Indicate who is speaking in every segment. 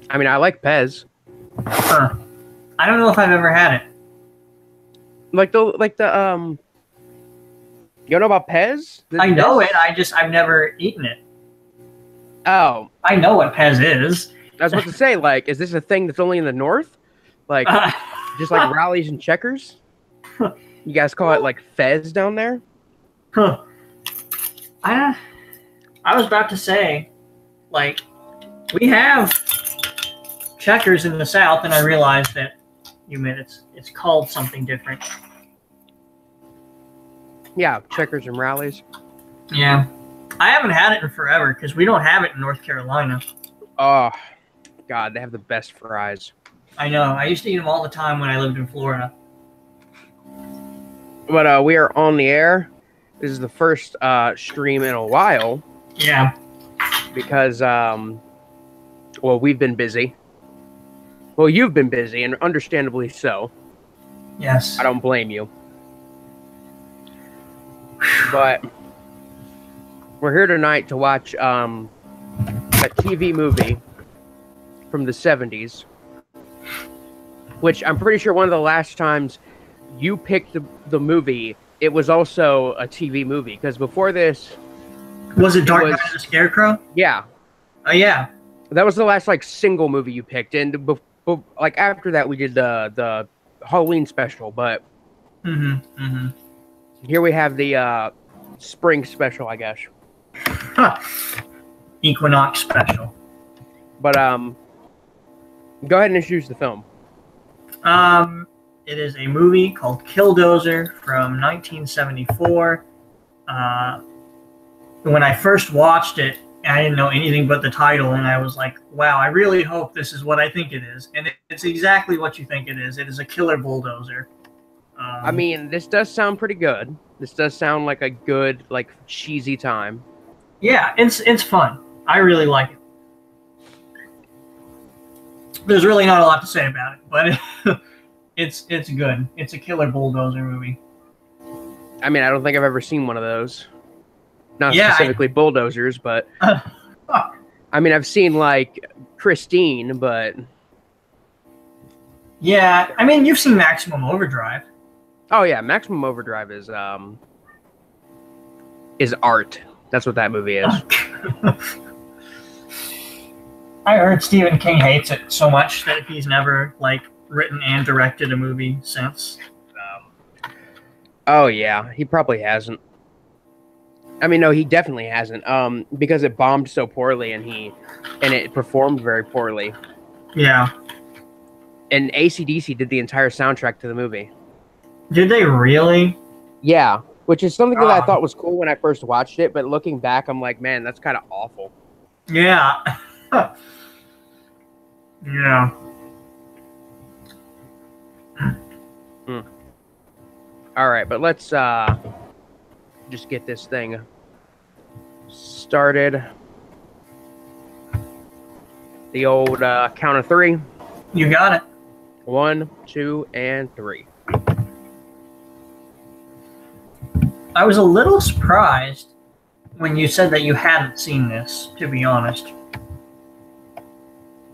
Speaker 1: I mean, I like Pez.
Speaker 2: Huh. I don't know if I've ever had it.
Speaker 1: Like the You don't know about Pez?
Speaker 2: I know it. I've never eaten it.
Speaker 1: Oh,
Speaker 2: I know what Pez is.
Speaker 1: I was about to say, like, is this a thing that's only in the north? Like, just like rallies and checkers? You guys call it like Fez down there?
Speaker 2: Huh. I was about to say, like, we have checkers in the South, and I realized that it's called something different.
Speaker 1: Yeah, checkers and rallies.
Speaker 2: Yeah. I haven't had it in forever because we don't have it in North Carolina.
Speaker 1: Oh, God, they have the best fries.
Speaker 2: I know. I used to eat them all the time when I lived in Florida.
Speaker 1: But we are on the air. This is the first stream in a while.
Speaker 2: Yeah.
Speaker 1: Because, well, we've been busy. Well, you've been busy, and understandably so.
Speaker 2: Yes.
Speaker 1: I don't blame you. But we're here tonight to watch a TV movie from the 70s, which I'm pretty sure one of the last times you picked the movie, it was also a TV movie, because before this...
Speaker 2: Was it Dark Knight of the Scarecrow?
Speaker 1: Yeah.
Speaker 2: Oh, yeah.
Speaker 1: That was the last, like, single movie you picked, and like, after that we did the Halloween special, but...
Speaker 2: Mm-hmm, mm-hmm.
Speaker 1: Here we have the spring special, I guess.
Speaker 2: Huh. Equinox special.
Speaker 1: But go ahead and introduce the film.
Speaker 2: It is a movie called Killdozer from 1974. When I first watched it, I didn't know anything but the title, and I was like, wow, I really hope this is what I think it is. And it's exactly what you think it is. It is a killer bulldozer.
Speaker 1: I mean, this does sound pretty good. This does sound like a good, like, cheesy time.
Speaker 2: Yeah, it's fun. I really like it. There's really not a lot to say about it, but it's good. It's a killer bulldozer movie.
Speaker 1: I mean, I don't think I've ever seen one of those. Not specifically bulldozers, but... I mean, I've seen, like, Christine, but...
Speaker 2: Yeah, I mean, you've seen Maximum Overdrive.
Speaker 1: Oh yeah, Maximum Overdrive is art. That's what that movie is.
Speaker 2: I heard Stephen King hates it so much that he's never, like, written and directed a movie since.
Speaker 1: Oh yeah, he probably hasn't. I mean, no, he definitely hasn't. Because it bombed so poorly, and it performed very poorly.
Speaker 2: Yeah.
Speaker 1: And AC/DC did the entire soundtrack to the movie.
Speaker 2: Did they really?
Speaker 1: Yeah, which is something that I thought was cool when I first watched it, but looking back, I'm like, man, that's kind of awful.
Speaker 2: Yeah. Yeah.
Speaker 1: All right, but let's just get this thing started. The old count of three.
Speaker 2: You got it.
Speaker 1: 1, 2, and 3.
Speaker 2: I was a little surprised when you said that you hadn't seen this, to be honest.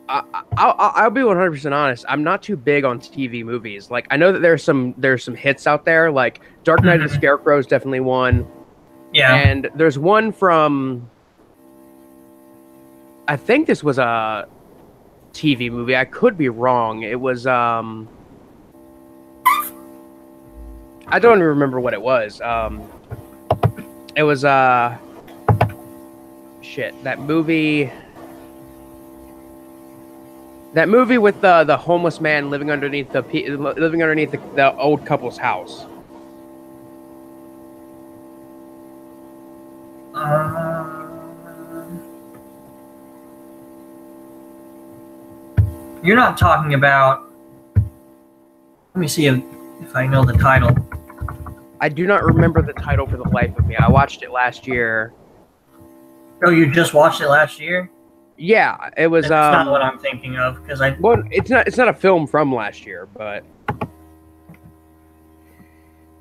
Speaker 1: I'll be 100% honest. I'm not too big on TV movies. Like, I know that there's some hits out there. Like, Dark Knight of the Scarecrow is definitely one.
Speaker 2: Yeah.
Speaker 1: And there's one from... I think this was a TV movie. I could be wrong. It was... I don't even remember what it was. It was shit. That movie with the homeless man living underneath the old couple's house.
Speaker 2: You're not talking about... Let me see if I know the title.
Speaker 1: I do not remember the title for the life of me. I watched it last year.
Speaker 2: Oh, you just watched it last year?
Speaker 1: Yeah, it was.
Speaker 2: That's not what I'm thinking of, because I...
Speaker 1: Well, it's not a film from last year, but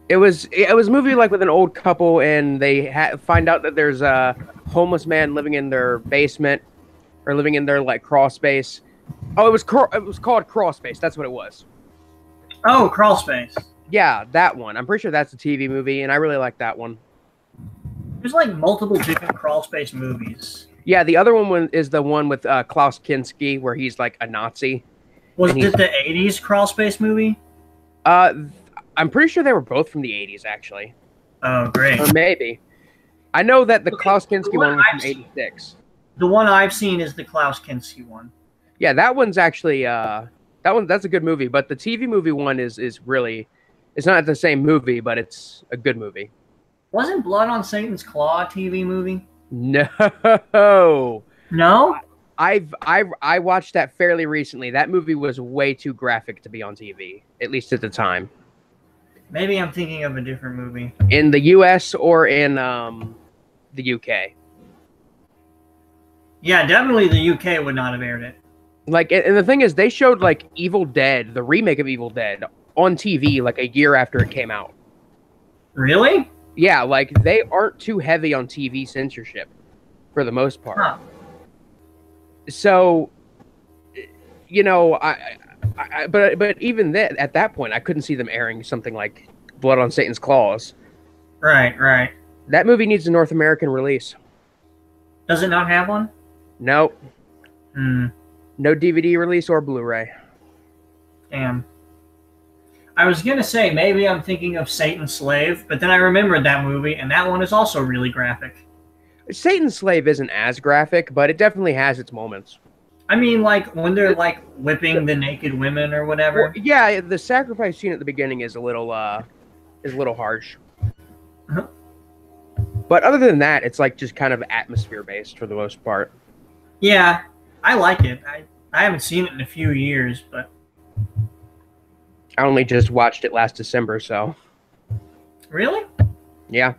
Speaker 1: it was a movie like with an old couple, and they find out that there's a homeless man living in their basement, or living in their like crawl space, Oh, it was called Crawl Space. That's what it was.
Speaker 2: Oh, Crawl Space.
Speaker 1: Yeah, that one. I'm pretty sure that's a TV movie, and I really like that one.
Speaker 2: There's like multiple different Crawl Space movies.
Speaker 1: Yeah, the other one is the one with Klaus Kinski, where he's like a Nazi.
Speaker 2: Was it the 80s Crawl Space movie?
Speaker 1: I'm pretty sure they were both from the 80s, actually.
Speaker 2: Oh, great.
Speaker 1: Or maybe. I know that the Klaus Kinski one was from 86.
Speaker 2: The one I've seen is the Klaus Kinski one.
Speaker 1: Yeah, that one's actually that's a good movie, but the TV movie one is really, it's not the same movie, but it's a good movie.
Speaker 2: Wasn't Blood on Satan's Claw a TV movie?
Speaker 1: No.
Speaker 2: No?
Speaker 1: I watched that fairly recently. That movie was way too graphic to be on TV, at least at the time.
Speaker 2: Maybe I'm thinking of a different movie.
Speaker 1: In the US or in the UK.
Speaker 2: Yeah, definitely the UK would not have aired it.
Speaker 1: Like, and the thing is, they showed like Evil Dead, the remake of Evil Dead, on TV like a year after it came out.
Speaker 2: Really?
Speaker 1: Yeah, like they aren't too heavy on TV censorship for the most part.
Speaker 2: Huh.
Speaker 1: So, you know, but even then, at that point, I couldn't see them airing something like Blood on Satan's Claws.
Speaker 2: Right, right.
Speaker 1: That movie needs a North American release.
Speaker 2: Does it not have one?
Speaker 1: Nope.
Speaker 2: Hmm.
Speaker 1: No DVD release or Blu-ray.
Speaker 2: Damn. I was going to say, maybe I'm thinking of Satan's Slave, but then I remembered that movie, and that one is also really graphic.
Speaker 1: Satan's Slave isn't as graphic, but it definitely has its moments.
Speaker 2: I mean, like, when they're, like, whipping the naked women or whatever.
Speaker 1: Well, yeah, the sacrifice scene at the beginning is a little harsh.
Speaker 2: Uh-huh.
Speaker 1: But other than that, it's, like, just kind of atmosphere-based for the most part.
Speaker 2: Yeah, I like it. I haven't seen it in a few years, but...
Speaker 1: I only just watched it last December, so...
Speaker 2: Really?
Speaker 1: Yeah.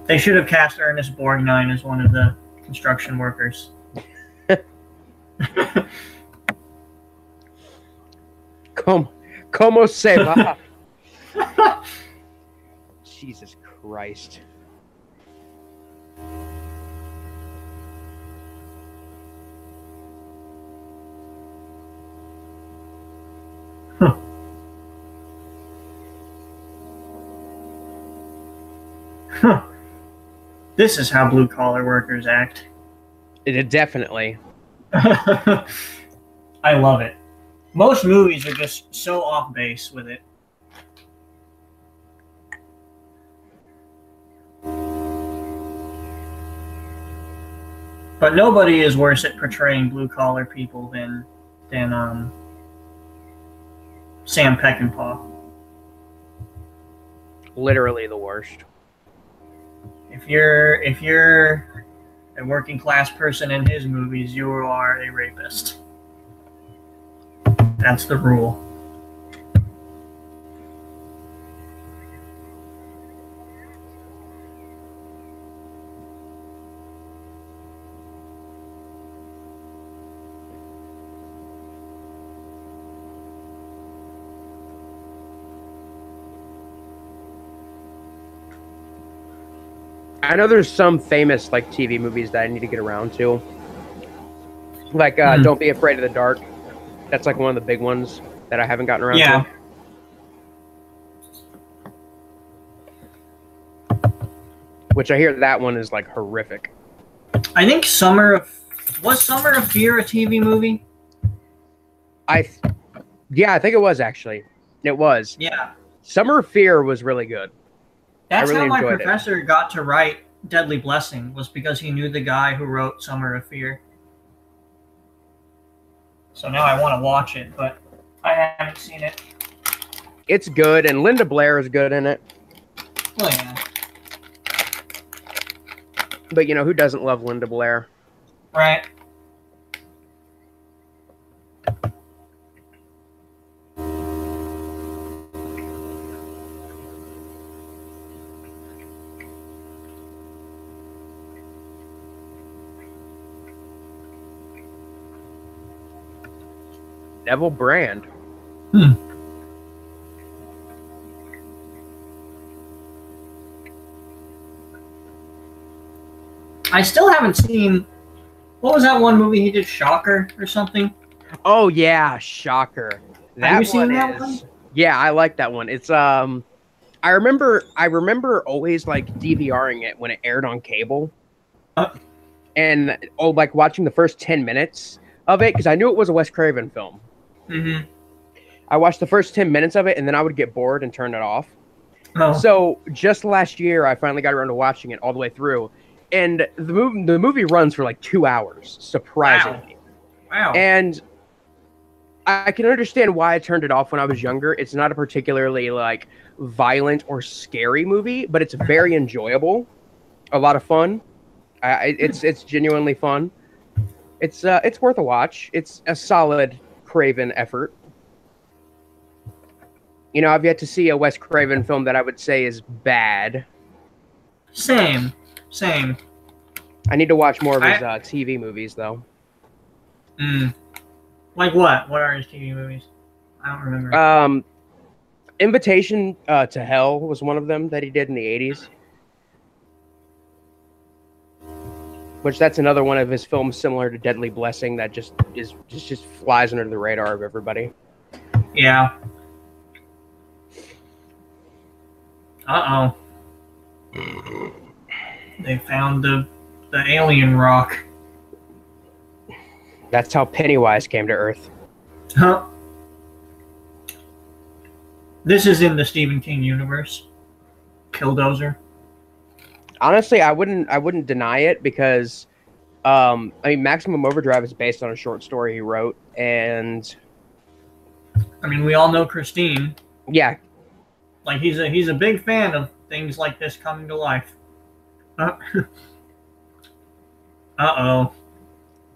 Speaker 2: They should have cast Ernest Borgnine as one of the construction workers.
Speaker 1: Como se va? Jesus Christ.
Speaker 2: This is how blue-collar workers act.
Speaker 1: It definitely.
Speaker 2: I love it. Most movies are just so off base with it. But nobody is worse at portraying blue-collar people than Sam Peckinpah.
Speaker 1: Literally the worst.
Speaker 2: If you're a working class person in his movies, you are a rapist. That's the rule.
Speaker 1: I know there's some famous like TV movies that I need to get around to. Like Don't Be Afraid of the Dark. That's like one of the big ones that I haven't gotten around to. Which I hear that one is like horrific.
Speaker 2: I think Summer of Fear a TV movie?
Speaker 1: Yeah, I think it was actually. It was.
Speaker 2: Yeah.
Speaker 1: Summer of Fear was really good.
Speaker 2: That's
Speaker 1: really
Speaker 2: how my
Speaker 1: enjoyed
Speaker 2: professor got to write Deadly Blessing, was because he knew the guy who wrote Summer of Fear. So now I want to watch it, but I haven't seen it.
Speaker 1: It's good, and Linda Blair is good in it.
Speaker 2: Well, yeah.
Speaker 1: But, you know, who doesn't love Linda Blair?
Speaker 2: Right.
Speaker 1: Neville Brand.
Speaker 2: Hmm. I still haven't seen. What was that one movie he did? Shocker or something?
Speaker 1: Oh yeah, Shocker.
Speaker 2: Have you seen that one?
Speaker 1: Yeah, I like that one. It's I remember always like DVRing it when it aired on cable. And like watching the first 10 minutes of it because I knew it was a Wes Craven film.
Speaker 2: Mm-hmm.
Speaker 1: I watched the first 10 minutes of it and then I would get bored and turn it off.
Speaker 2: Oh.
Speaker 1: So just last year, I finally got around to watching it all the way through. And the movie runs for like 2 hours, surprisingly.
Speaker 2: Wow.
Speaker 1: And I can understand why I turned it off when I was younger. It's not a particularly like violent or scary movie, but it's very enjoyable. A lot of fun. It's genuinely fun. It's worth a watch. It's a solid Craven effort. You know, I've yet to see a Wes Craven film that I would say is bad.
Speaker 2: Same.
Speaker 1: I need to watch more of his TV movies, though.
Speaker 2: Like what? What are his TV movies? I don't remember.
Speaker 1: Invitation to Hell was one of them that he did in the 80s. Which that's another one of his films similar to Deadly Blessing that just flies under the radar of everybody.
Speaker 2: Yeah. Uh-oh. They found the alien rock.
Speaker 1: That's how Pennywise came to Earth.
Speaker 2: Huh. This is in the Stephen King universe. Killdozer.
Speaker 1: Honestly, I wouldn't deny it because I mean Maximum Overdrive is based on a short story he wrote, and
Speaker 2: I mean we all know Christine.
Speaker 1: Yeah.
Speaker 2: Like he's a big fan of things like this coming to life. Uh-oh.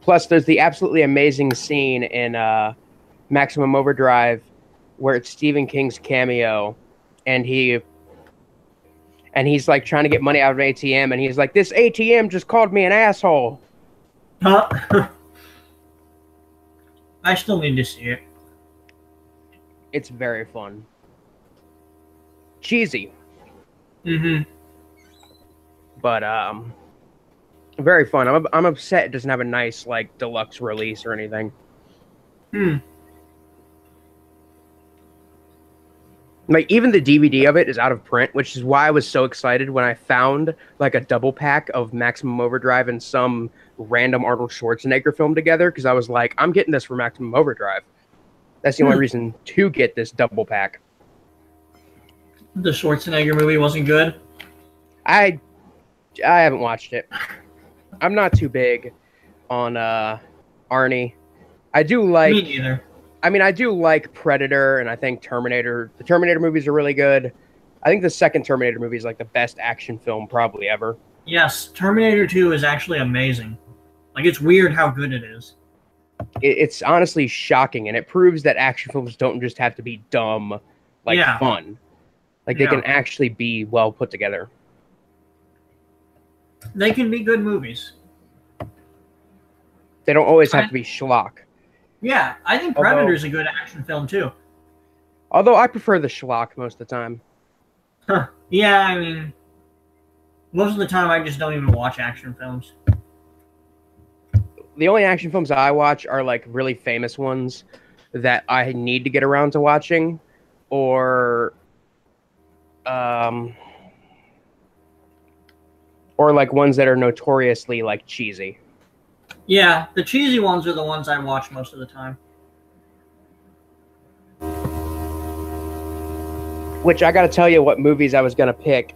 Speaker 1: Plus, there's the absolutely amazing scene in Maximum Overdrive where it's Stephen King's cameo, and he's like trying to get money out of an ATM, and he's like, "This ATM just called me an asshole."
Speaker 2: Huh? I still need to see it.
Speaker 1: It's very fun. Cheesy.
Speaker 2: Mm-hmm.
Speaker 1: But very fun. I'm upset it doesn't have a nice like deluxe release or anything. Like even the DVD of it is out of print, which is why I was so excited when I found like a double pack of Maximum Overdrive and some random Arnold Schwarzenegger film together, because I was like, I'm getting this for Maximum Overdrive. That's the only reason to get this double pack.
Speaker 2: The Schwarzenegger movie wasn't good?
Speaker 1: I haven't watched it. I'm not too big on Arnie. I do like...
Speaker 2: Me neither.
Speaker 1: I mean, I do like Predator, and I think Terminator... The Terminator movies are really good. I think the second Terminator movie is like the best action film probably ever.
Speaker 2: Yes, Terminator 2 is actually amazing. Like, it's weird how good it is.
Speaker 1: It's honestly shocking, and it proves that action films don't just have to be dumb, like fun. Like, they can actually be well put together.
Speaker 2: They can be good movies.
Speaker 1: They don't always have to be schlock.
Speaker 2: Yeah, I think Predator's a good action film, too.
Speaker 1: Although I prefer the schlock most of the time.
Speaker 2: Huh. Yeah, I mean, most of the time I just don't even watch action films.
Speaker 1: The only action films I watch are, like, really famous ones that I need to get around to watching, or like ones that are notoriously like cheesy.
Speaker 2: Yeah, the cheesy ones are the ones I watch most of the time.
Speaker 1: Which I got to tell you what movies I was going to pick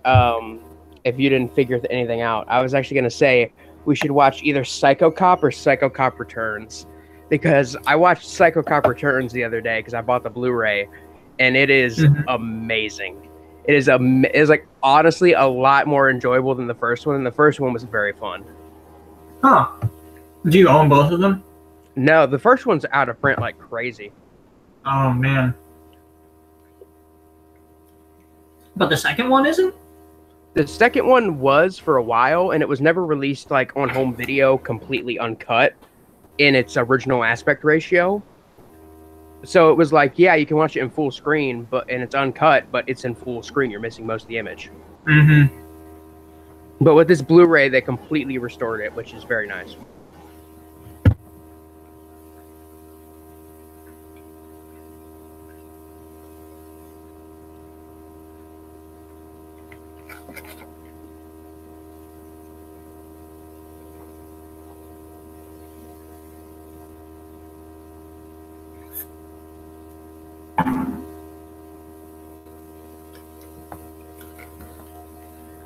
Speaker 1: if you didn't figure anything out. I was actually going to say we should watch either Psycho Cop or Psycho Cop Returns, because I watched Psycho Cop Returns the other day because I bought the Blu-ray, and it is amazing. It is like honestly a lot more enjoyable than the first one, and the first one was very fun.
Speaker 2: Huh. Do you own both of them?
Speaker 1: No, the first one's out of print like crazy.
Speaker 2: Oh, man. But the second one isn't?
Speaker 1: The second one was for a while, and it was never released like on home video completely uncut in its original aspect ratio. So it was like, yeah, you can watch it in full screen, and it's uncut, but it's in full screen. You're missing most of the image.
Speaker 2: Mm-hmm.
Speaker 1: But with this Blu-ray, they completely restored it, which is very nice.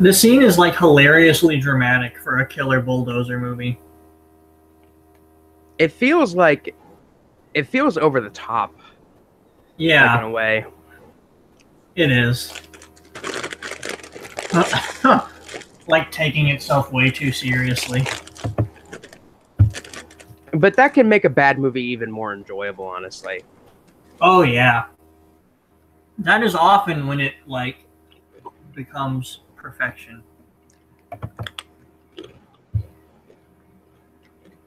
Speaker 2: The scene is like hilariously dramatic for a killer bulldozer movie.
Speaker 1: It feels over the top.
Speaker 2: Yeah,
Speaker 1: like, in a way.
Speaker 2: It is. Like taking itself way too seriously.
Speaker 1: But that can make a bad movie even more enjoyable, honestly.
Speaker 2: Oh yeah. That is often when it like becomes perfection.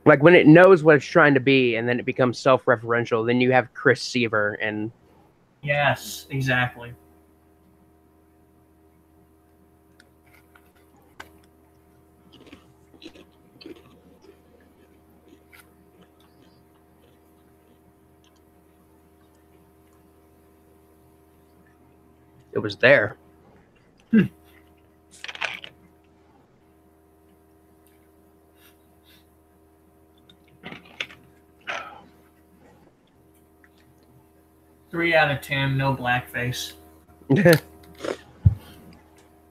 Speaker 1: Like when it knows what it's trying to be and then it becomes self-referential, then you have Chris Seaver and...
Speaker 2: Yes, exactly.
Speaker 1: It was there.
Speaker 2: 3 out of 10, no blackface.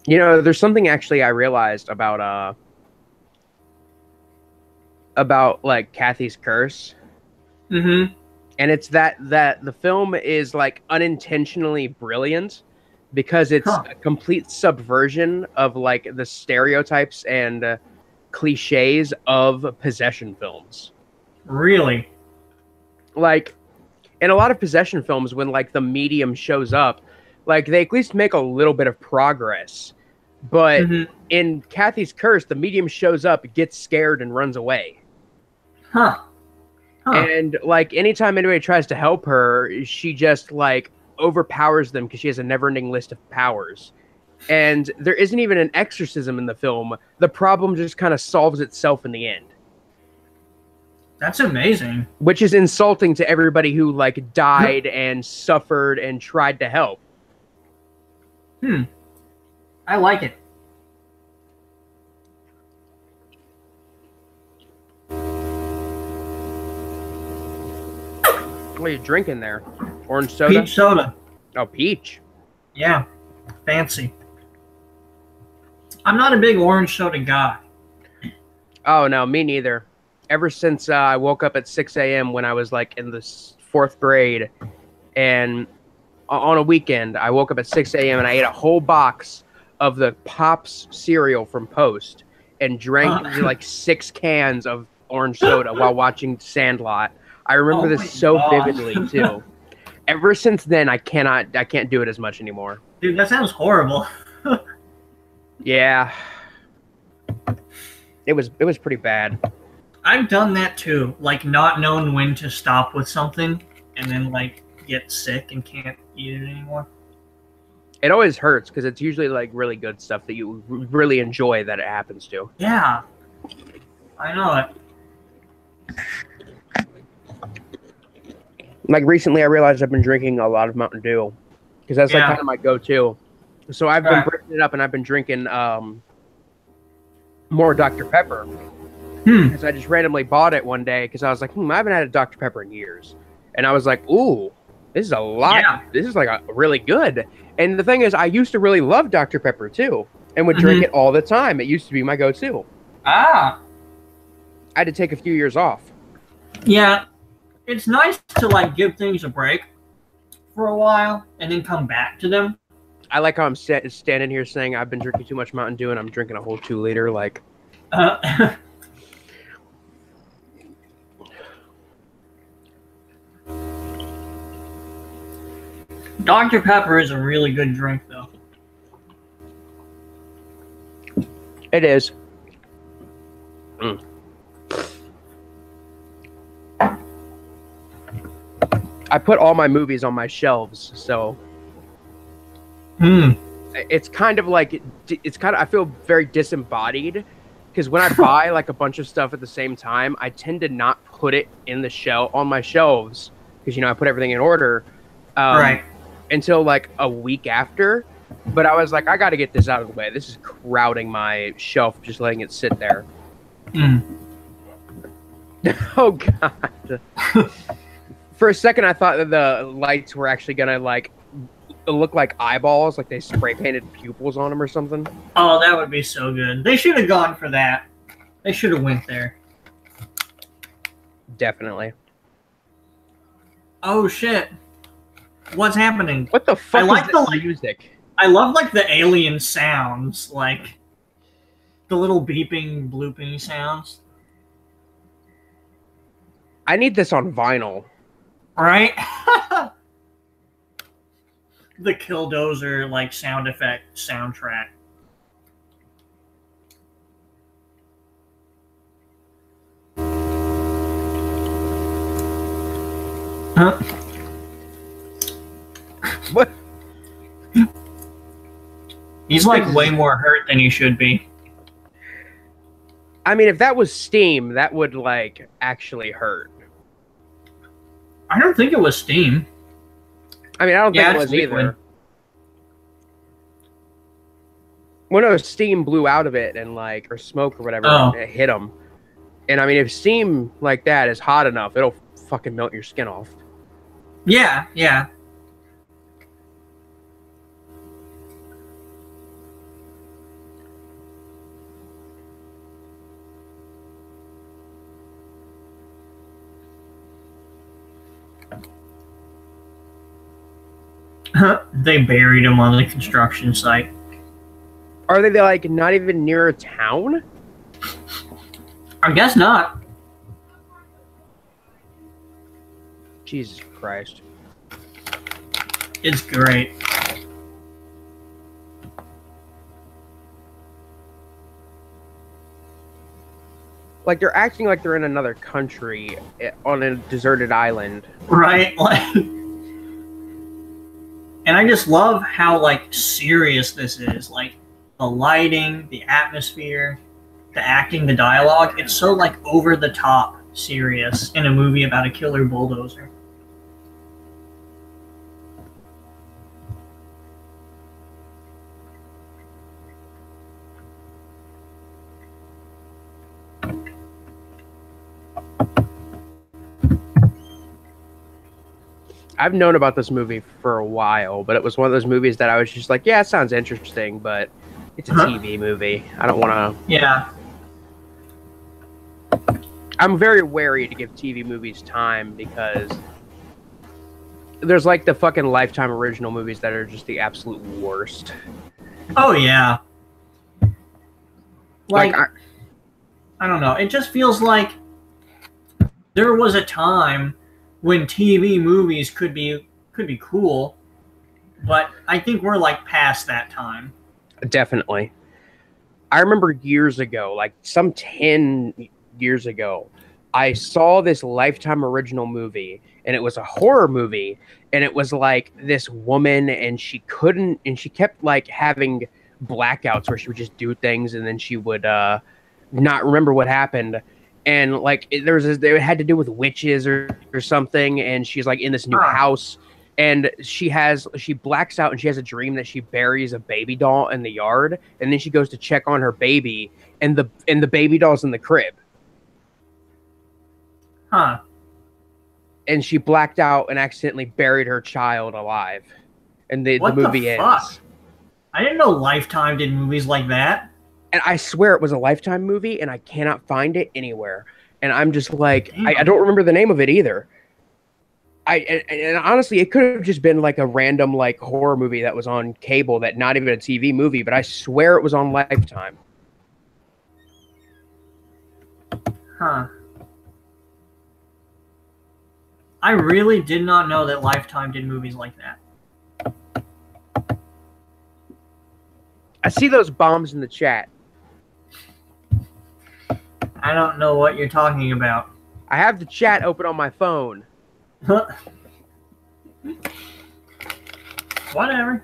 Speaker 1: You know, there's something actually I realized about like Kathy's Curse.
Speaker 2: Mm-hmm.
Speaker 1: And it's that the film is like unintentionally brilliant because it's a complete subversion of like the stereotypes and cliches of possession films.
Speaker 2: Really?
Speaker 1: Like in a lot of possession films, when like the medium shows up, like they at least make a little bit of progress. But in Kathy's Curse, the medium shows up, gets scared, and runs away.
Speaker 2: Huh.
Speaker 1: And like anytime anybody tries to help her, she just like overpowers them because she has a never-ending list of powers. And there isn't even an exorcism in the film. The problem just kind of solves itself in the end.
Speaker 2: That's amazing.
Speaker 1: Which is insulting to everybody who like died and suffered and tried to help.
Speaker 2: I like it.
Speaker 1: What are you drinking there? Orange soda?
Speaker 2: Peach soda.
Speaker 1: Oh, peach.
Speaker 2: Yeah. Fancy. I'm not a big orange soda guy.
Speaker 1: Oh, no, me neither. Ever since I woke up at 6 a.m. when I was like in the 4th grade, and on a weekend, I woke up at 6 a.m. and I ate a whole box of the Pops cereal from Post and drank like 6 cans of orange soda while watching Sandlot. I remember this so vividly too. Ever since then, I can't do it as much anymore.
Speaker 2: Dude, that sounds horrible.
Speaker 1: Yeah, it was pretty bad.
Speaker 2: I've done that too, like not knowing when to stop with something, and then like get sick and can't eat it anymore.
Speaker 1: It always hurts because it's usually like really good stuff that you really enjoy that it happens to.
Speaker 2: Yeah, I know it.
Speaker 1: Like recently, I realized I've been drinking a lot of Mountain Dew because that's like kind of my go-to. So I've been breaking it up and I've been drinking more Dr. Pepper. Because I just randomly bought it one day because I was like, I haven't had a Dr. Pepper in years. And I was like, ooh, this is a lot. Yeah. This is like a really good. And the thing is, I used to really love Dr. Pepper too and would drink it all the time. It used to be my go-to.
Speaker 2: Ah.
Speaker 1: I had to take a few years off.
Speaker 2: Yeah. It's nice to like give things a break for a while and then come back to them.
Speaker 1: I like how I'm standing here saying I've been drinking too much Mountain Dew and I'm drinking a whole 2-liter. Like,
Speaker 2: Dr. Pepper is a really good drink, though.
Speaker 1: It is. I put all my movies on my shelves, so it's kind of like I feel very disembodied because when I buy like a bunch of stuff at the same time, I tend to not put it in the on my shelves because I put everything in order
Speaker 2: Right.
Speaker 1: until like a week after. But I was like, I got to get this out of the way. This is crowding my shelf, just letting it sit there. Oh God. For a second, I thought that the lights were actually gonna like look like eyeballs, like they spray painted pupils on them or something.
Speaker 2: Oh, that would be so good. They should have gone for that. They should have went there.
Speaker 1: Definitely.
Speaker 2: Oh shit! What's happening?
Speaker 1: What the fuck?
Speaker 2: I like
Speaker 1: is
Speaker 2: the
Speaker 1: music.
Speaker 2: I love like the alien sounds, like the little beeping, blooping sounds.
Speaker 1: I need this on vinyl.
Speaker 2: Right? The Killdozer like sound effect soundtrack. Huh?
Speaker 1: What?
Speaker 2: He's like way more hurt than he should be.
Speaker 1: I mean, if that was Steam, that would like actually hurt.
Speaker 2: I don't think it was Steam.
Speaker 1: I mean, I don't think it was either. Well, no, steam blew out of it and like, or smoke or whatever, and it hit him. And I mean, if steam like that is hot enough, it'll fucking melt your skin off.
Speaker 2: Yeah, yeah. They buried him on the construction site.
Speaker 1: Are they like not even near a town?
Speaker 2: I guess not.
Speaker 1: Jesus Christ.
Speaker 2: It's great.
Speaker 1: Like they're acting like they're in another country on a deserted island.
Speaker 2: Right? Like, and I just love how like serious this is. Like the lighting, the atmosphere, the acting, the dialogue. It's so like over the top serious in a movie about a killer bulldozer.
Speaker 1: I've known about this movie for a while, but it was one of those movies that I was just like, yeah, it sounds interesting, but it's a TV movie. I don't want to...
Speaker 2: Yeah.
Speaker 1: I'm very wary to give TV movies time because there's like the fucking Lifetime original movies that are just the absolute worst.
Speaker 2: Oh, yeah. Like I don't know. It just feels like there was a time when TV movies could be cool, but I think we're like past that time.
Speaker 1: Definitely. I remember years ago, like some 10 years ago, I saw this Lifetime original movie, and it was a horror movie, and it was like this woman, and she kept like having blackouts where she would just do things, and then she would not remember what happened. And like it had to do with witches or something, and she's like in this new house, and she blacks out, and she has a dream that she buries a baby doll in the yard, and then she goes to check on her baby, and the baby doll's in the crib.
Speaker 2: Huh.
Speaker 1: And she blacked out and accidentally buried her child alive. And the movie ends.
Speaker 2: I didn't know Lifetime did movies like that.
Speaker 1: And I swear it was a Lifetime movie, and I cannot find it anywhere. And I'm just like, I don't remember the name of it either. And honestly, it could have just been like a random like horror movie that was on cable, that not even a TV movie, but I swear it was on Lifetime.
Speaker 2: Huh. I really did not know that Lifetime did movies like that.
Speaker 1: I see those bombs in the chat.
Speaker 2: I don't know what you're talking about.
Speaker 1: I have the chat open on my phone.
Speaker 2: Whatever.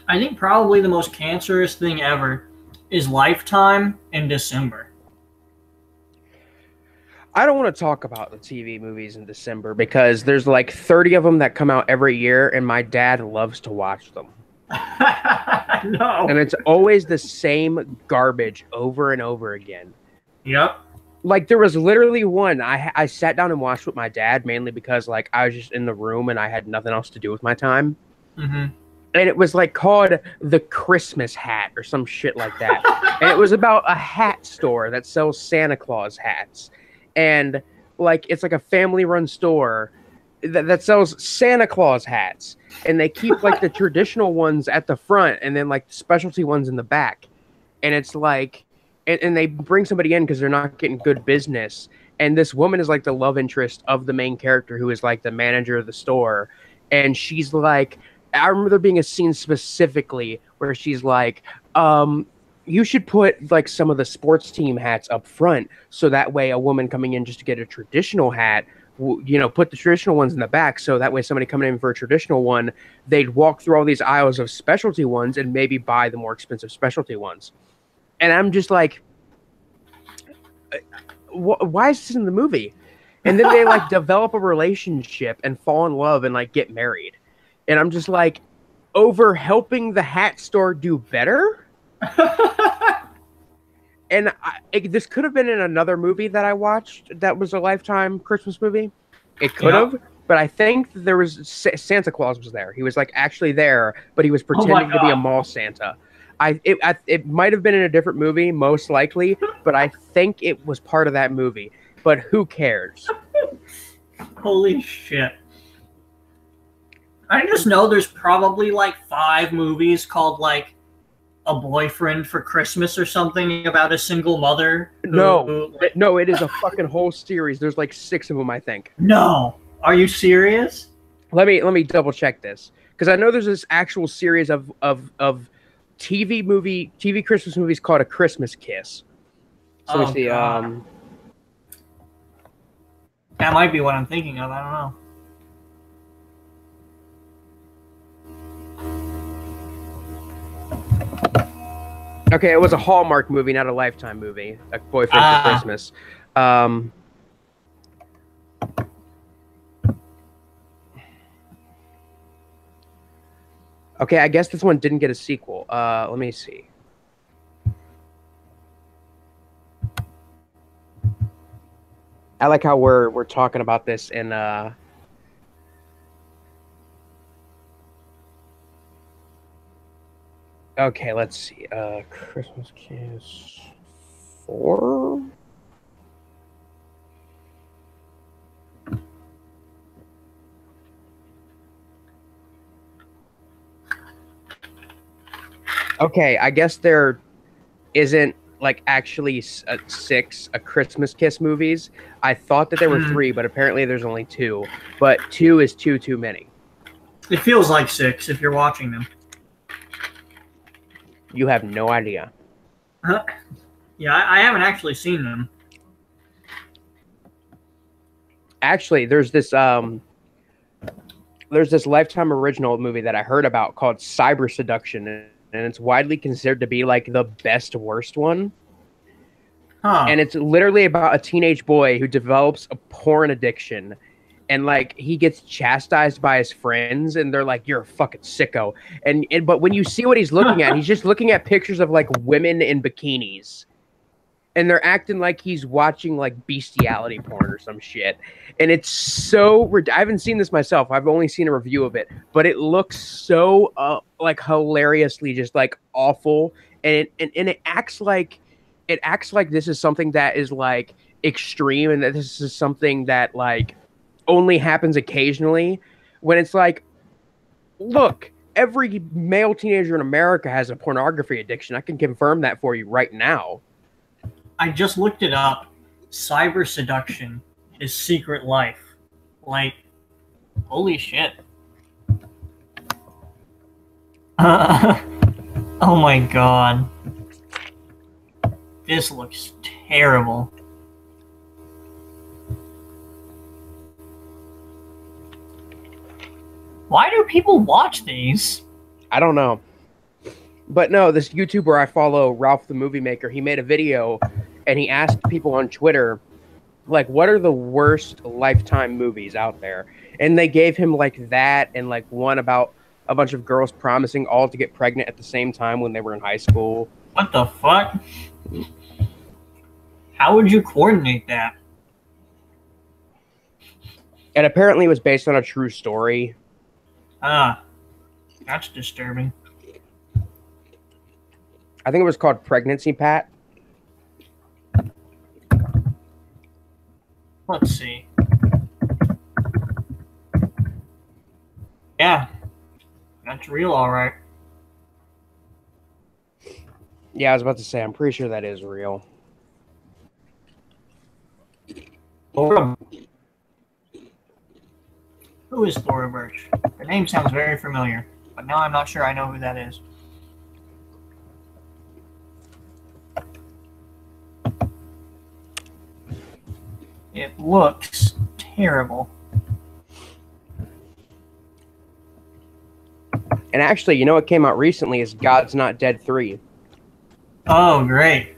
Speaker 2: I think probably the most cancerous thing ever is Lifetime in December.
Speaker 1: I don't want to talk about the TV movies in December because there's like 30 of them that come out every year, and my dad loves to watch them.
Speaker 2: No.
Speaker 1: And it's always the same garbage over and over again.
Speaker 2: Yep.
Speaker 1: Like, there was literally one I sat down and watched with my dad, mainly because like I was just in the room and I had nothing else to do with my time.
Speaker 2: Mm-hmm.
Speaker 1: And it was like called The Christmas Hat or some shit like that. And it was about a hat store that sells Santa Claus hats. And like it's like a family-run store that sells Santa Claus hats. And they keep like the traditional ones at the front and then like the specialty ones in the back. And it's like, and they bring somebody in because they're not getting good business. And this woman is like the love interest of the main character who is like the manager of the store. And she's like, I remember there being a scene specifically where she's like, you should put like some of the sports team hats up front. So that way a woman coming in just to get a traditional hat, you know, put the traditional ones in the back. So that way somebody coming in for a traditional one, they'd walk through all these aisles of specialty ones and maybe buy the more expensive specialty ones. And I'm just like, why is this in the movie? And then they like develop a relationship and fall in love and like get married. And I'm just like, over helping the hat store do better? And this could have been in another movie that I watched that was a Lifetime Christmas movie. It could have, but I think there was Santa Claus was there. He was like actually there, but he was pretending to be a mall Santa. It might have been in a different movie, most likely, but I think it was part of that movie. But who cares?
Speaker 2: Holy shit. I just know there's probably like 5 movies called like A Boyfriend for Christmas or something about a single mother.
Speaker 1: No, it is a fucking whole series. There's like 6 of them, I think.
Speaker 2: No, are you serious?
Speaker 1: Let me double check this because I know there's this actual series of TV Christmas movies called A Christmas Kiss. So let me see.
Speaker 2: That might be what I'm thinking of. I don't know.
Speaker 1: Okay, it was a Hallmark movie, not a Lifetime movie. A Boyfriend for Christmas. Okay, I guess this one didn't get a sequel. Let me see. I like how we're talking about this in okay, let's see. Christmas Kiss 4? Okay, I guess there isn't like actually 6 A Christmas Kiss movies. I thought that there were 3, but apparently there's only 2. But 2 is too many.
Speaker 2: It feels like 6 if you're watching them.
Speaker 1: You have no idea.
Speaker 2: Yeah, I haven't actually seen them.
Speaker 1: Actually, there's this Lifetime original movie that I heard about called Cyber Seduction, and it's widely considered to be like the best worst one.
Speaker 2: Huh.
Speaker 1: And it's literally about a teenage boy who develops a porn addiction. And like he gets chastised by his friends, and they're like, "You're a fucking sicko." But when you see what he's looking at, he's just looking at pictures of like women in bikinis, and they're acting like he's watching like bestiality porn or some shit. And it's so I haven't seen this myself. I've only seen a review of it, but it looks so like hilariously just like awful, and it acts like this is something that is like extreme, and that this is something that like only happens occasionally, when it's like, look, every male teenager in America has a pornography addiction. I can confirm that for you right now.
Speaker 2: I just looked it up. Cyber Seduction is Secret Life. Like, holy shit. Oh my god. This looks terrible. Why do people watch these?
Speaker 1: I don't know. But no, this YouTuber I follow, Ralph the Movie Maker, he made a video and he asked people on Twitter, like, what are the worst Lifetime movies out there? And they gave him like that and like one about a bunch of girls promising all to get pregnant at the same time when they were in high school.
Speaker 2: What the fuck? How would you coordinate that?
Speaker 1: And apparently it was based on a true story.
Speaker 2: Ah, that's disturbing.
Speaker 1: I think it was called Pregnancy Pat.
Speaker 2: Let's see. Yeah, that's real, all right.
Speaker 1: Yeah, I was about to say, I'm pretty sure that is real.
Speaker 2: Laura. Who is Laura Birch? Her name sounds very familiar, but now I'm not sure I know who that is. It looks terrible.
Speaker 1: And actually, you know what came out recently is God's Not Dead 3.
Speaker 2: Oh, great.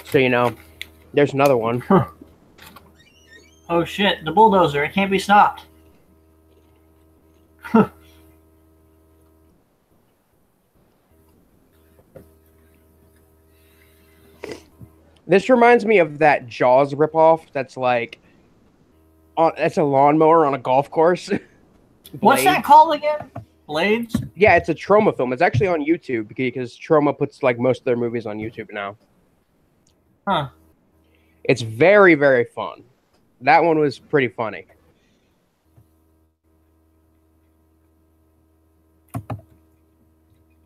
Speaker 1: So, you know, there's another one.
Speaker 2: Huh. Oh shit, the bulldozer, it can't be stopped.
Speaker 1: This reminds me of that Jaws ripoff that's like, that's a lawnmower on a golf course.
Speaker 2: What's that called again? Blades?
Speaker 1: Yeah, it's a Troma film. It's actually on YouTube because Troma puts like most of their movies on YouTube now.
Speaker 2: Huh.
Speaker 1: It's very, very fun. That one was pretty funny.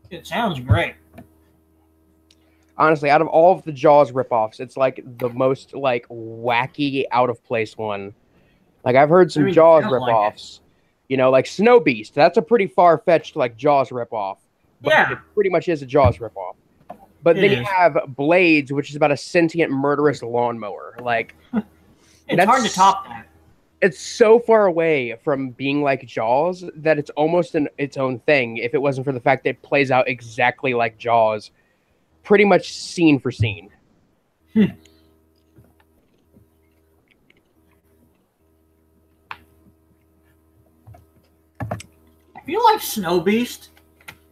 Speaker 2: It sounds great.
Speaker 1: Honestly, out of all of the Jaws ripoffs, it's like the most like wacky, out of place one. Like I've heard some Jaws ripoffs, you know, like Snow Beast. That's a pretty far fetched like Jaws ripoff. But
Speaker 2: yeah,
Speaker 1: it pretty much is a Jaws ripoff. But then you have Blades, which is about a sentient, murderous lawnmower. Like
Speaker 2: it's hard to top that.
Speaker 1: It's so far away from being like Jaws that it's almost its own thing. If it wasn't for the fact that it plays out exactly like Jaws, pretty much scene for scene.
Speaker 2: I feel like Snow Beast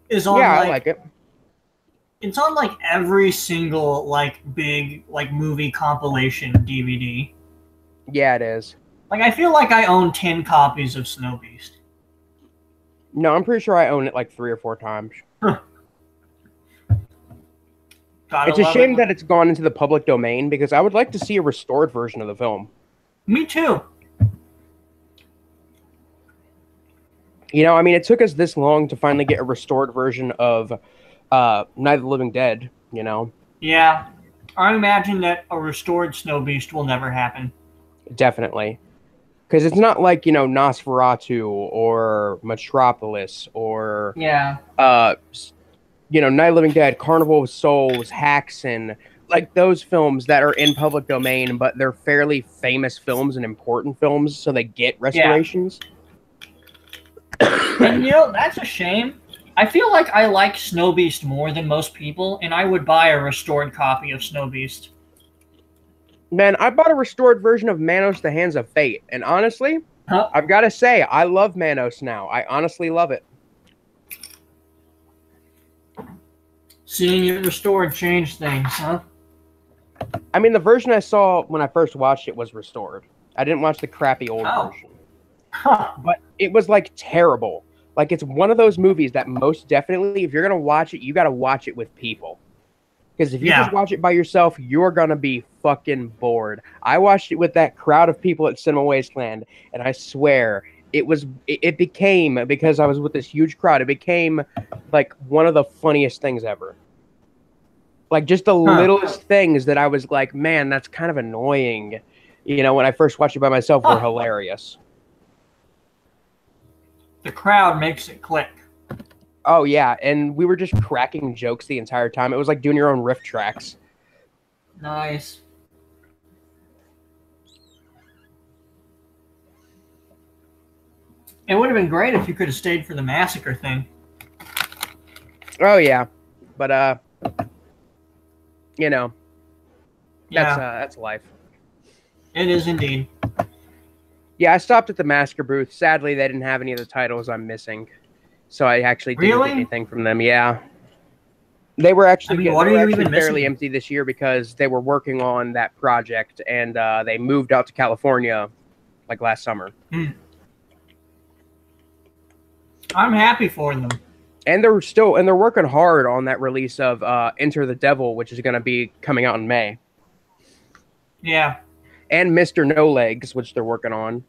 Speaker 2: is on.
Speaker 1: Yeah, I like it.
Speaker 2: It's on like every single like big like movie compilation DVD.
Speaker 1: Yeah, it is.
Speaker 2: Like I feel like I own 10 copies of Snow Beast.
Speaker 1: No, I'm pretty sure I own it like 3 or 4 times. It's a shame that it's gone into the public domain because I would like to see a restored version of the film.
Speaker 2: Me too.
Speaker 1: You know, I mean, it took us this long to finally get a restored version of Night of the Living Dead, you know?
Speaker 2: Yeah. I imagine that a restored Snow Beast will never happen.
Speaker 1: Definitely. Because it's not like, you know, Nosferatu or Metropolis or...
Speaker 2: Yeah.
Speaker 1: You know, Night of the Living Dead, Carnival of Souls, Haxan, like those films that are in public domain, but they're fairly famous films and important films, so they get restorations.
Speaker 2: Yeah. And, you know, that's a shame. I feel like I like Snow Beast more than most people, and I would buy a restored copy of Snow Beast.
Speaker 1: Man, I bought a restored version of Manos: The Hands of Fate, and honestly, I've got to say, I love Manos now. I honestly love it.
Speaker 2: Seeing it restored changed things, huh?
Speaker 1: I mean, the version I saw when I first watched it was restored. I didn't watch the crappy old version.
Speaker 2: Huh.
Speaker 1: But it was, like, terrible. Like, it's one of those movies that most definitely, if you're going to watch it, you got to watch it with people. Because if you just watch it by yourself, you're going to be fucking bored. I watched it with that crowd of people at Cinema Wasteland, and I swear... It became, because I was with this huge crowd, it became like one of the funniest things ever. Like just the littlest things that I was like, man, that's kind of annoying. You know, when I first watched it by myself, were hilarious.
Speaker 2: The crowd makes it click.
Speaker 1: Oh yeah, and we were just cracking jokes the entire time. It was like doing your own riff tracks.
Speaker 2: Nice. It would have been great if you could have stayed for the massacre thing.
Speaker 1: Oh yeah, but you know, that's life.
Speaker 2: It is indeed.
Speaker 1: Yeah, I stopped at the massacre booth. Sadly, they didn't have any of the titles I'm missing, so I actually didn't get anything from them. Yeah, they were actually fairly empty this year because they were working on that project, and they moved out to California like last summer.
Speaker 2: I'm happy for them.
Speaker 1: And they're working hard on that release of Enter the Devil, which is going to be coming out in May.
Speaker 2: Yeah.
Speaker 1: And Mr. No Legs, which they're working on.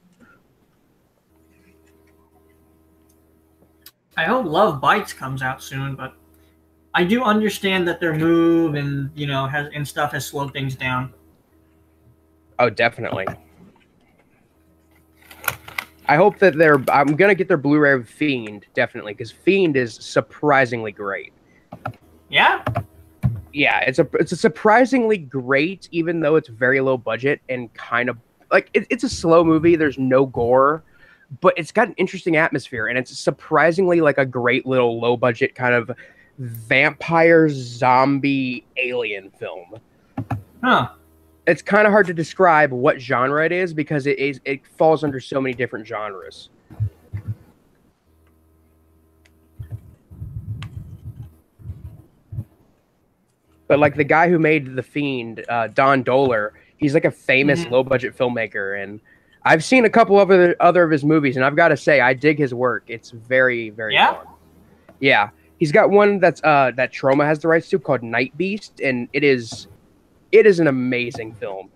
Speaker 2: I hope Love Bites comes out soon, but I do understand that their move and stuff has slowed things down.
Speaker 1: Oh, definitely. I hope that I'm gonna get their Blu-ray of Fiend, definitely, because Fiend is surprisingly great.
Speaker 2: Yeah?
Speaker 1: Yeah, it's a surprisingly great, even though it's very low budget and kind of like it's a slow movie. There's no gore, but it's got an interesting atmosphere, and it's surprisingly like a great little low budget kind of vampire zombie alien film.
Speaker 2: Huh.
Speaker 1: It's kind of hard to describe what genre it is because it falls under so many different genres. But like the guy who made The Fiend, Don Dohler, he's like a famous low-budget filmmaker, and I've seen a couple of other of his movies, and I've got to say, I dig his work. It's very, very fun. Yeah, he's got one that Troma has the rights to called Night Beast, and it is an amazing film,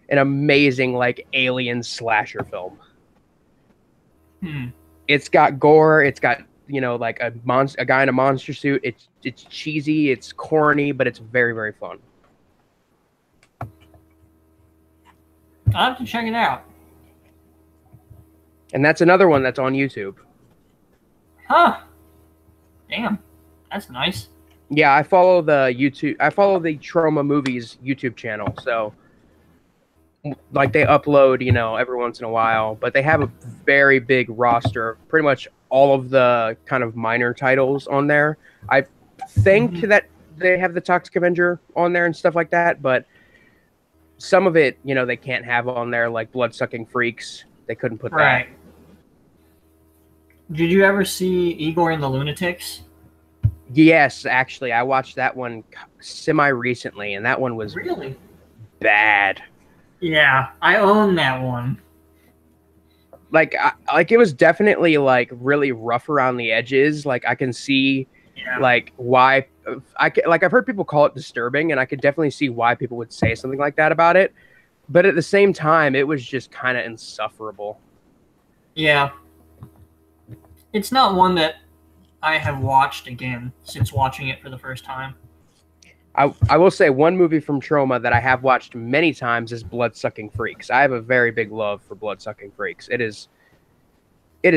Speaker 1: an amazing like alien slasher film. It's got gore. It's got like a guy in a monster suit. It's cheesy. It's corny, but it's very, very fun.
Speaker 2: I'll have to check it out.
Speaker 1: And that's another one that's on YouTube.
Speaker 2: Huh. Damn. That's nice.
Speaker 1: Yeah, I follow the Troma Movies YouTube channel, so like they upload, every once in a while, but they have a very big roster of pretty much all of the kind of minor titles on there. I think that they have the Toxic Avenger on there and stuff like that, but some of it, they can't have on there, like Blood-Sucking Freaks. They couldn't put that.
Speaker 2: Did you ever see Igor and the Lunatics?
Speaker 1: Yes, actually, I watched that one semi-recently, and that one was
Speaker 2: really
Speaker 1: bad.
Speaker 2: Yeah, I own that one.
Speaker 1: Like it was definitely like really rough around the edges. Like I can see, like why I've heard people call it disturbing, and I could definitely see why people would say something like that about it. But at the same time, it was just kind of insufferable. Yeah,
Speaker 2: it's not one that I have watched again since watching it for the first time.
Speaker 1: I will say one movie from Troma that I have watched many times is Blood-Sucking Freaks. I have a very big love for Blood-Sucking Freaks. It is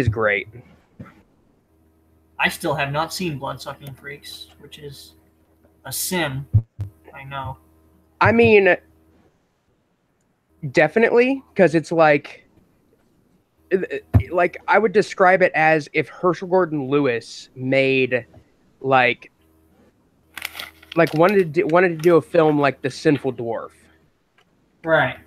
Speaker 1: great.
Speaker 2: I still have not seen Blood-Sucking Freaks, which is a sin. I know.
Speaker 1: I mean, definitely, because it's like I would describe it as if Herschel Gordon Lewis made wanted to do a film like The Sinful Dwarf.
Speaker 2: Right.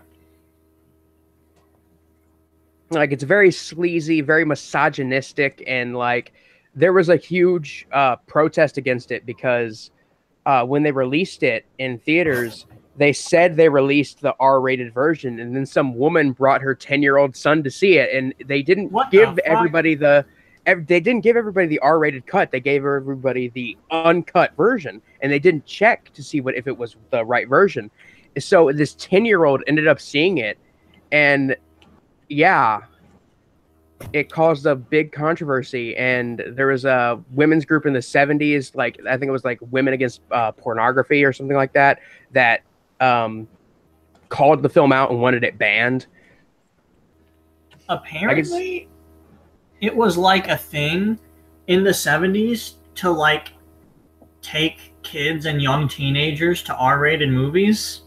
Speaker 1: Like it's very sleazy, very misogynistic, and like there was a huge protest against it because when they released it in theaters, they said they released the R-rated version, and then some woman brought her 10-year-old son to see it, and they didn't give everybody the R-rated cut. They gave everybody the uncut version, and they didn't check to see if it was the right version. So this 10-year-old ended up seeing it, and yeah, it caused a big controversy. And there was a women's group in the 70s, like I think it was like Women Against Pornography or something like that, that called the film out and wanted it banned.
Speaker 2: Apparently, it was like a thing in the 70s to like take kids and young teenagers to R-rated movies,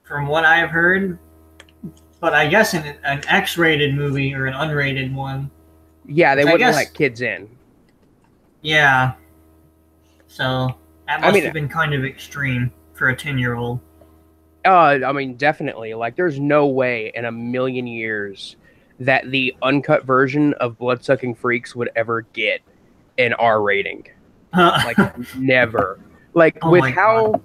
Speaker 2: from what I've heard. But I guess in an X-rated movie or an unrated one,
Speaker 1: yeah, they wouldn't let kids in.
Speaker 2: Yeah. So that must have been kind of extreme for a 10-year-old.
Speaker 1: I mean, definitely. Like, there's no way in a million years that the uncut version of Bloodsucking Freaks would ever get an R rating. Like, never. Like, with how, God.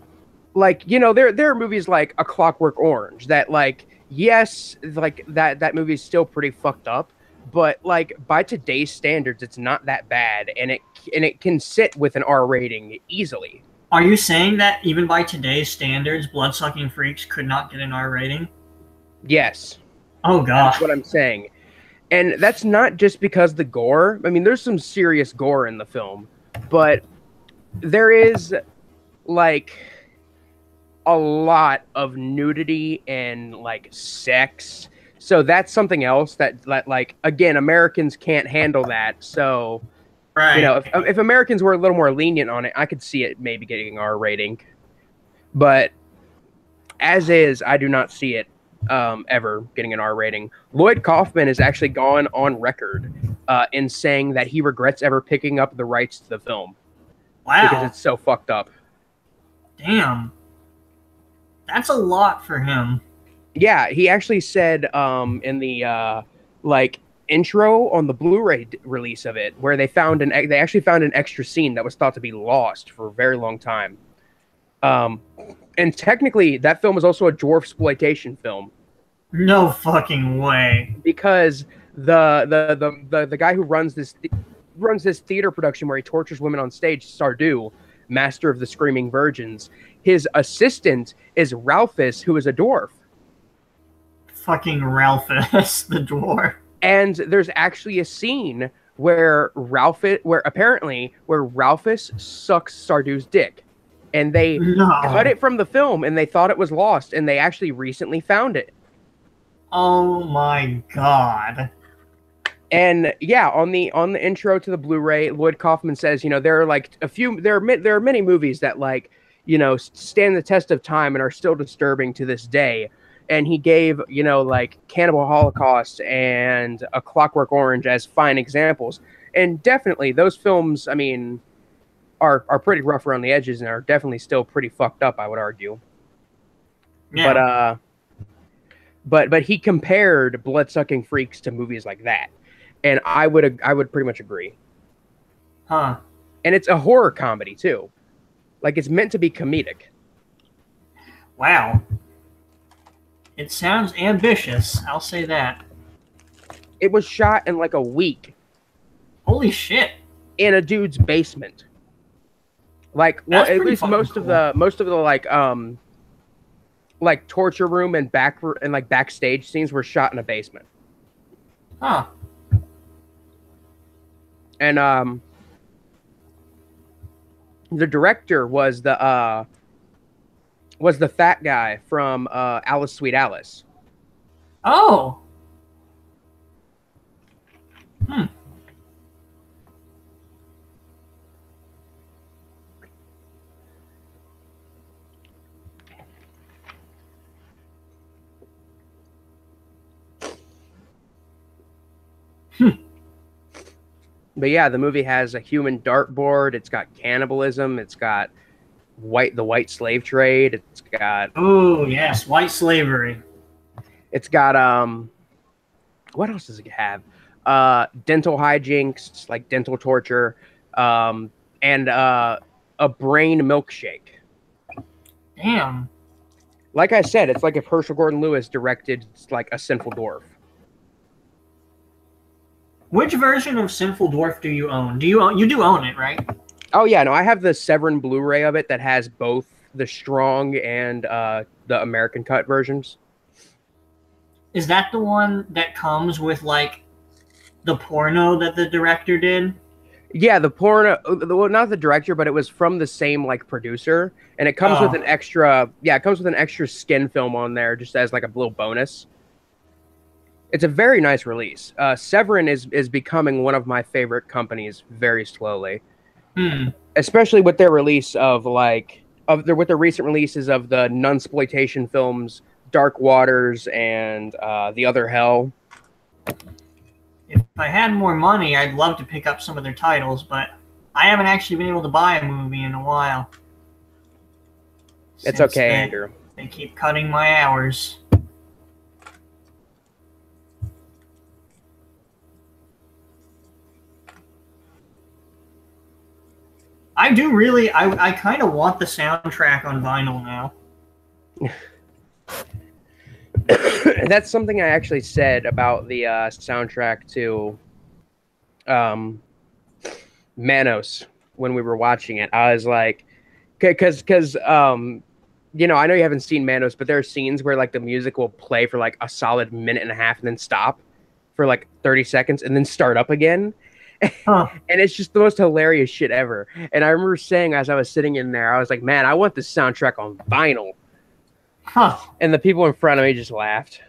Speaker 1: Like, you know, there are movies like A Clockwork Orange that, like, yes, like, that movie is still pretty fucked up, but, like, by today's standards, it's not that bad, and it can sit with an R rating easily.
Speaker 2: Are you saying that even by today's standards, Bloodsucking Freaks could not get an R rating?
Speaker 1: Yes.
Speaker 2: Oh, God.
Speaker 1: That's what I'm saying. And that's not just because the gore. I mean, there's some serious gore in the film, but there is, like, a lot of nudity and, like, sex. So that's something else that like, again, Americans can't handle that. So... Right. You know, if Americans were a little more lenient on it, I could see it maybe getting an R rating. But as is, I do not see it ever getting an R rating. Lloyd Kaufman has actually gone on record in saying that he regrets ever picking up the rights to the film.
Speaker 2: Wow.
Speaker 1: Because it's so fucked up.
Speaker 2: Damn. That's a lot for him.
Speaker 1: Yeah, he actually said in the, like, intro on the Blu-ray release of it, where they actually found an extra scene that was thought to be lost for a very long time. And technically, that film was also a dwarfsploitation film.
Speaker 2: No fucking way.
Speaker 1: Because the guy who runs this theater production where he tortures women on stage, Sardou, master of the Screaming Virgins, his assistant is Ralphus, who is a dwarf.
Speaker 2: Fucking Ralphus, the dwarf. And
Speaker 1: there's actually a scene where Ralphus sucks Sardou's dick. And they cut it from the film, and they thought it was lost, and they actually recently found it.
Speaker 2: Oh my God.
Speaker 1: And yeah, on the intro to the Blu-ray, Lloyd Kaufman says, you know, there are many movies that, like, you know, stand the test of time and are still disturbing to this day. And he gave, you know, like, Cannibal Holocaust and A Clockwork Orange as fine examples. And definitely those films, I mean, are pretty rough around the edges and are definitely still pretty fucked up, I would argue. Yeah. But he compared Bloodsucking Freaks to movies like that. And I would pretty much agree.
Speaker 2: Huh.
Speaker 1: And it's a horror comedy too. Like, it's meant to be comedic.
Speaker 2: Wow. It sounds ambitious, I'll say that.
Speaker 1: It was shot in like a week.
Speaker 2: Holy shit.
Speaker 1: In a dude's basement. Like, well, at least most of the like torture room and backstage scenes were shot in a basement.
Speaker 2: Huh.
Speaker 1: And the director was the fat guy from Alice Sweet Alice.
Speaker 2: Oh.
Speaker 1: But yeah, the movie has a human dartboard. It's got cannibalism. It's got the white slave trade. It's got...
Speaker 2: Oh, yes, white slavery.
Speaker 1: It's got, what else does it have? Dental hijinks, like dental torture, and a brain milkshake.
Speaker 2: Damn.
Speaker 1: Like I said, it's like if Herschel Gordon Lewis directed, like, A Sinful Dwarf.
Speaker 2: Which version of Sinful Dwarf do you own? You do own it, right?
Speaker 1: Oh yeah, no, I have the Severin Blu-ray of it that has both the strong and the American cut versions.
Speaker 2: Is that the one that comes with, like, the porno that the director did?
Speaker 1: Yeah, the porno, well, not the director, but it was from the same, like, producer, and it comes with an extra, it comes with an extra skin film on there, just as like a little bonus. It's a very nice release. Severin is becoming one of my favorite companies very slowly, especially with their release of with their recent releases of the nunsploitation films Dark Waters and The Other Hell.
Speaker 2: If I had more money, I'd love to pick up some of their titles, but I haven't actually been able to buy a movie in a while.
Speaker 1: It's okay, Andrew.
Speaker 2: They keep cutting my hours. I do really, I kind of want the soundtrack on vinyl now.
Speaker 1: That's something I actually said about the soundtrack to Manos when we were watching it. I was like, because you know, I know you haven't seen Manos, but there are scenes where like the music will play for like a solid minute and a half and then stop for like 30 seconds and then start up again. Huh. And it's just the most hilarious shit ever. And I remember saying as I was sitting in there, I was like, man, I want this soundtrack on vinyl.
Speaker 2: Huh.
Speaker 1: And the people in front of me just laughed.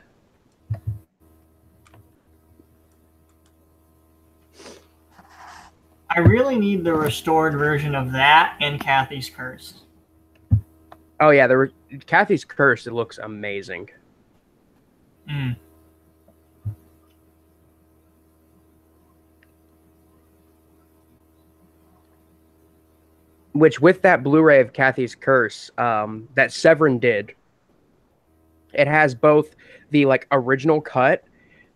Speaker 2: I really need the restored version of that and Kathy's Curse.
Speaker 1: Oh yeah, Kathy's Curse, it looks amazing. Which, with that Blu-ray of Kathy's Curse, that Severin did, it has both the like original cut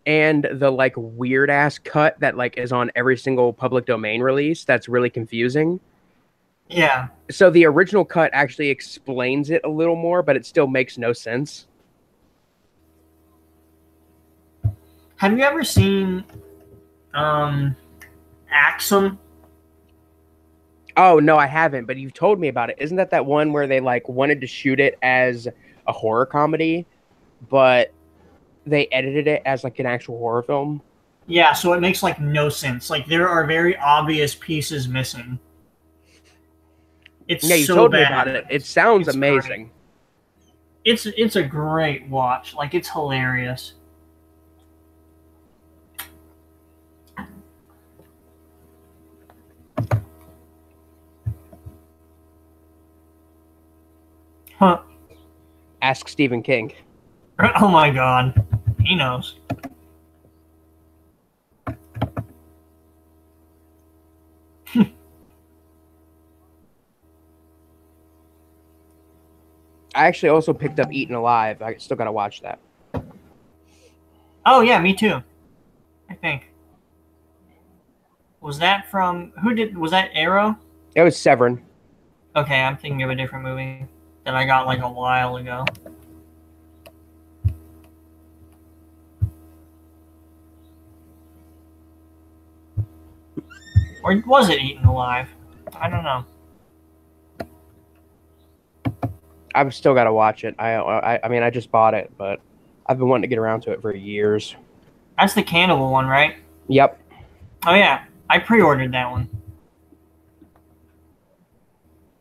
Speaker 1: and the like weird ass cut that like is on every single public domain release. That's really confusing.
Speaker 2: Yeah.
Speaker 1: So the original cut actually explains it a little more, but it still makes no sense.
Speaker 2: Have you ever seen Axum?
Speaker 1: Oh, no, I haven't, but you've told me about it. Isn't that one where they like wanted to shoot it as a horror comedy, but they edited it as like an actual horror film?
Speaker 2: Yeah, so it makes like no sense. Like there are very obvious pieces missing. It's
Speaker 1: you
Speaker 2: so
Speaker 1: told
Speaker 2: bad.
Speaker 1: me about it. It sounds amazing.
Speaker 2: Great. It's a great watch. Like it's hilarious. Huh.
Speaker 1: Ask Stephen King.
Speaker 2: Oh my god. He knows.
Speaker 1: I actually also picked up Eaten Alive. I still gotta watch that.
Speaker 2: Oh yeah, me too. I think. Was that from was that Arrow?
Speaker 1: It was Severin.
Speaker 2: Okay, I'm thinking of a different movie that I got like a while ago. Or was it Eaten Alive? I don't know.
Speaker 1: I've still got to watch it. I mean, I just bought it, but I've been wanting to get around to it for years.
Speaker 2: That's the cannibal one, right?
Speaker 1: Yep.
Speaker 2: Oh yeah, I pre-ordered that one.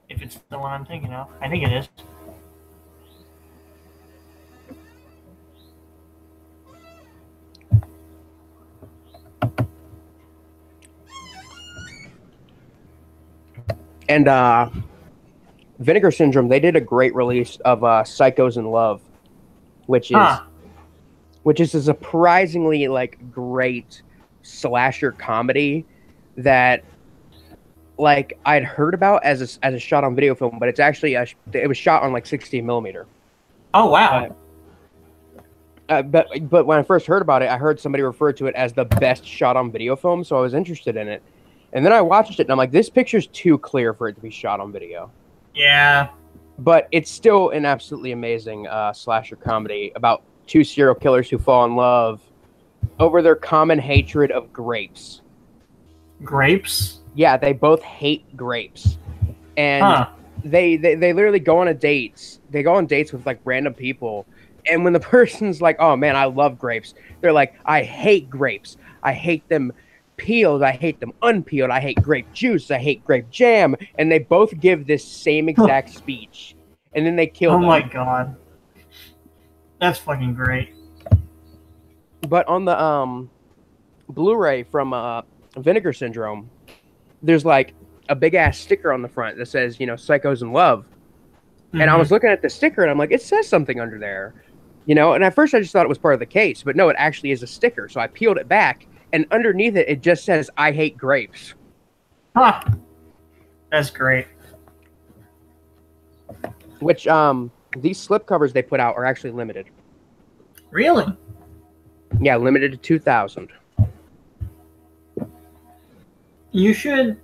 Speaker 2: If it's the one I'm thinking of. I think it is.
Speaker 1: And Vinegar Syndrome, they did a great release of Psychos in Love, which is a surprisingly like great slasher comedy that like I'd heard about as a shot on video film, but it's actually it was shot on like 16 millimeter.
Speaker 2: Oh wow!
Speaker 1: But when I first heard about it, I heard somebody refer to it as the best shot on video film, so I was interested in it. And then I watched it, and I'm like, this picture's too clear for it to be shot on video.
Speaker 2: Yeah.
Speaker 1: But it's still an absolutely amazing slasher comedy about two serial killers who fall in love over their common hatred of grapes.
Speaker 2: Grapes?
Speaker 1: Yeah, they both hate grapes. And they literally go on dates. They go on dates with like random people. And when the person's like, oh man, I love grapes, they're like, I hate grapes. I hate them peeled, I hate them unpeeled, I hate grape juice, I hate grape jam, and they both give this same exact speech, and then they kill them.
Speaker 2: Oh my god. That's fucking great.
Speaker 1: But on the Blu-ray from Vinegar Syndrome, there's like a big ass sticker on the front that says, Psychos in Love. And I was looking at the sticker and I'm like, it says something under there, And at first I just thought it was part of the case, but no, it actually is a sticker. So I peeled it back, and underneath it, it just says, "I hate grapes."
Speaker 2: Huh. That's great.
Speaker 1: Which these slipcovers they put out are actually limited.
Speaker 2: Really?
Speaker 1: Yeah, limited to 2,000.
Speaker 2: You should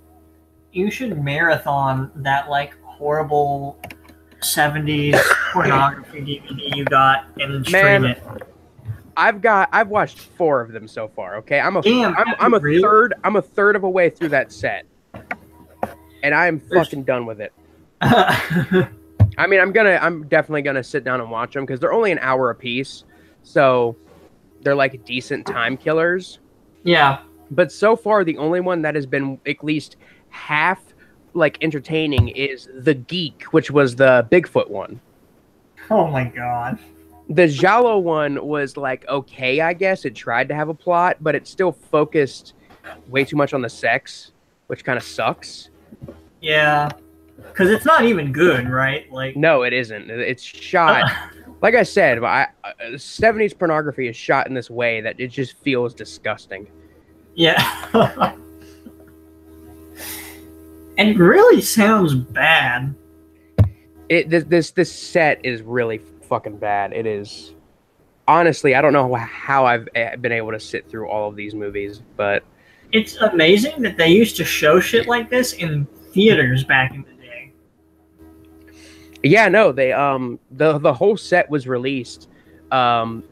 Speaker 2: marathon that like horrible 70s pornography DVD you got and stream it.
Speaker 1: I've watched 4 of them so far. Okay, I'm a third of a way through that set, and I am fucking done with it. I mean, I'm definitely gonna sit down and watch them because they're only an hour a piece, so they're like decent time killers.
Speaker 2: Yeah.
Speaker 1: But so far, the only one that has been at least half like entertaining is The Geek, which was the Bigfoot one.
Speaker 2: Oh my god.
Speaker 1: The Giallo one was like okay, I guess. It tried to have a plot, but it still focused way too much on the sex, which kind of sucks.
Speaker 2: Yeah. Because it's not even good, right? Like,
Speaker 1: no, it isn't. It's shot, like I said, 70s pornography is shot in this way that it just feels disgusting.
Speaker 2: Yeah. And it really sounds bad.
Speaker 1: This set is really fucking bad. It is. Honestly, I don't know how I've been able to sit through all of these movies, but
Speaker 2: it's amazing that they used to show shit like this in theaters back in the day.
Speaker 1: Yeah, no, they the whole set was released, and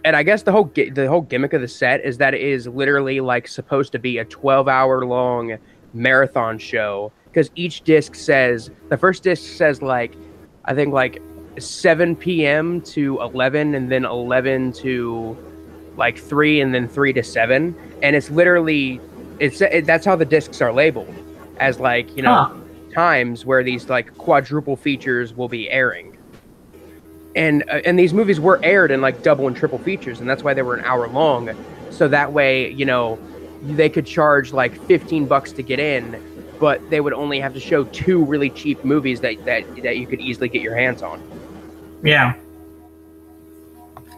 Speaker 1: I guess the whole gimmick of the set is that it is literally like supposed to be a 12-hour long marathon show, because each disc says, the first disc says like, I think like 7 p.m. to 11, and then 11 to like 3, and then 3 to 7, and it's literally that's how the discs are labeled, as like times where these like quadruple features will be airing. And these movies were aired in like double and triple features, and that's why they were an hour long. So that way, they could charge like $15 to get in, but they would only have to show 2 really cheap movies that you could easily get your hands on.
Speaker 2: Yeah.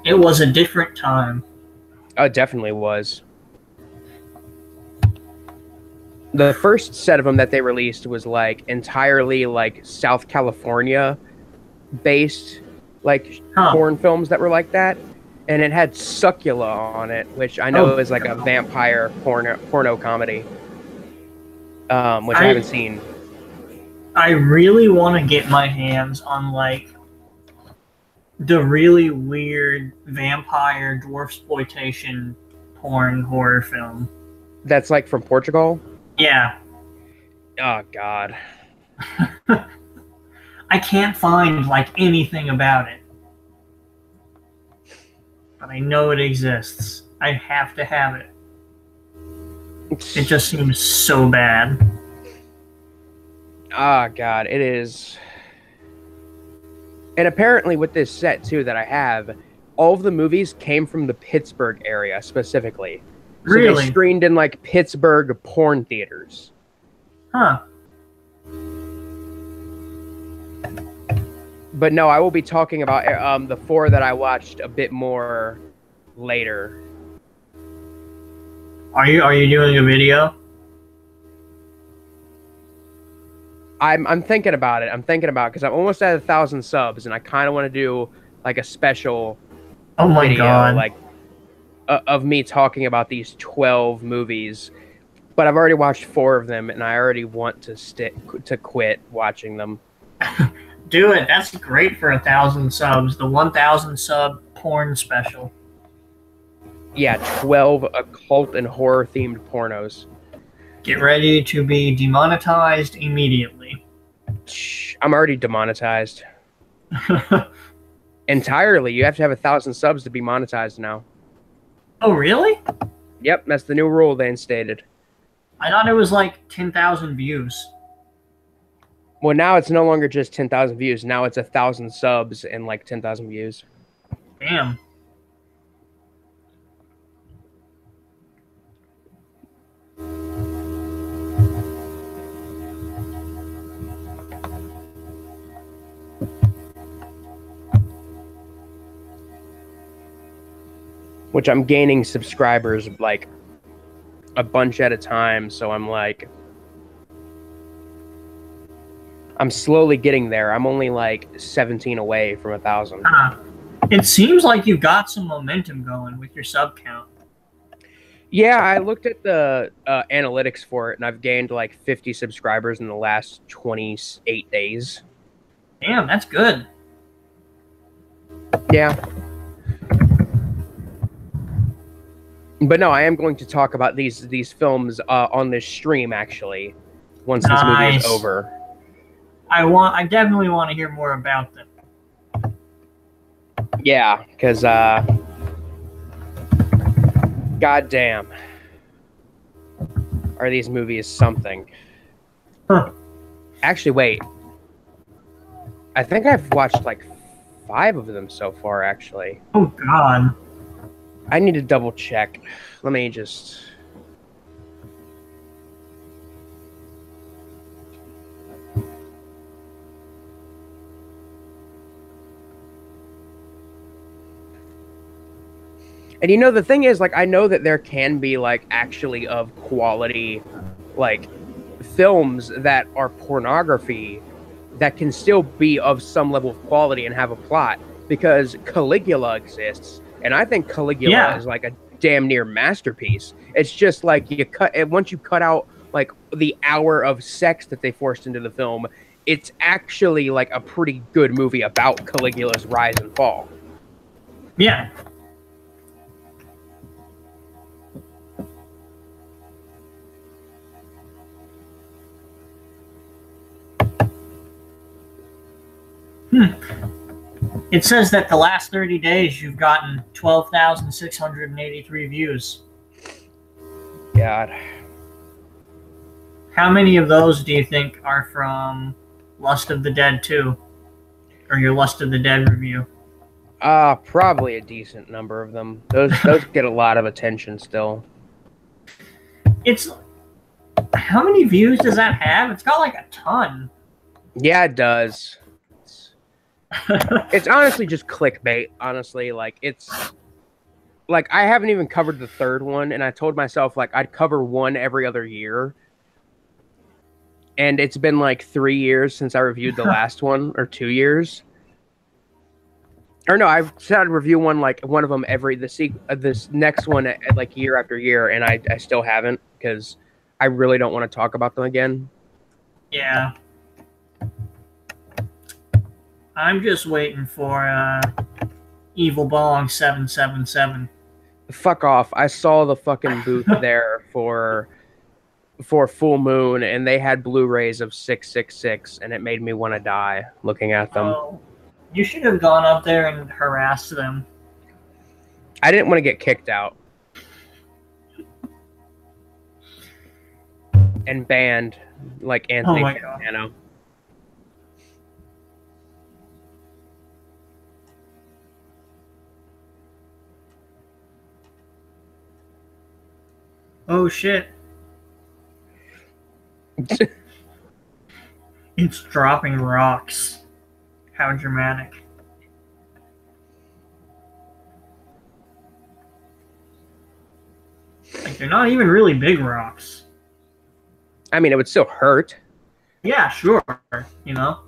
Speaker 2: It was a different time.
Speaker 1: Oh, it definitely was. The first set of them that they released was like entirely like South California based like porn films that were like that, and it had Succula on it, which I know is like a vampire porno comedy, which I haven't seen.
Speaker 2: I really want to get my hands on like the really weird vampire dwarfsploitation porn horror film.
Speaker 1: That's like from Portugal?
Speaker 2: Yeah.
Speaker 1: Oh god.
Speaker 2: I can't find like anything about it. But I know it exists. I have to have it. It just seems so bad.
Speaker 1: Oh god, it is. And apparently with this set too that I have, all of the movies came from the Pittsburgh area specifically. So
Speaker 2: really?
Speaker 1: They screened in like Pittsburgh porn theaters.
Speaker 2: Huh.
Speaker 1: But no, I will be talking about the 4 that I watched a bit more later.
Speaker 2: Are you doing a video?
Speaker 1: I'm thinking about it. Because I'm almost at 1,000 subs, and I kind of want to do like a special video,
Speaker 2: God,
Speaker 1: like of me talking about these 12 movies. But I've already watched 4 of them, and I already want to quit watching them.
Speaker 2: Do it. That's great for 1,000 subs. The 1,000 sub porn special.
Speaker 1: Yeah, 12 occult and horror themed pornos.
Speaker 2: Get ready to be demonetized immediately.
Speaker 1: I'm already demonetized. Entirely. You have to have 1,000 subs to be monetized now.
Speaker 2: Oh, really?
Speaker 1: Yep, that's the new rule they instated.
Speaker 2: I thought it was like 10,000 views.
Speaker 1: Well, now it's no longer just 10,000 views. Now it's 1,000 subs and like 10,000 views.
Speaker 2: Damn.
Speaker 1: which I'm gaining subscribers like a bunch at a time. So I'm like, I'm slowly getting there. I'm only like 17 away from 1,000.
Speaker 2: It seems like you've got some momentum going with your sub count.
Speaker 1: Yeah, I looked at the analytics for it, and I've gained like 50 subscribers in the last 28 days.
Speaker 2: Damn, that's good.
Speaker 1: Yeah. But no, I am going to talk about these films on this stream, actually, once this movie is over.
Speaker 2: I definitely want to hear more about them.
Speaker 1: Yeah, because goddamn, are these movies something?
Speaker 2: Huh.
Speaker 1: Actually, wait. I think I've watched like 5 of them so far, actually.
Speaker 2: Oh, God.
Speaker 1: I need to double check. Let me just... And you know, the thing is, like, I know that there can be, like, actually of quality, like, films that are pornography that can still be of some level of quality and have a plot, because Caligula exists, and I think Caligula is, like, a damn near masterpiece. It's just, like, once you cut out, like, the hour of sex that they forced into the film, it's actually, like, a pretty good movie about Caligula's rise and fall.
Speaker 2: Yeah. It says that the last 30 days you've gotten 12,683 views.
Speaker 1: God.
Speaker 2: How many of those do you think are from Lust of the Dead 2? Or your Lust of the Dead review?
Speaker 1: Probably a decent number of them. Those get a lot of attention still.
Speaker 2: It's... How many views does that have? It's got like a ton.
Speaker 1: Yeah, it does. It's honestly just clickbait, honestly. Like, it's... Like, I haven't even covered the third one, and I told myself, like, I'd cover one every other year. And it's been, like, 3 years since I reviewed the last one, or 2 years. Or no, I've said I'd review one, like, one of them this next one, like, year after year, and I still haven't, because I really don't want to talk about them again.
Speaker 2: Yeah. I'm just waiting for Evil Bong 777.
Speaker 1: Fuck off. I saw the fucking booth there for Full Moon, and they had Blu-rays of 666, and it made me want to die looking at them.
Speaker 2: Oh, you should have gone up there and harassed them.
Speaker 1: I didn't want to get kicked out. And banned, like Anthony Fantano.
Speaker 2: Oh shit. It's dropping rocks. How dramatic. Like, they're not even really big rocks.
Speaker 1: I mean, it would still hurt.
Speaker 2: Yeah, sure, you know.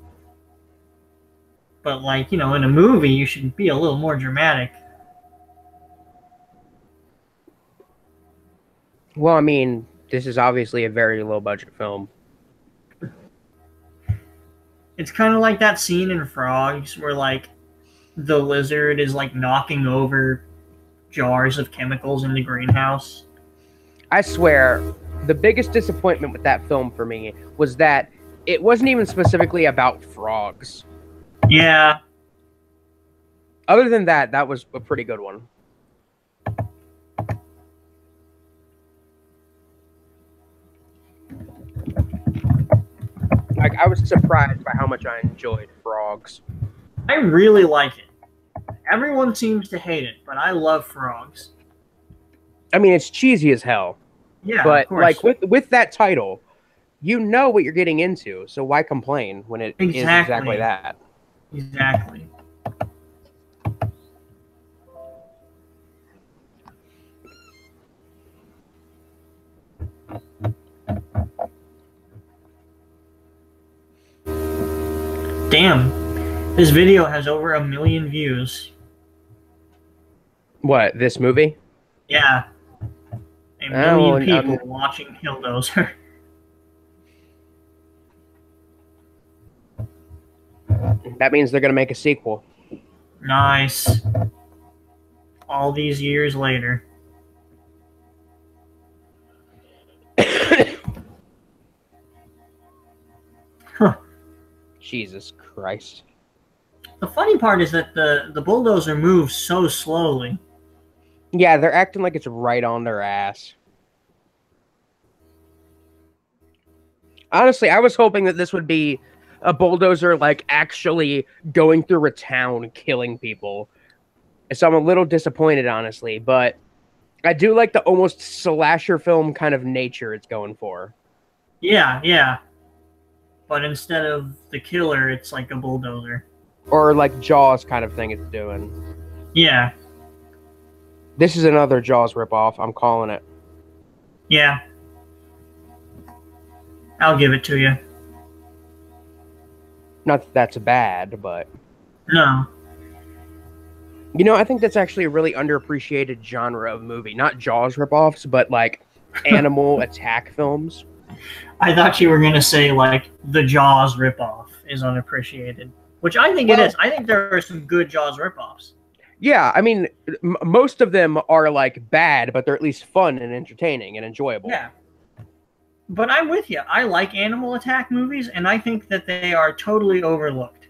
Speaker 2: But, like, you know, in a movie, you should be a little more dramatic.
Speaker 1: Well, I mean, this is obviously a very low-budget film.
Speaker 2: It's kind of like that scene in Frogs where, like, the lizard is, like, knocking over jars of chemicals in the greenhouse.
Speaker 1: I swear, the biggest disappointment with that film for me was that it wasn't even specifically about frogs.
Speaker 2: Yeah.
Speaker 1: Other than that, that was a pretty good one. Like, I was surprised by how much I enjoyed Frogs.
Speaker 2: I really like it. Everyone seems to hate it, but I love Frogs.
Speaker 1: I mean, it's cheesy as hell.
Speaker 2: Yeah,
Speaker 1: but
Speaker 2: of course.
Speaker 1: like with that title, you know what you're getting into, so why complain when it is exactly that?
Speaker 2: Exactly. Damn. This video has over 1 million views.
Speaker 1: What, this movie?
Speaker 2: Yeah. 1 million people watching Killdozer.
Speaker 1: That means they're going to make a sequel.
Speaker 2: Nice. All these years later. Huh.
Speaker 1: Jesus Christ.
Speaker 2: The funny part is that the bulldozer moves so slowly.
Speaker 1: Yeah, they're acting like it's right on their ass. Honestly, I was hoping that this would be a bulldozer, like, actually going through a town killing people. So I'm a little disappointed, honestly, but I do like the almost slasher film kind of nature it's going for.
Speaker 2: Yeah, yeah. But instead of the killer, it's like a bulldozer.
Speaker 1: Or like Jaws kind of thing it's doing.
Speaker 2: Yeah.
Speaker 1: This is another Jaws ripoff. I'm calling it.
Speaker 2: Yeah. I'll give it to you.
Speaker 1: Not that that's bad, but...
Speaker 2: No.
Speaker 1: You know, I think that's actually a really underappreciated genre of movie. Not Jaws ripoffs, but like animal attack films.
Speaker 2: I thought you were going to say, like, the Jaws ripoff is unappreciated. Which I think it is. I think there are some good Jaws ripoffs.
Speaker 1: Yeah, I mean, most of them are, like, bad, but they're at least fun and entertaining and enjoyable.
Speaker 2: Yeah. But I'm with you. I like animal attack movies, and I think that they are totally overlooked.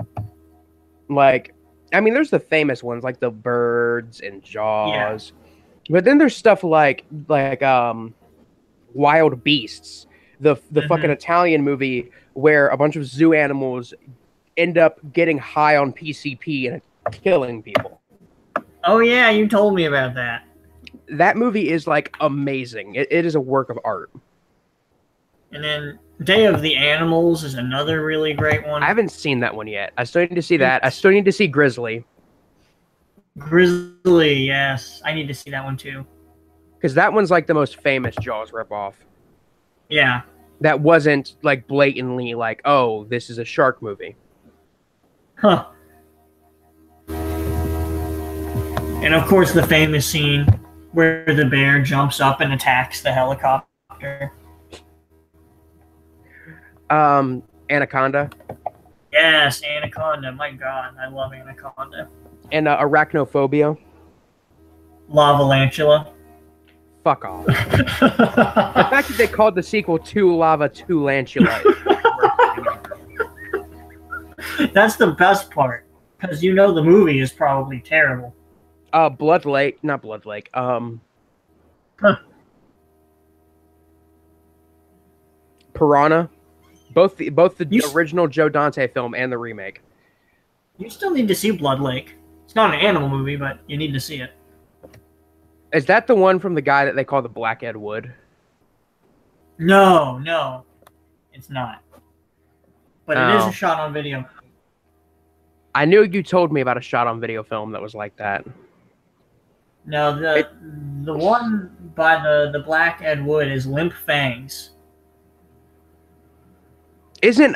Speaker 1: Like, I mean, there's the famous ones, like The Birds and Jaws. Yeah. But then there's stuff like Wild Beasts, the fucking Italian movie where a bunch of zoo animals end up getting high on PCP and killing people.
Speaker 2: Oh, yeah, you told me about that.
Speaker 1: That movie is, like, amazing. It is a work of art.
Speaker 2: And then Day of the Animals is another really great one.
Speaker 1: I haven't seen that one yet. I still need to see that. I still need to see Grizzly.
Speaker 2: Grizzly, yes. I need to see that one, too.
Speaker 1: Because that one's, like, the most famous Jaws ripoff.
Speaker 2: Yeah.
Speaker 1: That wasn't, like, blatantly like, oh, this is a shark movie.
Speaker 2: Huh. And, of course, the famous scene where the bear jumps up and attacks the helicopter.
Speaker 1: Anaconda.
Speaker 2: Yes, Anaconda. My God, I love Anaconda.
Speaker 1: And Arachnophobia.
Speaker 2: Lavalantula.
Speaker 1: Fuck off. The fact that they called the sequel To Lava To Lantula.
Speaker 2: That's the best part. Because you know the movie is probably terrible.
Speaker 1: Blood Lake. Not Blood Lake. Piranha. Both the original Joe Dante film and the remake.
Speaker 2: You still need to see Blood Lake. It's not an animal movie, but you need to see it.
Speaker 1: Is that the one from the guy that they call the Black Ed Wood?
Speaker 2: No, no. It's not. But it is a shot-on-video.
Speaker 1: I knew you told me about a shot-on-video film that was like that.
Speaker 2: No, the one by the Black Ed Wood is Limp Fangs.
Speaker 1: Isn't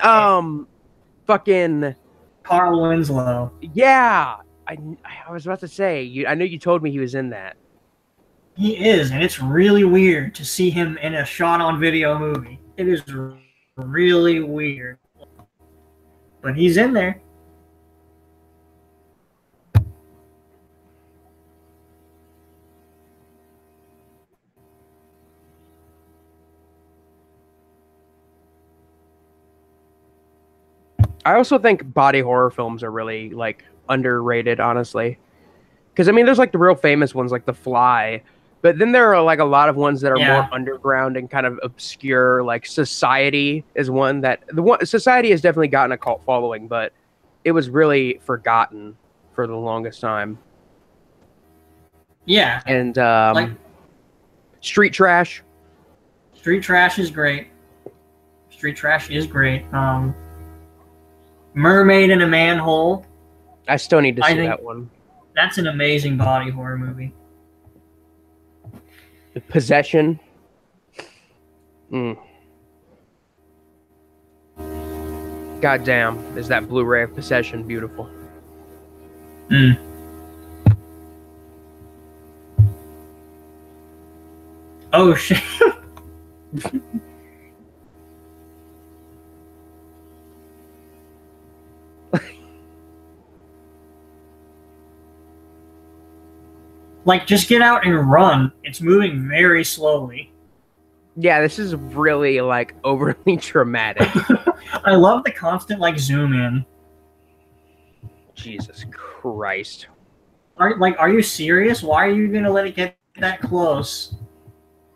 Speaker 1: fucking
Speaker 2: Carl Winslow?
Speaker 1: Yeah, I was about to say I know you told me he was in that.
Speaker 2: He is, and it's really weird to see him in a shot-on-video movie. It is really weird, but he's in there.
Speaker 1: I also think body horror films are really, like, underrated, honestly. Because, I mean, there's, like, the real famous ones, like The Fly. But then there are, like, a lot of ones that are more underground and kind of obscure. Like, Society is one that... Society has definitely gotten a cult following, but it was really forgotten for the longest time.
Speaker 2: Yeah.
Speaker 1: And, Street Trash.
Speaker 2: Street Trash is great. Street Trash is great. Mermaid in a Manhole.
Speaker 1: I still need to see that one.
Speaker 2: That's an amazing body horror movie.
Speaker 1: The Goddamn, is that Blu-ray of Possession beautiful?
Speaker 2: Mm. Oh shit. Like, just get out and run. It's moving very slowly.
Speaker 1: Yeah, this is really, like, overly dramatic.
Speaker 2: I love the constant, like, zoom in.
Speaker 1: Jesus Christ.
Speaker 2: Are you serious? Why are you gonna let it get that close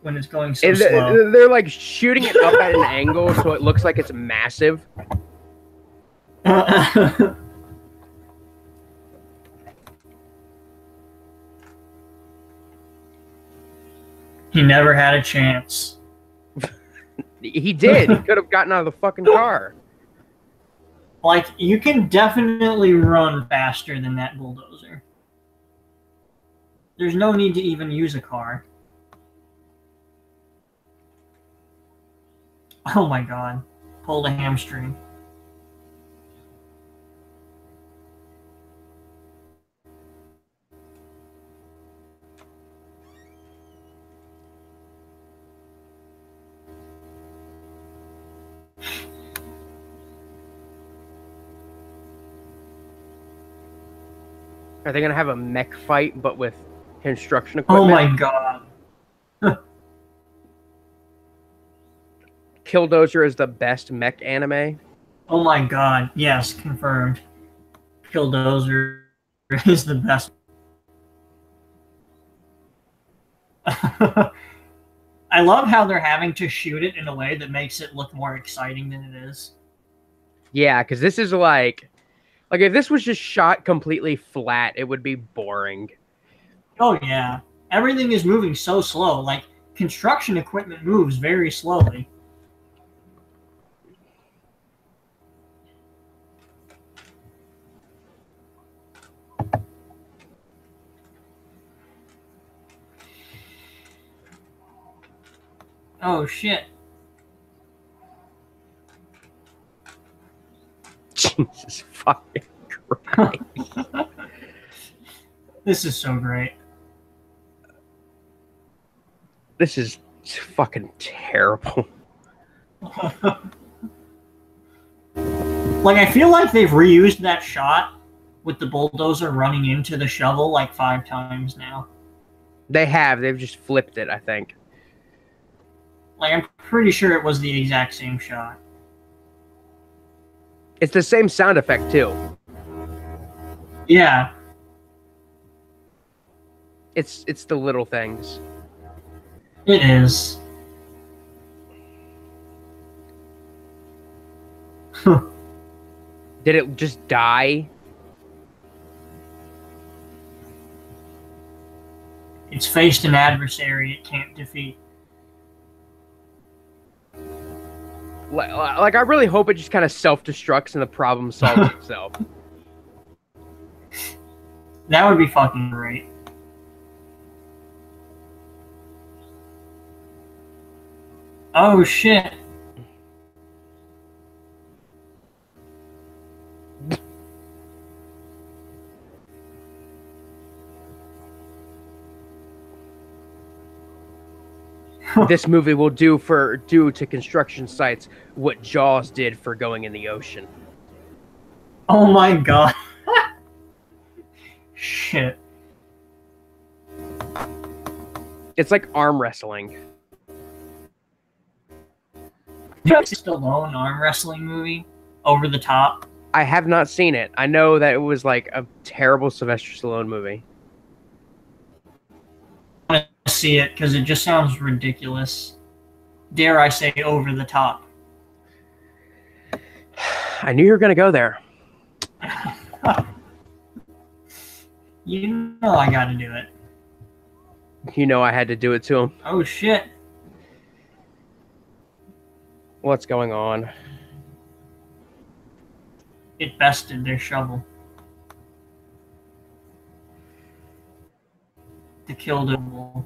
Speaker 2: when it's going so slow?
Speaker 1: They're, like, shooting it up at an angle so it looks like it's massive.
Speaker 2: He never had a chance.
Speaker 1: He did. He could have gotten out of the fucking car.
Speaker 2: Like, you can definitely run faster than that bulldozer. There's no need to even use a car. Oh my god. Pulled a hamstring.
Speaker 1: Are they gonna have a mech fight, but with construction
Speaker 2: Oh
Speaker 1: equipment?
Speaker 2: my god.
Speaker 1: Killdozer is the best mech anime.
Speaker 2: Oh my god. Yes, confirmed. Killdozer is the best. I love how they're having to shoot it in a way that makes it look more exciting than it is.
Speaker 1: Yeah, because this is like if this was just shot completely flat, it would be boring.
Speaker 2: Oh yeah. Everything is moving so slow. Like, construction equipment moves very slowly. Oh shit.
Speaker 1: Jesus fucking Christ.
Speaker 2: This is so great.
Speaker 1: This is fucking terrible.
Speaker 2: Like, I feel like they've reused that shot with the bulldozer running into the shovel like 5 times now.
Speaker 1: They have. They've just flipped it, I think.
Speaker 2: Like, I'm pretty sure it was the exact same shot.
Speaker 1: It's the same sound effect, too.
Speaker 2: Yeah.
Speaker 1: It's the little things.
Speaker 2: It is.
Speaker 1: Did it just die?
Speaker 2: It's faced an adversary it can't defeat.
Speaker 1: Like I really hope it just kind of self-destructs and the problem solves itself.
Speaker 2: That would be fucking great. Oh shit.
Speaker 1: This movie will do to construction sites what Jaws did for going in the ocean.
Speaker 2: Oh my god. Shit.
Speaker 1: It's like arm wrestling.
Speaker 2: Stallone arm wrestling movie? Over the Top?
Speaker 1: I have not seen it. I know that it was like a terrible Sylvester Stallone movie.
Speaker 2: I want to see it because it just sounds ridiculous. Dare I say over the top.
Speaker 1: I knew you were going to go there.
Speaker 2: You know I gotta do it.
Speaker 1: You know I had to do it to him.
Speaker 2: Oh shit.
Speaker 1: What's going on?
Speaker 2: It bested their shovel. To kill the wolf.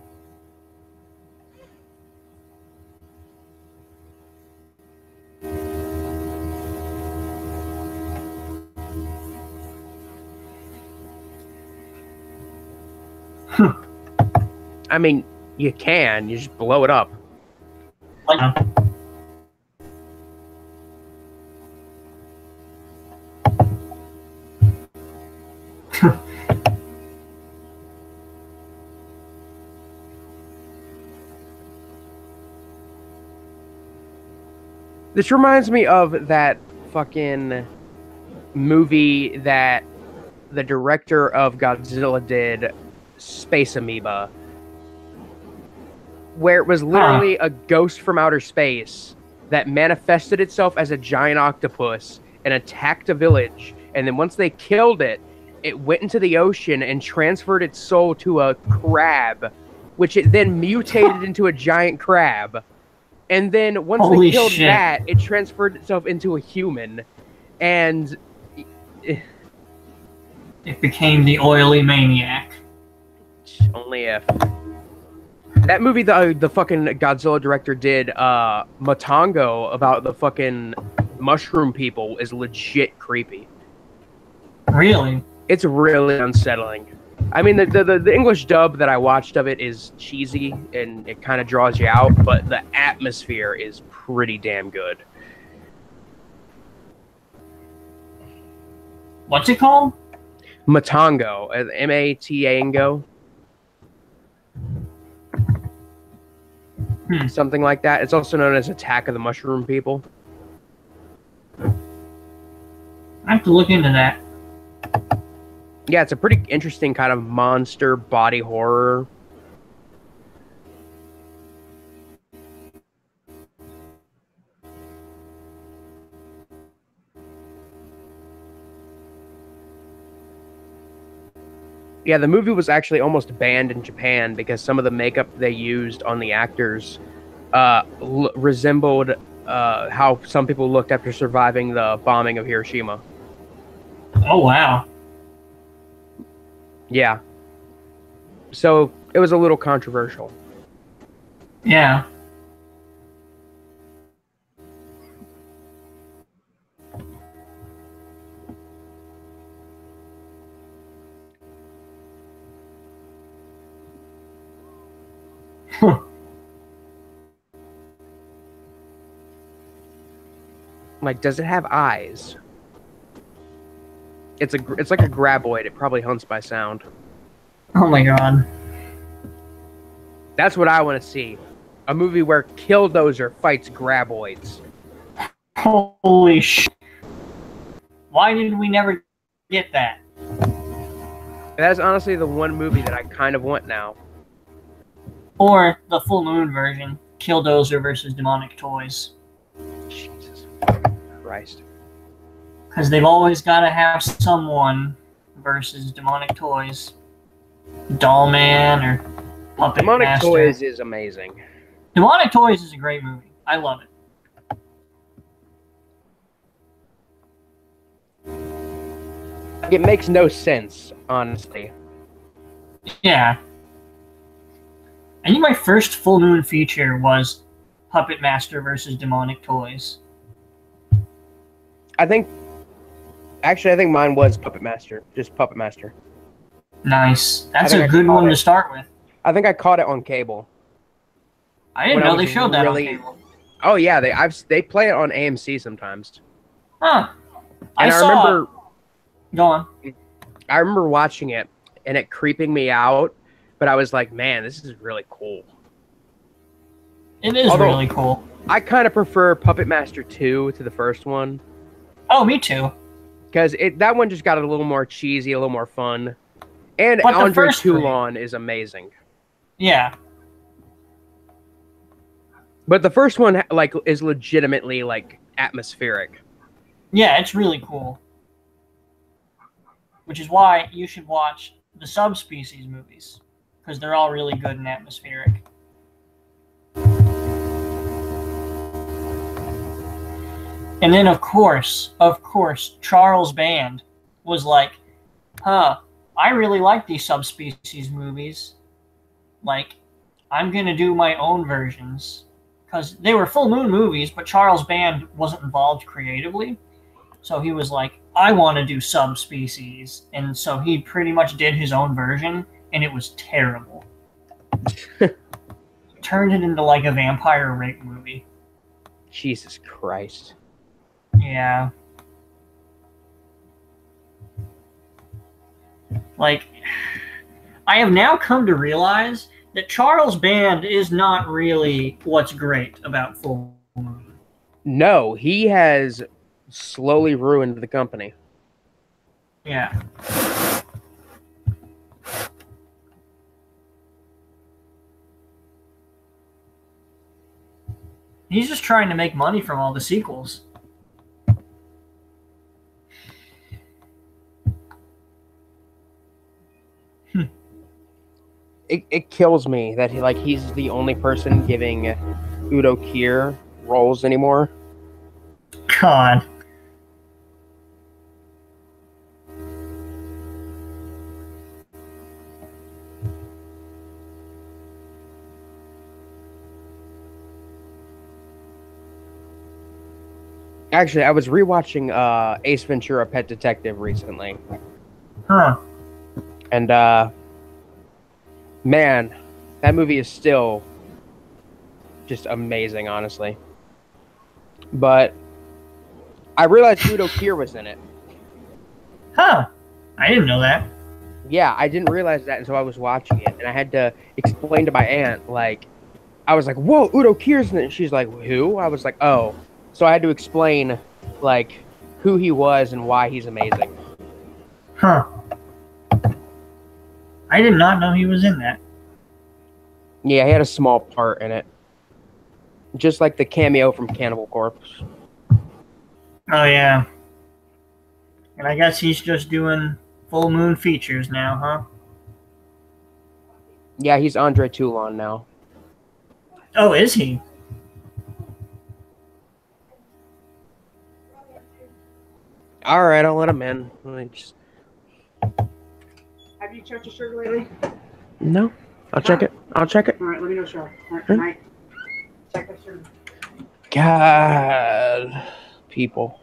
Speaker 1: I mean, you can. You just blow it up. This reminds me of that fucking movie that the director of Godzilla did, Space Amoeba, where it was literally a ghost from outer space that manifested itself as a giant octopus and attacked a village. And then once they killed it, it went into the ocean and transferred its soul to a crab, which it then mutated into a giant crab. And then once they killed that, it transferred itself into a human. And
Speaker 2: it became the oily maniac.
Speaker 1: Only if. That movie the fucking Godzilla director did, Matango, about the fucking mushroom people, is legit creepy.
Speaker 2: Really?
Speaker 1: It's really unsettling. I mean, the English dub that I watched of it is cheesy, and it kind of draws you out, but the atmosphere is pretty damn good.
Speaker 2: What's it called?
Speaker 1: Matango. M-A-T-A-N-G-O. Something like that. It's also known as Attack of the Mushroom People.
Speaker 2: I have to look into that.
Speaker 1: Yeah, it's a pretty interesting kind of monster body horror. Yeah, the movie was actually almost banned in Japan because some of the makeup they used on the actors resembled how some people looked after surviving the bombing of Hiroshima.
Speaker 2: Oh, wow.
Speaker 1: Yeah. So it was a little controversial.
Speaker 2: Yeah.
Speaker 1: Like, does it have eyes? It's like a graboid. It probably hunts by sound.
Speaker 2: Oh my god.
Speaker 1: That's what I want to see. A movie where Killdozer fights graboids.
Speaker 2: Holy shit. Why did we never get that?
Speaker 1: That's honestly the one movie that I kind of want now.
Speaker 2: Or the full moon version, Killdozer versus Demonic Toys.
Speaker 1: Jesus Christ.
Speaker 2: Because they've always got to have someone versus Demonic Toys. Doll Man or Puppet
Speaker 1: Demonic
Speaker 2: Master.
Speaker 1: Toys is amazing.
Speaker 2: Demonic Toys is a great movie. I love it.
Speaker 1: It makes no sense, honestly.
Speaker 2: Yeah. I think my first full moon feature was Puppet Master versus Demonic Toys.
Speaker 1: I think mine was Puppet Master. Just Puppet Master.
Speaker 2: Nice. That's a good one to start with.
Speaker 1: I think I caught it on cable.
Speaker 2: I didn't know they showed that on cable.
Speaker 1: Oh yeah, they play it on AMC sometimes.
Speaker 2: Huh.
Speaker 1: And I remember.
Speaker 2: Go on.
Speaker 1: I remember watching it and it creeping me out, but I was like, man, this is really cool.
Speaker 2: It is really cool.
Speaker 1: I kind of prefer Puppet Master 2 to the first one.
Speaker 2: Oh, me too.
Speaker 1: Because that one just got a little more cheesy, a little more fun. And Andre Toulon is amazing.
Speaker 2: Yeah.
Speaker 1: But the first one is legitimately atmospheric.
Speaker 2: Yeah, it's really cool. Which is why you should watch the Subspecies movies. Because they're all really good and atmospheric. And then, of course, Charles Band was like, I really like these Subspecies movies. I'm going to do my own versions. Because they were full moon movies, but Charles Band wasn't involved creatively. So he was like, I want to do Subspecies. And so he pretty much did his own version, and it was terrible. Turned it into like a vampire rape movie.
Speaker 1: Jesus Christ.
Speaker 2: Yeah. Like, I have now come to realize that Charles Band is not really what's great about Full Moon.
Speaker 1: No, he has slowly ruined the company.
Speaker 2: Yeah. He's just trying to make money from all the sequels.
Speaker 1: It kills me that he's the only person giving Udo Kier roles anymore.
Speaker 2: God.
Speaker 1: Actually, I was rewatching Ace Ventura: Pet Detective recently.
Speaker 2: Huh.
Speaker 1: And man, that movie is still just amazing, honestly. But I realized Udo Kier was in it.
Speaker 2: Huh. I didn't know that.
Speaker 1: Yeah, I didn't realize that until I was watching it, and I had to explain to my aunt, like, I was like, "Whoa, Udo Kier's in it." And she's like, "Who?" I was like, "Oh." So I had to explain, like, who he was and why he's amazing.
Speaker 2: Huh. I did not know he was in that.
Speaker 1: Yeah, he had a small part in it. Just like the cameo from Cannibal Corpse.
Speaker 2: Oh, yeah. And I guess he's just doing Full Moon features now, huh?
Speaker 1: Yeah, he's Andre Toulon now.
Speaker 2: Oh, is he?
Speaker 1: All right, I'll let him in.
Speaker 3: Have you checked your sugar lately?
Speaker 1: No, I'll check it. I'll check it.
Speaker 3: All right, let me know, Cheryl. All right, tonight. Check that sugar.
Speaker 1: God, people.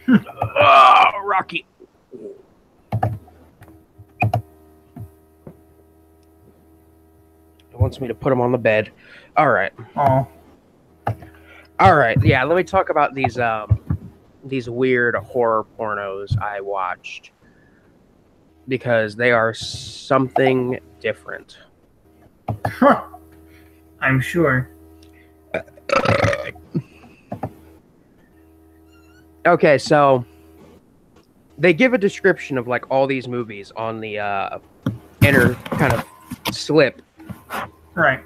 Speaker 1: Oh, Rocky. He wants me to put him on the bed. All right.
Speaker 2: Oh.
Speaker 1: All right. Yeah, let me talk about these weird horror pornos I watched, because they are something different.
Speaker 2: Huh. I'm sure.
Speaker 1: Okay, so they give a description of like all these movies on the inner kind of slip
Speaker 2: Right.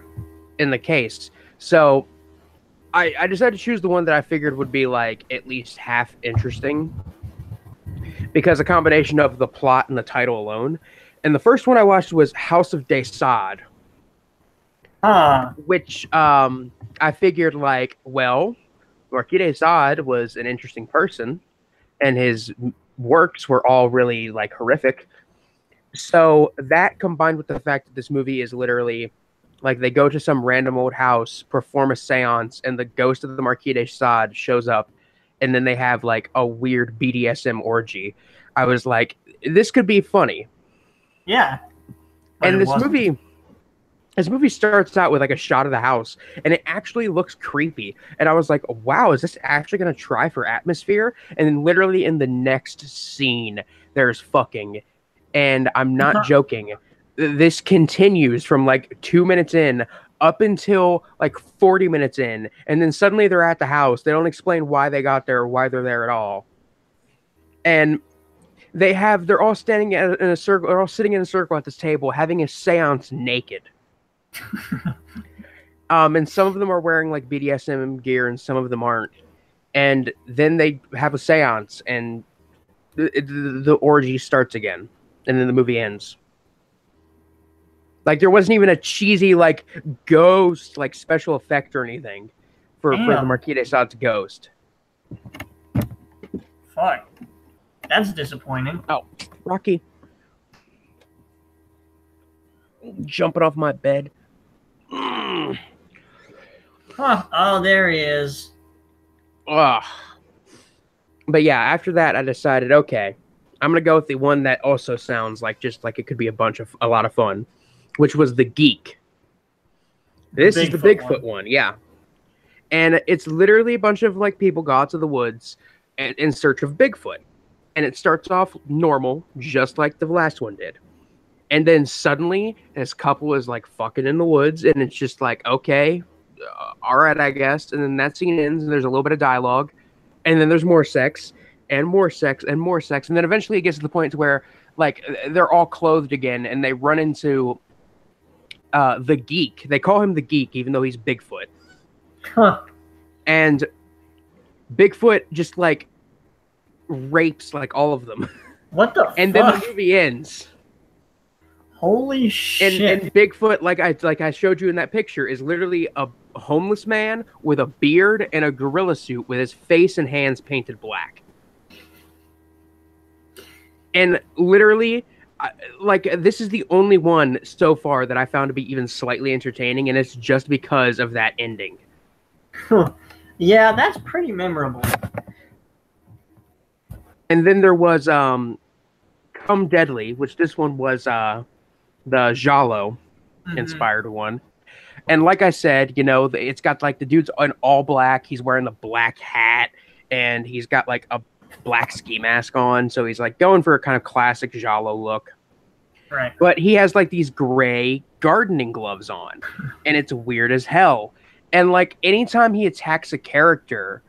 Speaker 1: in the case. So I decided to choose the one that I figured would be like at least half interesting, because a combination of the plot and the title alone. And the first one I watched was House of Desad, which I figured, like, well, Marquis de Sade was an interesting person, and his works were all really like horrific. So that, combined with the fact that this movie is literally like they go to some random old house, perform a seance, and the ghost of the Marquis de Sade shows up, and then they have like a weird BDSM orgy. I was like, this could be funny.
Speaker 2: Yeah.
Speaker 1: And this movie starts out with like a shot of the house, and it actually looks creepy. And I was like, wow, is this actually going to try for atmosphere? And then literally in the next scene, there's fucking. And I'm not joking. This continues from like 2 minutes in up until like 40 minutes in. And then suddenly they're at the house. They don't explain why they got there or why they're there at all. And they're all standing in a circle. They're all sitting in a circle at this table having a seance naked. And some of them are wearing like BDSM gear and some of them aren't. And then they have a seance and the orgy starts again. And then the movie ends. Like, there wasn't even a cheesy, like, ghost, like, special effect or anything for the Marquis de Sade's ghost.
Speaker 2: Fuck. That's disappointing.
Speaker 1: Oh, Rocky. Jumping off my bed.
Speaker 2: Huh. Oh, there he is.
Speaker 1: Ugh. But yeah, after that, I decided, okay, I'm going to go with the one that also sounds like just like it could be a lot of fun. which was the Geek. This is the Bigfoot one, yeah. And it's literally a bunch of like people go out to the woods in search of Bigfoot. And it starts off normal, just like the last one did. And then suddenly, this couple is like fucking in the woods, and it's just like, okay, all right, I guess. And then that scene ends, and there's a little bit of dialogue, and then there's more sex, and more sex, and more sex, and then eventually it gets to the point to where like they're all clothed again, and they run into the Geek. They call him the Geek, even though he's Bigfoot.
Speaker 2: Huh.
Speaker 1: And Bigfoot just like rapes like all of them.
Speaker 2: What the
Speaker 1: and
Speaker 2: fuck?
Speaker 1: Then the movie ends.
Speaker 2: Holy shit.
Speaker 1: And Bigfoot, like I showed you in that picture, is literally a homeless man with a beard and a gorilla suit with his face and hands painted black. And literally, like, this is the only one so far that I found to be even slightly entertaining, and it's just because of that ending.
Speaker 2: Yeah, that's pretty memorable.
Speaker 1: And then there was Come Deadly, which this one was the Giallo inspired one. And like I said, you know, it's got like the dude's in all black. He's wearing the black hat, and he's got like a black ski mask on. So he's like going for a kind of classic Giallo look.
Speaker 2: Right.
Speaker 1: But he has like these gray gardening gloves on, and it's weird as hell. And like anytime he attacks a character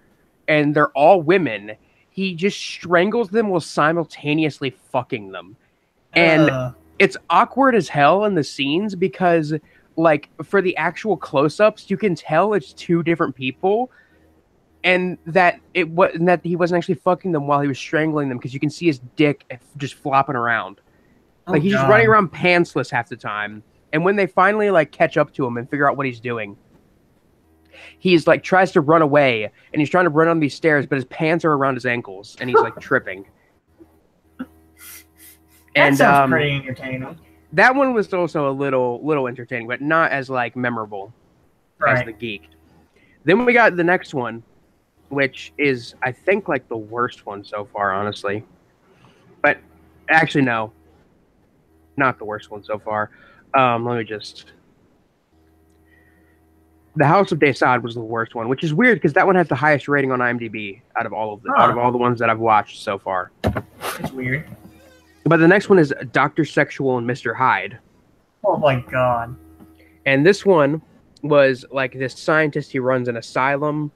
Speaker 1: and they're all women, he just strangles them while simultaneously fucking them. And it's awkward as hell in the scenes because, like, for the actual close-ups, you can tell it's two different people, and that he wasn't actually fucking them while he was strangling them, because you can see his dick just flopping around. Like, he's just running around pantsless half the time. And when they finally, like, catch up to him and figure out what he's doing, he's, like, tries to run away, and he's trying to run on these stairs, but his pants are around his ankles, and he's, like, tripping.
Speaker 2: That sounds pretty entertaining.
Speaker 1: That one was also a little entertaining, but not as, like, memorable as the Geek. Then we got the next one, which is, I think, like, the worst one so far, honestly. But, actually, no. Not the worst one so far. Let me just... The House of Desaad was the worst one, which is weird because that one has the highest rating on IMDb out of all the ones that I've watched so far.
Speaker 2: It's weird.
Speaker 1: But the next one is Dr. Sexual and Mr. Hyde.
Speaker 2: Oh my god.
Speaker 1: And this one was like this scientist, he runs an asylum,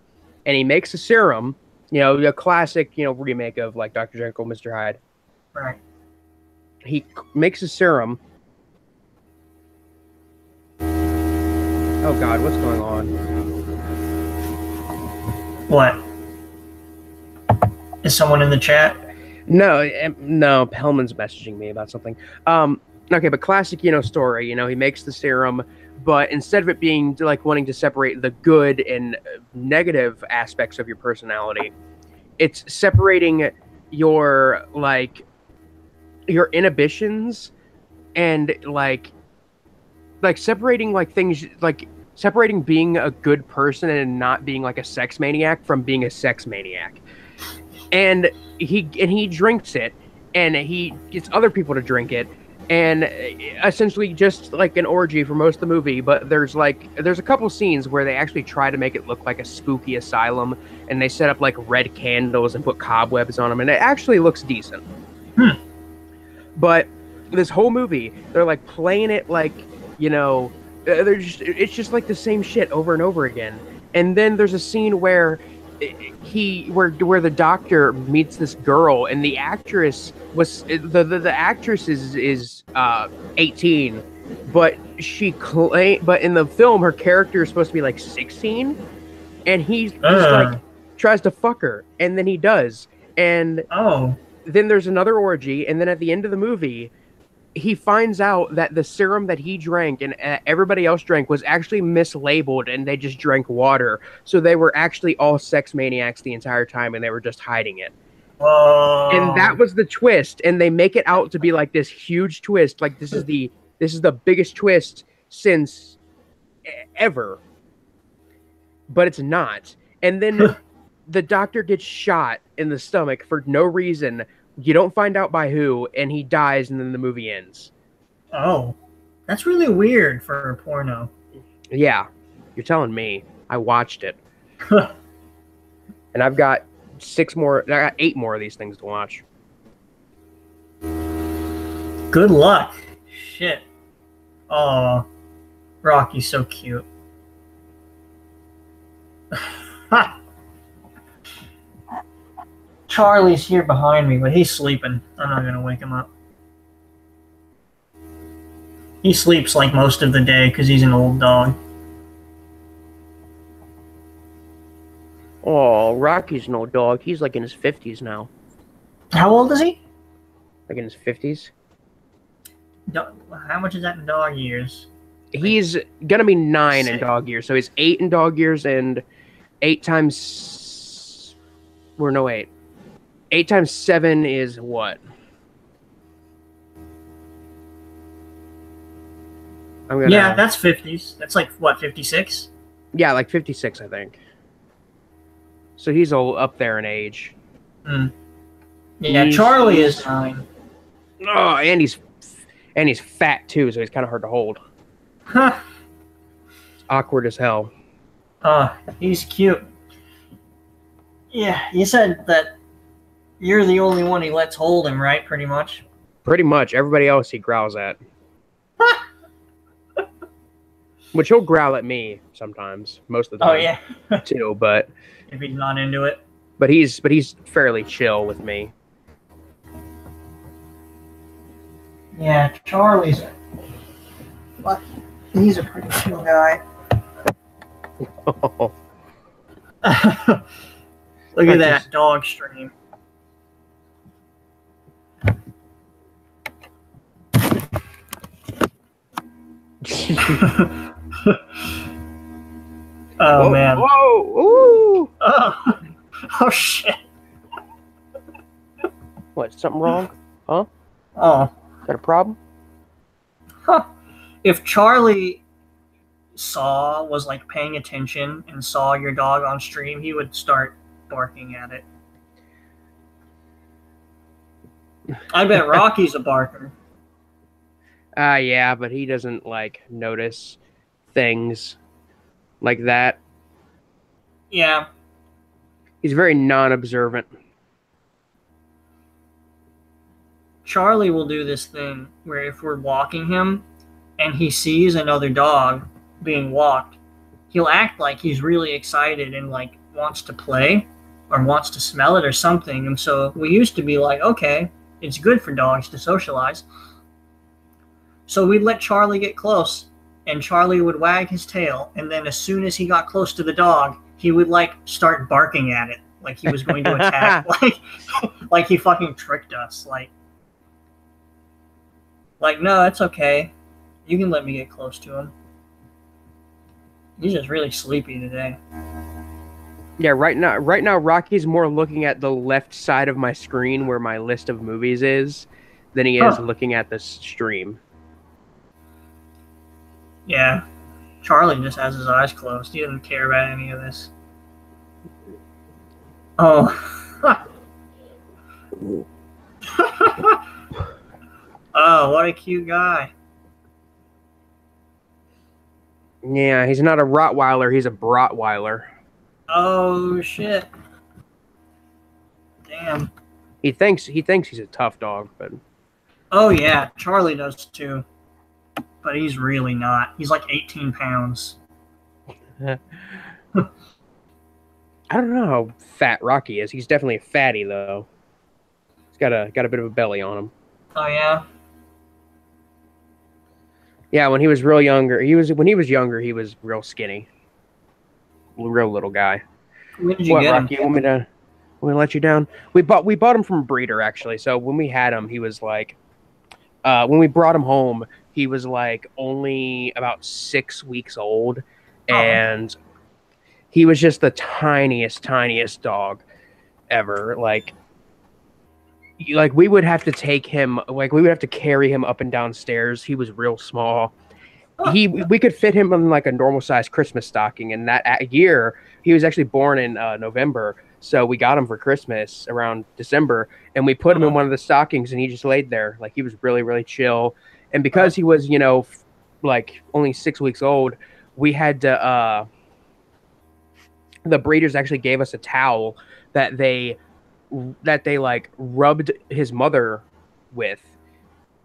Speaker 1: and he makes a serum, you know, a classic, you know, remake of like Dr. Jekyll, Mr. Hyde.
Speaker 2: Right.
Speaker 1: He makes a serum. Oh god, what's going on?
Speaker 2: What? Is someone in the chat?
Speaker 1: No, Hellman's messaging me about something. Okay, but classic, you know, story. You know, he makes the serum, but instead of it being like wanting to separate the good and negative aspects of your personality, it's separating your your inhibitions and like separating like things, like separating being a good person and not being like a sex maniac from being a sex maniac. And he drinks it, and he gets other people to drink it, and essentially just like an orgy for most of the movie. But there's a couple scenes where they actually try to make it look like a spooky asylum, and they set up like red candles and put cobwebs on them, and it actually looks decent. But this whole movie, they're like playing it like, you know, it's just like the same shit over and over again. And then there's a scene where where the doctor meets this girl, and the actress was the actress is 18, but but in the film her character is supposed to be like 16, and he just like tries to fuck her, and then he does, and then there's another orgy, and then at the end of the movie he finds out that the serum that he drank and everybody else drank was actually mislabeled, and they just drank water. So they were actually all sex maniacs the entire time, and they were just hiding it.
Speaker 2: Whoa.
Speaker 1: And that was the twist. And they make it out to be like this huge twist. Like this is the biggest twist since ever. But it's not. And then the doctor gets shot in the stomach for no reason. You don't find out by who, and he dies, and then the movie ends.
Speaker 2: Oh. That's really weird for a porno.
Speaker 1: Yeah, you're telling me. I watched it. And I've got 8 more of these things to watch.
Speaker 2: Good luck. Shit. Oh, Rocky's so cute. Charlie's here behind me, but he's sleeping. I'm not gonna wake him up. He sleeps like most of the day because he's an old dog.
Speaker 1: Oh, Rocky's an old dog. He's like in his 50s now.
Speaker 2: How old is he?
Speaker 1: Like in his 50s.
Speaker 2: How much is that in dog years?
Speaker 1: He's gonna be 9 in
Speaker 2: 6.
Speaker 1: dog years. So he's 8 in dog years, and 8 times... Or no, 8. 8 times 7 is what?
Speaker 2: Yeah, that's 50s. That's like, what, 56?
Speaker 1: Yeah, like 56, I think. So he's all up there in age.
Speaker 2: Mm. Yeah, Charlie is 9.
Speaker 1: Oh, and he's fat too, so he's kind of hard to hold.
Speaker 2: Huh.
Speaker 1: It's awkward as hell.
Speaker 2: He's cute. Yeah, you said that you're the only one he lets hold him, right? Pretty much.
Speaker 1: Pretty much. Everybody else he growls at. Which he'll growl at me sometimes, most of the time.
Speaker 2: Oh yeah.
Speaker 1: Too, but
Speaker 2: if he's not into it.
Speaker 1: But he's fairly chill with me.
Speaker 2: Yeah, Charlie's. But he's a pretty chill guy. Look at that dog stream. Oh
Speaker 1: whoa,
Speaker 2: man!
Speaker 1: Whoa! Ooh!
Speaker 2: Oh shit!
Speaker 1: What? Something wrong? Huh?
Speaker 2: Oh,
Speaker 1: is that a problem?
Speaker 2: Huh. If Charlie was like paying attention and saw your dog on stream, he would start barking at it. I bet Rocky's a barker.
Speaker 1: Yeah, but he doesn't like notice things like that.
Speaker 2: Yeah.
Speaker 1: He's very non-observant.
Speaker 2: Charlie will do this thing where if we're walking him and he sees another dog being walked, he'll act like he's really excited and like wants to play or wants to smell it or something. And so we used to be like, okay, it's good for dogs to socialize. So we'd let Charlie get close, and Charlie would wag his tail, and then as soon as he got close to the dog, he would like start barking at it like he was going to attack, like he fucking tricked us. Like no, it's okay. You can let me get close to him. He's just really sleepy today.
Speaker 1: Yeah, right now Rocky's more looking at the left side of my screen where my list of movies is than he is looking at the stream.
Speaker 2: Yeah, Charlie just has his eyes closed. He doesn't care about any of this. Oh. Oh, what a cute guy.
Speaker 1: Yeah, he's not a Rottweiler, he's a Brotweiler.
Speaker 2: Oh, shit. Damn.
Speaker 1: He thinks he's a tough dog, but...
Speaker 2: Oh, yeah, Charlie does too. But he's really not. He's like 18 pounds.
Speaker 1: I don't know how fat Rocky is. He's definitely a fatty, though. He's got a bit of a belly on him.
Speaker 2: Oh, yeah?
Speaker 1: Yeah, when he was real younger, he was real skinny. Real little guy.
Speaker 2: When did you get
Speaker 1: Rocky,
Speaker 2: him?
Speaker 1: Want me to let you down? We bought him from a breeder, actually. So when we had him, he was like... when we brought him home, he was like only about 6 weeks old, and he was just the tiniest dog ever. Like we would have to take him, we would have to carry him up and down stairs. He was real small. We could fit him in like a normal size Christmas stocking, and that year he was actually born in November. So we got him for Christmas around December, and we put him in one of the stockings, and he just laid there. Like, he was really, really chill. And because he was, like only 6 weeks old, we had to the breeders actually gave us a towel that they like rubbed his mother with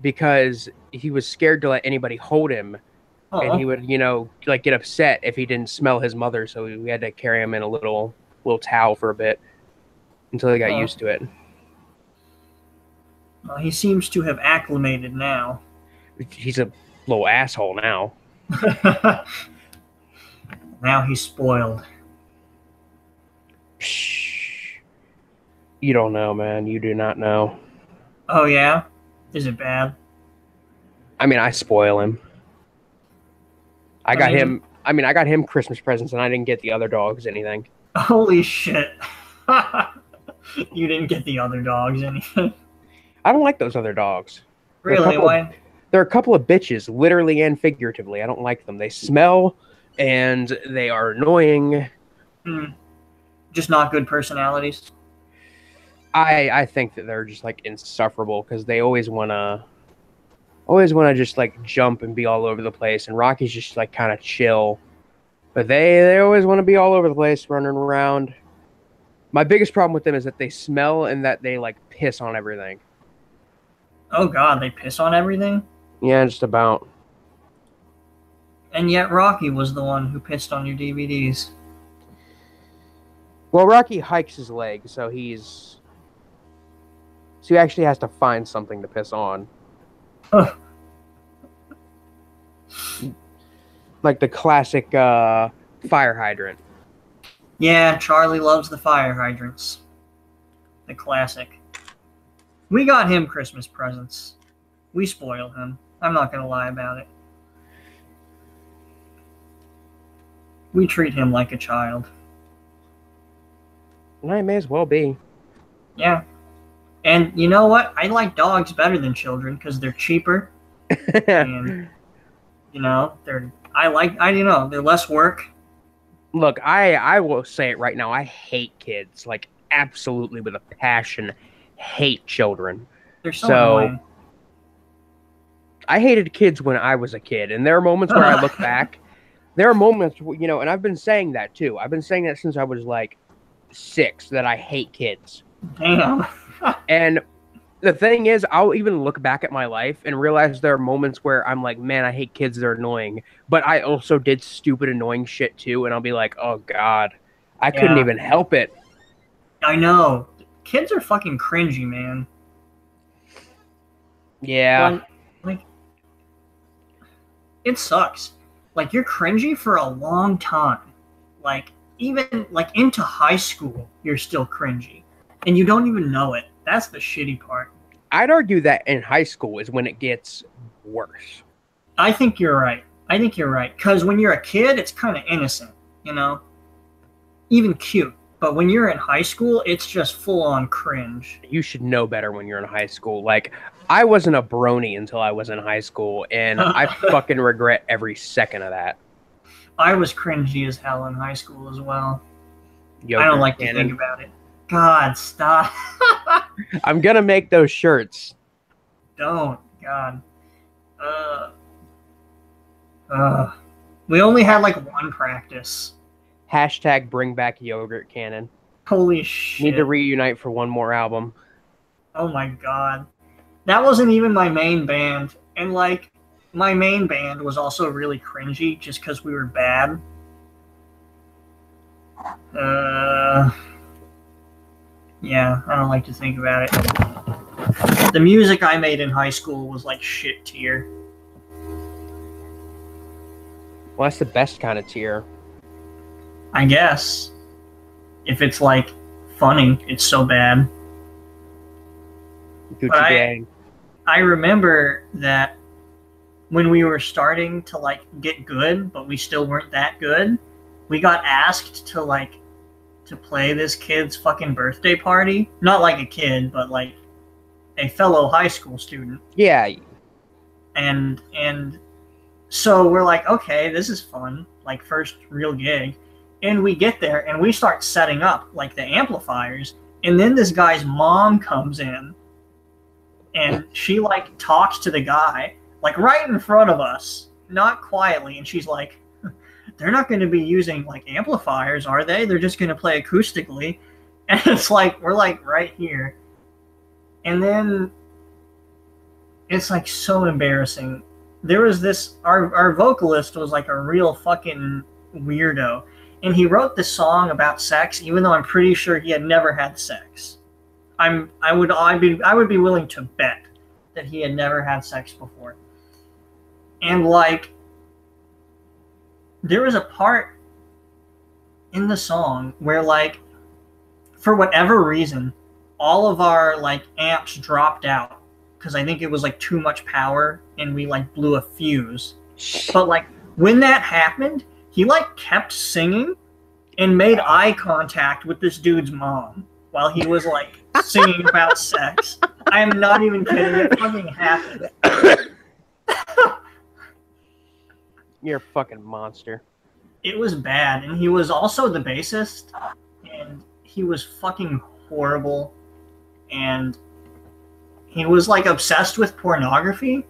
Speaker 1: because he was scared to let anybody hold him. And he would, like get upset if he didn't smell his mother. So we had to carry him in a little towel for a bit until he got used to it.
Speaker 2: Well, he seems to have acclimated now.
Speaker 1: He's a little asshole now.
Speaker 2: Now he's spoiled.
Speaker 1: Shh. You don't know, man. You do not know.
Speaker 2: Oh, yeah? Is it bad?
Speaker 1: I mean, I spoil him. I got him Christmas presents, and I didn't get the other dogs anything.
Speaker 2: Holy shit. You didn't get the other dogs anything?
Speaker 1: I don't like those other dogs.
Speaker 2: Really? Why?
Speaker 1: They're a couple of bitches, literally and figuratively. I don't like them. They smell, and they are annoying.
Speaker 2: Just not good personalities?
Speaker 1: I think that they're just, like, insufferable, because they always want to just, like, jump and be all over the place, and Rocky's just, like, kind of chill. But they always want to be all over the place, running around. My biggest problem with them is that they smell and that they, like, piss on everything.
Speaker 2: Oh, God, they piss on everything?
Speaker 1: Yeah, just about.
Speaker 2: And yet Rocky was the one who pissed on your DVDs.
Speaker 1: Well, Rocky hikes his leg, so he actually has to find something to piss on.
Speaker 2: Huh.
Speaker 1: Like the classic fire hydrant.
Speaker 2: Yeah, Charlie loves the fire hydrants. The classic. We got him Christmas presents. We spoil him. I'm not going to lie about it. We treat him like a child.
Speaker 1: Well, it may as well be.
Speaker 2: Yeah. And you know what? I like dogs better than children because they're cheaper. And, they're less work.
Speaker 1: Look, I will say it right now. I hate kids. Like, absolutely with a passion. Hate children.
Speaker 2: They're so annoying.
Speaker 1: I hated kids when I was a kid. And there are moments where I look back. There are moments, and I've been saying that too. I've been saying that since I was like 6, that I hate kids.
Speaker 2: Damn.
Speaker 1: And the thing is, I'll even look back at my life and realize there are moments where I'm like, man, I hate kids. They're annoying. But I also did stupid, annoying shit too. And I'll be like, oh, God, I couldn't even help it.
Speaker 2: I know. Kids are fucking cringy, man.
Speaker 1: Yeah.
Speaker 2: Like, it sucks. Like, you're cringy for a long time. Like, even, like, into high school, you're still cringy. And you don't even know it. That's the shitty part.
Speaker 1: I'd argue that in high school is when it gets worse.
Speaker 2: I think you're right. Because when you're a kid, it's kind of innocent, Even cute. But when you're in high school, it's just full-on cringe.
Speaker 1: You should know better when you're in high school. Like, I wasn't a brony until I was in high school, and I fucking regret every second of that.
Speaker 2: I was cringy as hell in high school as well.
Speaker 1: Yogurt
Speaker 2: I don't like
Speaker 1: cannon.
Speaker 2: to think about it. God, stop.
Speaker 1: I'm going to make those shirts.
Speaker 2: Don't. God. We only had like one practice.
Speaker 1: Hashtag bring back yogurt cannon.
Speaker 2: Holy shit.
Speaker 1: Need to reunite for one more album.
Speaker 2: Oh my God. That wasn't even my main band. And like, my main band was also really cringy just because we were bad. Yeah, I don't like to think about it. The music I made in high school was like shit tier.
Speaker 1: Well, that's the best kind of tier.
Speaker 2: I guess. If it's like funny, it's so bad.
Speaker 1: Gucci Gang.
Speaker 2: I remember that when we were starting to like get good, but we still weren't that good, we got asked to play this kid's fucking birthday party. Not like a kid, but like a fellow high school student.
Speaker 1: Yeah.
Speaker 2: And so we're like, okay, this is fun. Like, first real gig. And we get there and we start setting up like the amplifiers. And then this guy's mom comes in and she like talks to the guy like right in front of us. not quietly, and she's like, they're not going to be using like amplifiers, are they? They're just going to play acoustically. And it's like, we're like right here. And then it's like so embarrassing. There was this, our vocalist was like a real fucking weirdo. And he wrote this song about sex, even though I'm pretty sure he had never had sex. I would be willing to bet that he had never had sex before. And like, there was a part in the song where like, for whatever reason, all of our like amps dropped out because I think it was like too much power and we like blew a fuse. But like when that happened, he like kept singing and made eye contact with this dude's mom while he was like singing about sex. I am not even kidding. It fucking happened.
Speaker 1: You're a fucking monster.
Speaker 2: It was bad, and he was also the bassist, and he was fucking horrible, and he was like obsessed with pornography,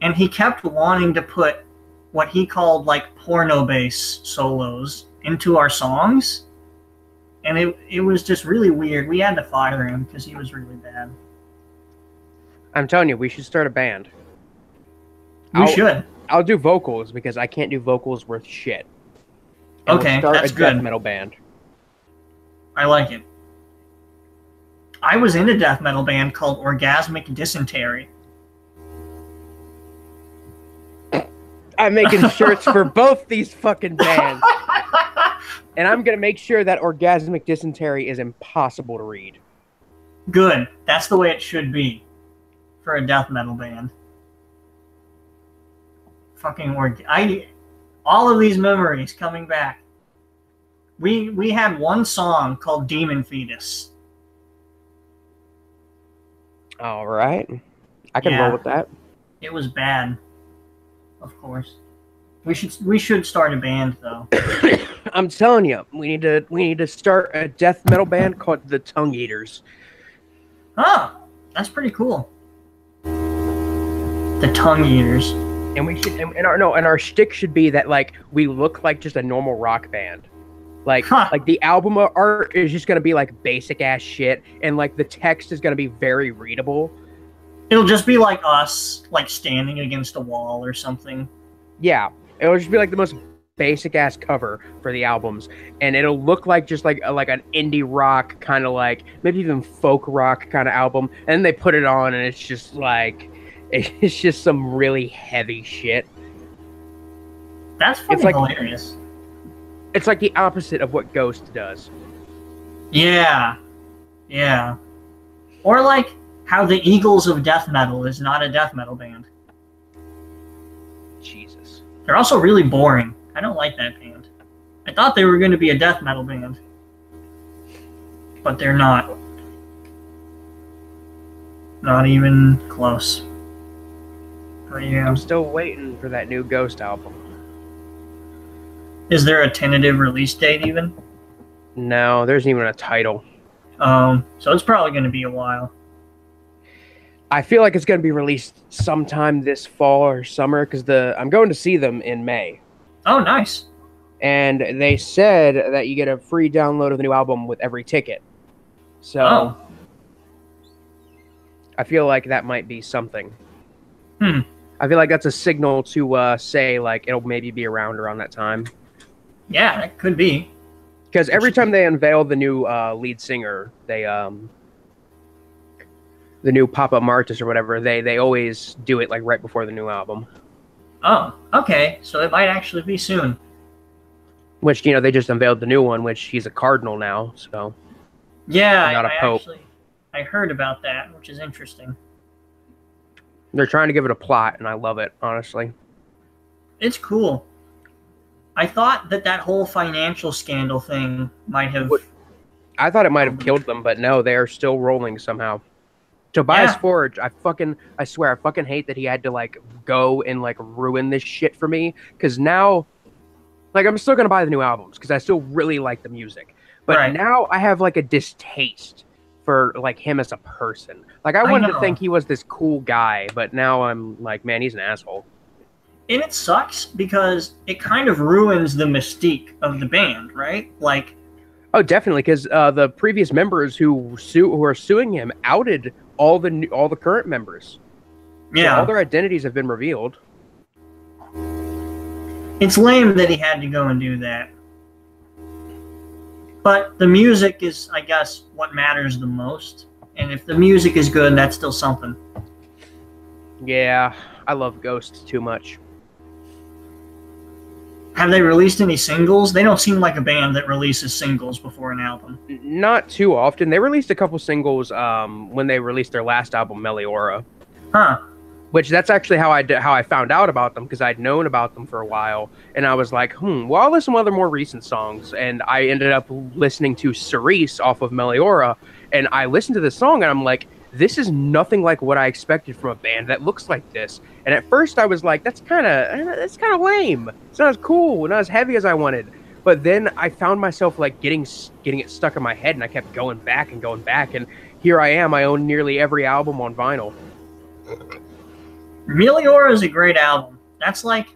Speaker 2: and he kept wanting to put what he called like porno bass solos into our songs, and it was just really weird. We had to fire him because he was really bad.
Speaker 1: I'm telling you, we should start a band.
Speaker 2: We should.
Speaker 1: I'll do vocals because I can't do vocals worth shit. And
Speaker 2: Okay,
Speaker 1: we'll start
Speaker 2: that's
Speaker 1: a
Speaker 2: good.
Speaker 1: death metal band.
Speaker 2: I like it. I was in a death metal band called Orgasmic Dysentery.
Speaker 1: I'm making shirts for both these fucking bands. And I'm going to make sure that Orgasmic Dysentery is impossible to read.
Speaker 2: Good. That's the way it should be for a death metal band. Fucking all of these memories coming back. We had one song called Demon Fetus.
Speaker 1: All right. I can roll with that.
Speaker 2: It was bad. Of course. We should start a band though.
Speaker 1: I'm telling you, we need to start a death metal band called the Tongue Eaters.
Speaker 2: Oh, that's pretty cool. The Tongue Eaters.
Speaker 1: And we should and our shtick should be that like we look like just a normal rock band. Like like the album art is just gonna be like basic ass shit, and like the text is gonna be very readable.
Speaker 2: It'll just be like us, like standing against a wall or something.
Speaker 1: Yeah, it'll just be like the most basic ass cover for the albums, and it'll look like just like an indie rock kind of like maybe even folk rock kind of album. And then they put it on, and it's just like it's just some really heavy shit.
Speaker 2: That's fucking hilarious.
Speaker 1: It's like the opposite of what Ghost does.
Speaker 2: Yeah. Yeah. Or like how the Eagles of Death Metal is not a death metal band.
Speaker 1: Jesus.
Speaker 2: They're also really boring. I don't like that band. I thought they were going to be a death metal band. But they're not. Not even close. But yeah.
Speaker 1: I'm still waiting for that new Ghost album.
Speaker 2: Is there a tentative release date even?
Speaker 1: No, there isn't even a title.
Speaker 2: So it's probably going to be a while.
Speaker 1: I feel like it's going to be released sometime this fall or summer because I'm going to see them in May.
Speaker 2: Oh, nice.
Speaker 1: And they said that you get a free download of the new album with every ticket. So I feel like that might be something. I feel like that's a signal to say like it'll maybe be around that time.
Speaker 2: Yeah, it could be.
Speaker 1: Because every time they unveil the new lead singer, they the new Papa Martis or whatever, they always do it like right before the new album.
Speaker 2: Oh, okay. So it might actually be soon.
Speaker 1: Which, they just unveiled the new one, which he's a cardinal now, so.
Speaker 2: Yeah,
Speaker 1: not a pope.
Speaker 2: I heard about that, which is interesting.
Speaker 1: They're trying to give it a plot, and I love it, honestly.
Speaker 2: It's cool. I thought that whole financial scandal thing might have...
Speaker 1: I thought it might have killed them, but no, they are still rolling somehow. Tobias Forge, I swear, I fucking hate that he had to, like, go and, like, ruin this shit for me. Because now, like, I'm still going to buy the new albums, because I still really like the music. But now I have, like, a distaste for, like, him as a person. Like, I wanted to think he was this cool guy, but now I'm like, man, he's an asshole.
Speaker 2: it sucks because it kind of ruins the mystique of the band, right? Like,
Speaker 1: oh, definitely, because the previous members who are suing him outed all the current members.
Speaker 2: yeah,
Speaker 1: So all their identities have been revealed.
Speaker 2: it's lame that he had to go and do that. But the music is, I guess, what matters the most. And if the music is good, that's still something.
Speaker 1: Yeah, I love Ghost too much.
Speaker 2: Have they released any singles? They don't seem like a band that releases singles before an album.
Speaker 1: Not too often. They released a couple singles when they released their last album, Meliora.
Speaker 2: Huh.
Speaker 1: Which that's actually how I found out about them, because I'd known about them for a while, and I was like, well, I'll listen to other more recent songs, and I ended up listening to Cerise off of Meliora, and I listened to this song, and I'm like, this is nothing like what I expected from a band that looks like this. And at first I was like, that's kind of lame. It's not as cool, not as heavy as I wanted. But then I found myself like getting it stuck in my head, and I kept going back, and here I am. I own nearly every album on vinyl.
Speaker 2: Meliora is a great album. That's like,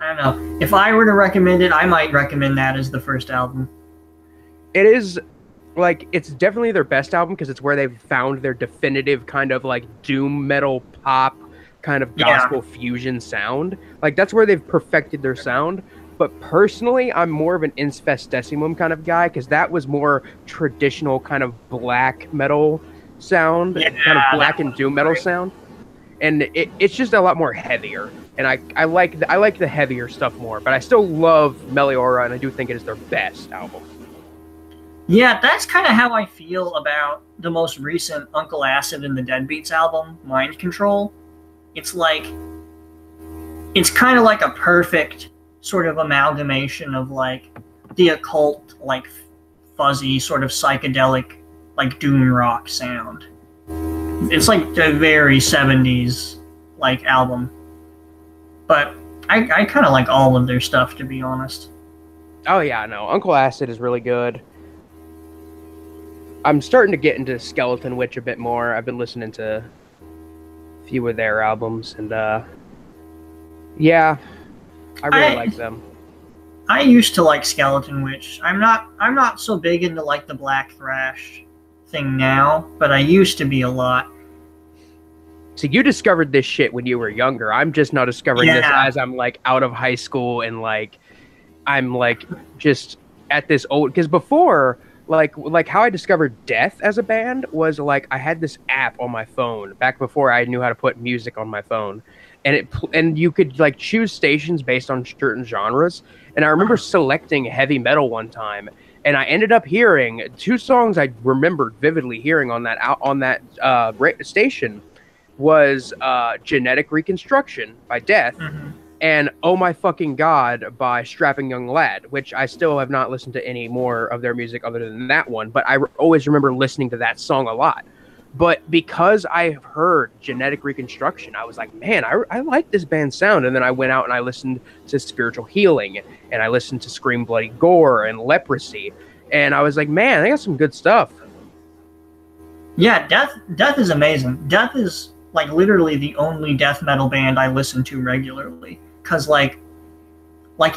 Speaker 2: I don't know. If I were to recommend it, I might recommend that as the first album.
Speaker 1: It is, like, it's definitely their best album because it's where they've found their definitive kind of like doom metal pop kind of gospel fusion sound. Like, that's where they've perfected their sound. But personally, I'm more of an Infest Decimum kind of guy, because that was more traditional kind of black metal sound, kind of black and doom metal sound. And it's just a lot more heavier, and I like the heavier stuff more. But I still love Meliora, and I do think it is their best album.
Speaker 2: Yeah, that's kind of how I feel about the most recent Uncle Acid and the Deadbeats album, Mind Control. It's like, it's kind of like a perfect sort of amalgamation of like the occult, like fuzzy sort of psychedelic, like doom rock sound. It's like a very 70s like album, but I kind of like all of their stuff, to be honest.
Speaker 1: Oh yeah, no, Uncle Acid is really good. I'm starting to get into Skeleton Witch a bit more. I've been listening to a few of their albums, and yeah, I really like them.
Speaker 2: I used to like Skeleton Witch. I'm not so big into like the black thrash thing now, but I used to be a lot.
Speaker 1: So you discovered this shit when you were younger. I'm just now discovering this as I'm like out of high school, and like I'm like just at this old, because before like how I discovered Death as a band was like I had this app on my phone back before I knew how to put music on my phone, and you could like choose stations based on certain genres. And I remember selecting heavy metal one time, and I ended up hearing two songs I remembered vividly hearing on that station was Genetic Reconstruction by Death, and Oh My Fucking God by Strapping Young Lad, which I still have not listened to any more of their music other than that one, but I always remember listening to that song a lot. But because I heard Genetic Reconstruction, I was like, man, I like this band's sound. And then I went out and I listened to Spiritual Healing, and I listened to Scream Bloody Gore and Leprosy, and I was like, man, they got some good stuff.
Speaker 2: Yeah, Death is amazing. Death is like literally the only death metal band I listen to regularly, because like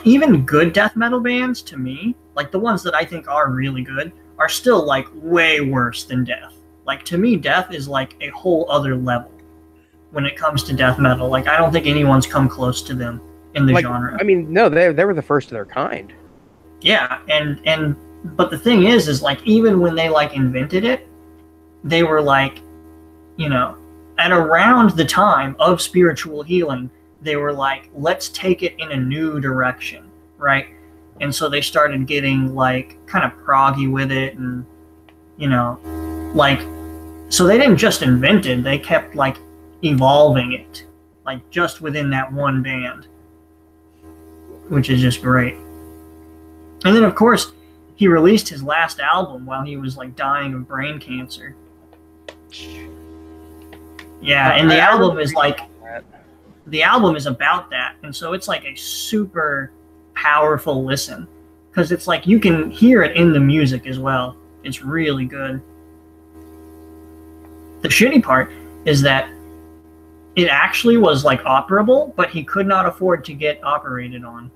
Speaker 2: even good death metal bands, to me, like the ones that I think are really good, are still like way worse than Death. Like, to me, Death is like a whole other level when it comes to death metal. Like, I don't think anyone's come close to them in the genre.
Speaker 1: I mean, no, they were the first of their kind.
Speaker 2: Yeah, but the thing is like even when they like invented it, they were like, you know, at around the time of Spiritual Healing, they were like, let's take it in a new direction, right? And so they started getting like kind of proggy with it, and you know, like, so they didn't just invent it, they kept like evolving it, like just within that one band, which is just great. And then of course he released his last album while he was like dying of brain cancer. Yeah, and the album is like, the album is about that, and so it's like a super powerful listen, because it's like you can hear it in the music as well. It's really good. The shitty part is that it actually was like operable, but he could not afford to get operated on.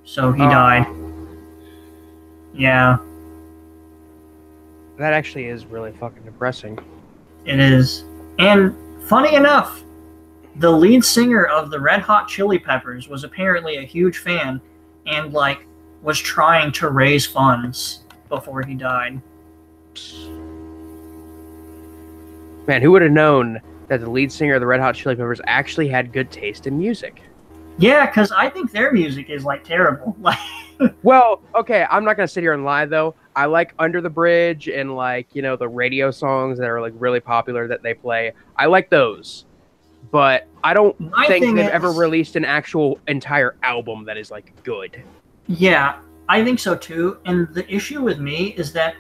Speaker 2: So he died. Yeah.
Speaker 1: That actually is really fucking depressing.
Speaker 2: It is. And funny enough, the lead singer of the Red Hot Chili Peppers was apparently a huge fan and like was trying to raise funds before he died.
Speaker 1: Man, who would have known that the lead singer of the Red Hot Chili Peppers actually had good taste in music?
Speaker 2: Yeah, because I think their music is like terrible. Like,
Speaker 1: well, okay, I'm not gonna sit here and lie though. I like Under the Bridge and like, you know, the radio songs that are like really popular that they play. I like those. But I don't think they've ever released an actual entire album that is like good.
Speaker 2: Yeah, I think so too. And the issue with me is that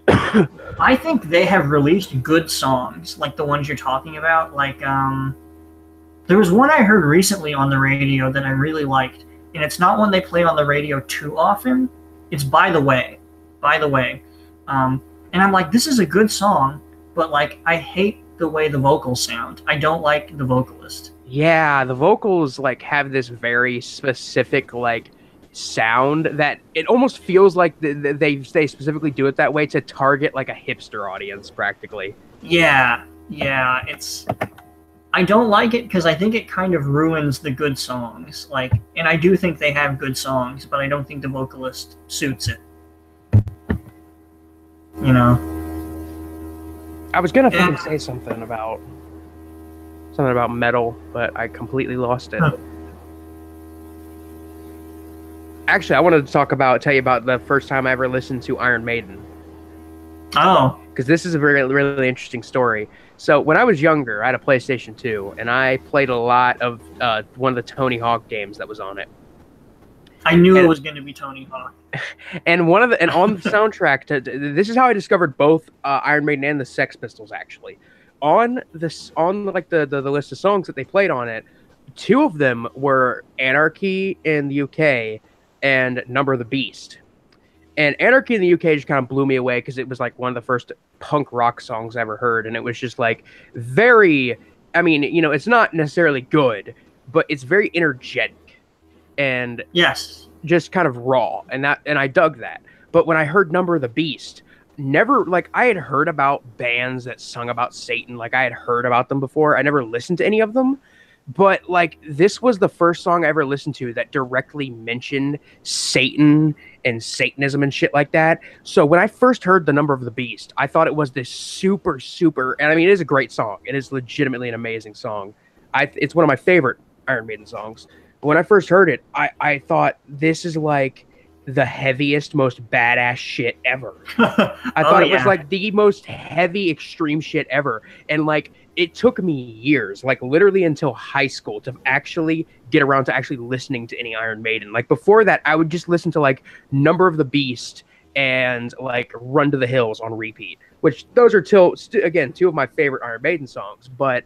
Speaker 2: I think they have released good songs, like the ones you're talking about. Like, there was one I heard recently on the radio that I really liked, and it's not one they play on the radio too often. It's By the Way. By the Way. And I'm like, this is a good song, but like, I hate the way the vocals sound. I don't like the vocalist.
Speaker 1: Yeah, the vocals like have this very specific like sound that it almost feels like they specifically do it that way to target like a hipster audience practically.
Speaker 2: Yeah, it's I don't like it because I think it kind of ruins the good songs. Like, and I do think they have good songs, but I don't think the vocalist suits it. You know.
Speaker 1: I was gonna fucking say something about metal, but I completely lost it. Huh. Actually, I wanted to tell you about the first time I ever listened to Iron Maiden.
Speaker 2: Oh.
Speaker 1: Because this is a very, really interesting story. So when I was younger, I had a PlayStation 2, and I played a lot of one of the Tony Hawk games that was on it.
Speaker 2: I knew it was going to be Tony Hawk.
Speaker 1: And on the soundtrack, this is how I discovered both Iron Maiden and the Sex Pistols. Actually, on like the list of songs that they played on it, two of them were Anarchy in the UK and Number of the Beast. And Anarchy in the UK just kind of blew me away because it was like one of the first punk rock songs I ever heard, and it was just like very. I mean, you know, it's not necessarily good, but it's very energetic. And
Speaker 2: yes,
Speaker 1: just kind of raw, and I dug that. But when I heard Number of the Beast, never like I had heard about bands that sung about Satan, like I had heard about them before. I never listened to any of them, but like this was the first song I ever listened to that directly mentioned Satan and Satanism and shit like that. So when I first heard the Number of the Beast, I thought it was this super, and I mean it is a great song. It is legitimately an amazing song. It's one of my favorite Iron Maiden songs. When I first heard it, I thought this is like the heaviest, most badass shit ever. I thought it was like the most heavy, extreme shit ever. And like, it took me years, like literally until high school to actually get around to actually listening to any Iron Maiden. Like before that, I would just listen to like Number of the Beast and like Run to the Hills on repeat, which those are again, two of my favorite Iron Maiden songs, but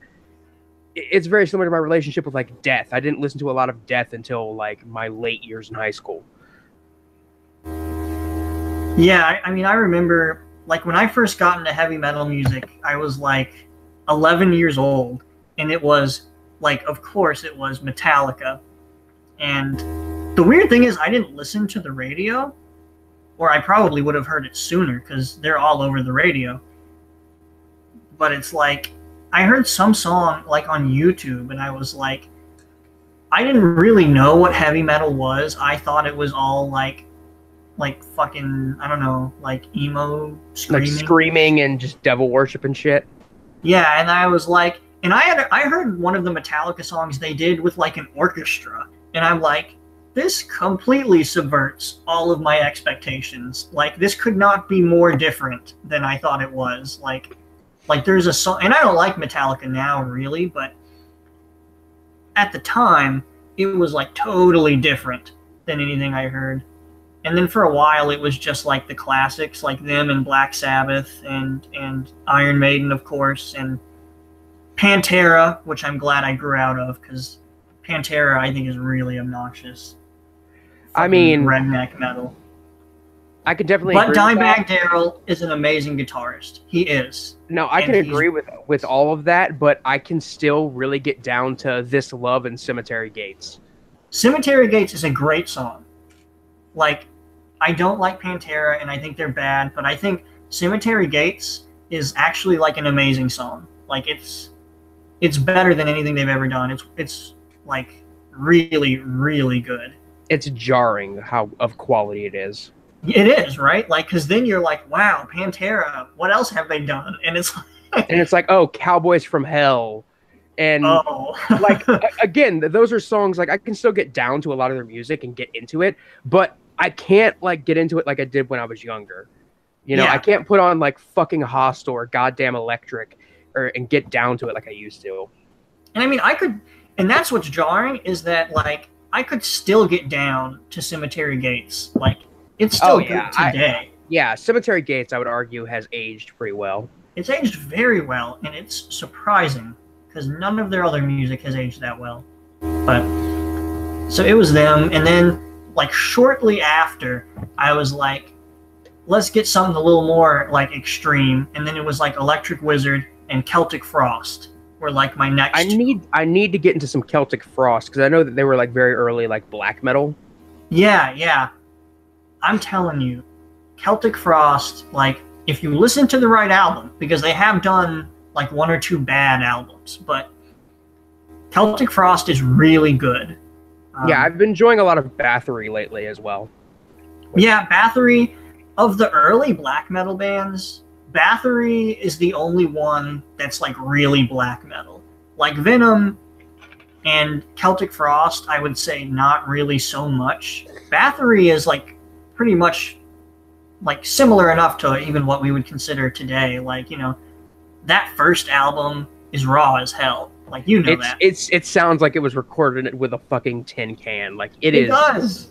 Speaker 1: it's very similar to my relationship with like Death. I didn't listen to a lot of Death until like my late years in high school.
Speaker 2: Yeah, I mean, I remember like when I first got into heavy metal music, I was like 11 years old, and it was like, of course, it was Metallica. And the weird thing is, I didn't listen to the radio, or I probably would have heard it sooner because they're all over the radio. But it's like, I heard some song like on YouTube, and I was like, I didn't really know what heavy metal was. I thought it was all like fucking, I don't know, like emo screaming.
Speaker 1: Like screaming and just devil worship and shit.
Speaker 2: Yeah, and I was like, and I heard one of the Metallica songs they did with like an orchestra, and I'm like, this completely subverts all of my expectations. Like, this could not be more different than I thought it was. Like there's a song, and I don't like Metallica now really, but at the time it was like totally different than anything I heard. And then for a while it was just like the classics, like them and Black Sabbath and Iron Maiden, of course, and Pantera, which I'm glad I grew out of because Pantera I think is really obnoxious.
Speaker 1: I mean,
Speaker 2: redneck metal.
Speaker 1: I could definitely
Speaker 2: But
Speaker 1: agree with
Speaker 2: Dimebag
Speaker 1: that.
Speaker 2: Darrell is an amazing guitarist. He is.
Speaker 1: No, I
Speaker 2: And
Speaker 1: can
Speaker 2: he's-
Speaker 1: agree with all of that, but I can still really get down to This Love and Cemetery Gates.
Speaker 2: Cemetery Gates is a great song. Like, I don't like Pantera, and I think they're bad, but I think Cemetery Gates is actually like an amazing song. Like, it's better than anything they've ever done. It's like really, really good.
Speaker 1: It's jarring how of quality it is.
Speaker 2: It is, right? Like, because then you're like, wow, Pantera, what else have they done? And it's like,
Speaker 1: And it's like, oh, Cowboys from Hell. And
Speaker 2: oh.
Speaker 1: like again, those are songs like I can still get down to a lot of their music and get into it, but I can't like get into it like I did when I was younger. You know,
Speaker 2: Yeah.
Speaker 1: I can't put on like fucking Hostel or Goddamn Electric and get down to it like I used to.
Speaker 2: And I mean, I could, and that's what's jarring is that, like, I could still get down to Cemetery Gates. Like, it's still good today.
Speaker 1: Yeah, Cemetery Gates, I would argue, has aged pretty well.
Speaker 2: It's aged very well, and it's surprising because none of their other music has aged that well. But, so it was them, and then, like, shortly after, I was like, let's get something a little more, like, extreme. And then it was, like, Electric Wizard and Celtic Frost were, like, my next.
Speaker 1: I need to get into some Celtic Frost because I know that they were, like, very early, like, black metal.
Speaker 2: Yeah. I'm telling you, Celtic Frost, like, if you listen to the right album, because they have done, like, one or two bad albums, but Celtic Frost is really good.
Speaker 1: Yeah, I've been enjoying a lot of Bathory lately as well.
Speaker 2: Yeah, Bathory, of the early black metal bands, Bathory is the only one that's, like, really black metal. Like, Venom and Celtic Frost, I would say not really so much. Bathory is, like, pretty much, like, similar enough to even what we would consider today. Like, you know, that first album is raw as hell. Like, you know that.
Speaker 1: It sounds like it was recorded with a fucking tin can. Like, it is.
Speaker 2: It does.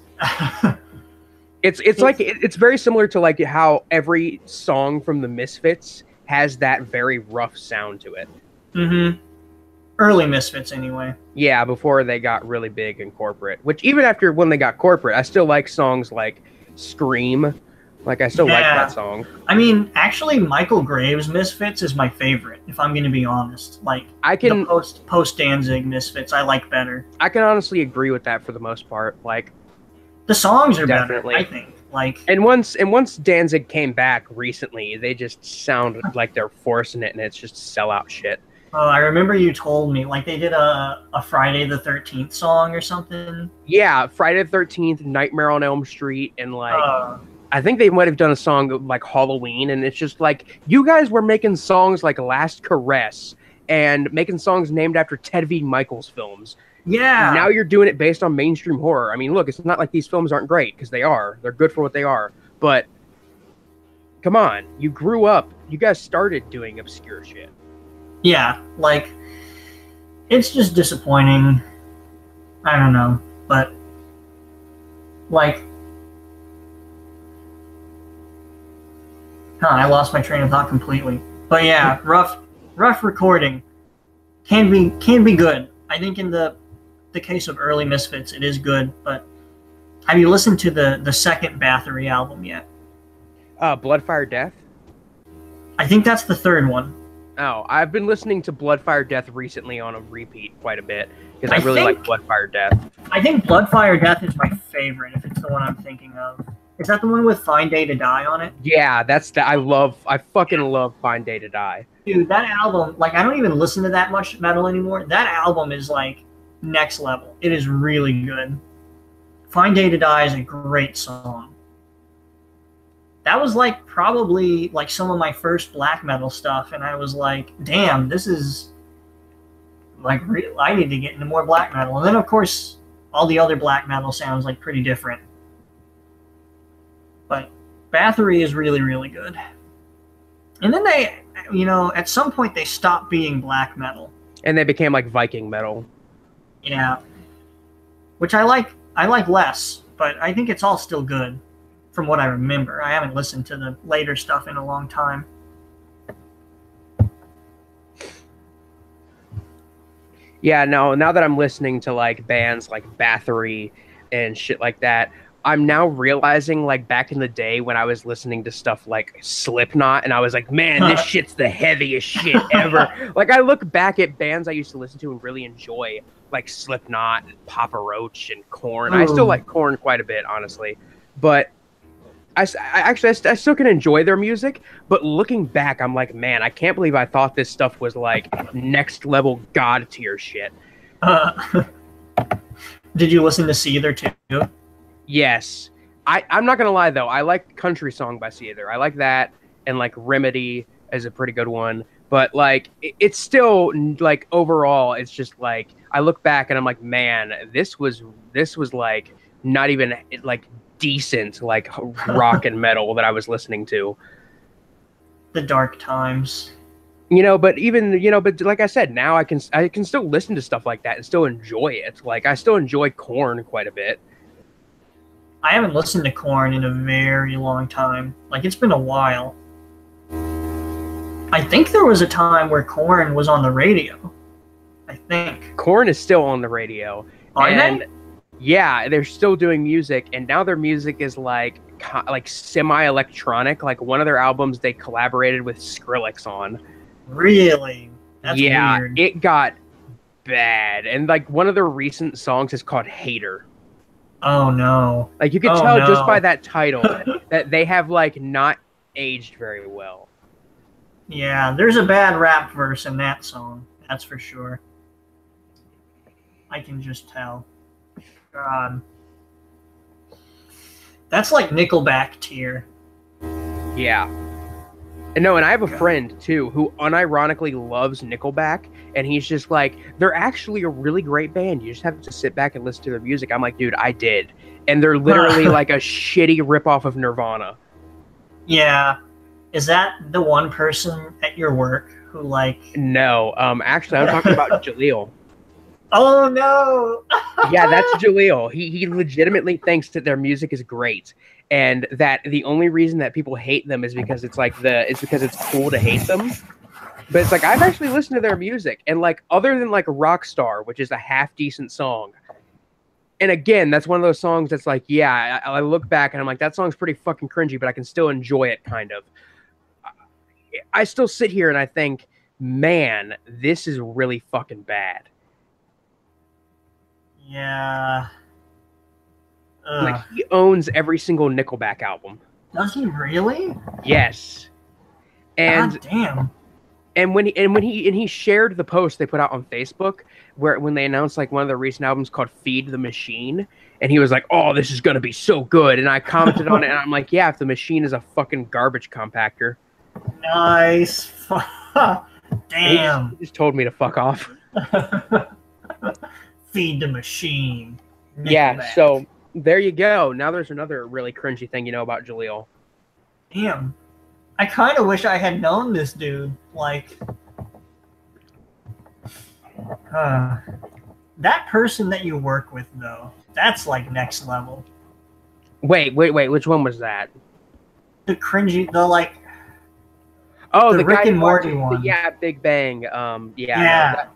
Speaker 1: It's very similar to like how every song from the Misfits has that very rough sound to it.
Speaker 2: Mm-hmm. Early Misfits, anyway.
Speaker 1: Yeah, before they got really big and corporate. Which even after when they got corporate, I still like songs like Scream. Like I still like that song.
Speaker 2: I mean, actually, Michael Graves' Misfits is my favorite. If I'm going to be honest, like the post Danzig Misfits, I like better.
Speaker 1: I can honestly agree with that for the most part. Like.
Speaker 2: The songs are
Speaker 1: Definitely.
Speaker 2: better, I think. Like,
Speaker 1: and once Danzig came back recently, they just sound like they're forcing it, and it's just sellout shit.
Speaker 2: Oh, I remember you told me like they did a Friday the 13th song or something.
Speaker 1: Yeah, Friday the 13th, Nightmare on Elm Street, and like I think they might have done a song like Halloween, and it's just like you guys were making songs like Last Caress and making songs named after Ted V. Michaels films.
Speaker 2: Yeah.
Speaker 1: Now you're doing it based on mainstream horror. I mean, look, it's not like these films aren't great, because they are. They're good for what they are. But, come on. You grew up. You guys started doing obscure shit.
Speaker 2: Yeah. Like, it's just disappointing. I don't know. But, like... I lost my train of thought completely. But yeah, rough recording can be good. I think in the case of early Misfits, it is good, but have you listened to the second Bathory album yet?
Speaker 1: Bloodfire Death?
Speaker 2: I think that's the third one.
Speaker 1: Oh, I've been listening to Bloodfire Death recently on a repeat quite a bit, because I really like Bloodfire Death. I
Speaker 2: think Bloodfire Death is my favorite, if it's the one I'm thinking of. Is that the one with Fine Day to Die on it?
Speaker 1: Yeah, that's I fucking love Fine Day to Die.
Speaker 2: Dude, that album, like, I don't even listen to that much metal anymore. That album is, like, next level. It is really good. Fine Day to Die is a great song. That was, like, probably, like, some of my first black metal stuff, and I was like, damn, this is, like, I need to get into more black metal. And then, of course, all the other black metal sounds, like, pretty different. But Bathory is really, really good. And then they, you know, at some point they stopped being black metal.
Speaker 1: And they became like Viking metal.
Speaker 2: Yeah. Which I like less, but I think it's all still good from what I remember. I haven't listened to the later stuff in a long time. Yeah,
Speaker 1: no, now that I'm listening to like bands like Bathory and shit like that, I'm now realizing, like, back in the day when I was listening to stuff like Slipknot, and I was like, man, this shit's the heaviest shit ever. Like, I look back at bands I used to listen to and really enjoy, like Slipknot and Papa Roach and Korn. I still like Korn quite a bit, honestly. But I still can enjoy their music. But looking back, I'm like, man, I can't believe I thought this stuff was, like, next level God tier shit.
Speaker 2: Did you listen to Seether, too?
Speaker 1: Yes. I'm not going to lie, though. I like Country Song by Seether. I like that, and, like, Remedy is a pretty good one. But, like, it's still, like, overall, it's just, like, I look back and I'm like, man, this was like, not even, like, decent, like, rock and metal that I was listening to.
Speaker 2: The dark times.
Speaker 1: But even, but like I said, now I can still listen to stuff like that and still enjoy it. Like, I still enjoy Korn quite a bit.
Speaker 2: I haven't listened to Korn in a very long time. Like, it's been a while. I think there was a time where Korn was on the radio. I think.
Speaker 1: Korn is still on the radio.
Speaker 2: Are they?
Speaker 1: Yeah, they're still doing music, and now their music is like semi-electronic. Like, one of their albums they collaborated with Skrillex on.
Speaker 2: Really? That's weird.
Speaker 1: It got bad. And, like, one of their recent songs is called Hater.
Speaker 2: Oh, no.
Speaker 1: Like, you can tell just by that title that they have, like, not aged very well.
Speaker 2: Yeah, there's a bad rap verse in that song. That's for sure. I can just tell. God. That's like Nickelback tier.
Speaker 1: Yeah. And I have a friend, too, who unironically loves Nickelback, and he's just like, they're actually a really great band. You just have to sit back and listen to their music. I'm like, dude, I did. And they're literally like a shitty ripoff of Nirvana.
Speaker 2: Yeah. Is that the one person at your work who, like...
Speaker 1: No. Actually, I'm talking about Jaleel.
Speaker 2: Oh, no!
Speaker 1: Yeah, that's Jaleel. He legitimately thinks that their music is great. And that the only reason that people hate them is because it's because it's cool to hate them. But it's like, I've actually listened to their music, and, like, other than, like, Rockstar, which is a half decent song. And again, that's one of those songs that's like, yeah, I look back and I'm like, that song's pretty fucking cringy, but I can still enjoy it, kind of. I still sit here and I think, man, this is really fucking bad.
Speaker 2: Yeah.
Speaker 1: Like, he owns every single Nickelback album.
Speaker 2: Does he really?
Speaker 1: Yes. And
Speaker 2: God damn.
Speaker 1: And when he shared the post they put out on Facebook when they announced, like, one of their recent albums called Feed the Machine, and he was like, "Oh, this is gonna be so good," and I commented on it, and I'm like, "Yeah, if the machine is a fucking garbage compactor."
Speaker 2: Nice. Damn.
Speaker 1: He just told me to fuck off.
Speaker 2: Feed the machine. Nickelback.
Speaker 1: Yeah, so there you go. Now there's another really cringy thing about Jaleel.
Speaker 2: Damn. I kind of wish I had known this dude. Like, that person that you work with, though, that's, like, next level.
Speaker 1: Wait. Which one was that?
Speaker 2: The cringy, like...
Speaker 1: Oh, the
Speaker 2: Rick
Speaker 1: guy
Speaker 2: and Morty one.
Speaker 1: Yeah, Big Bang.
Speaker 2: Yeah.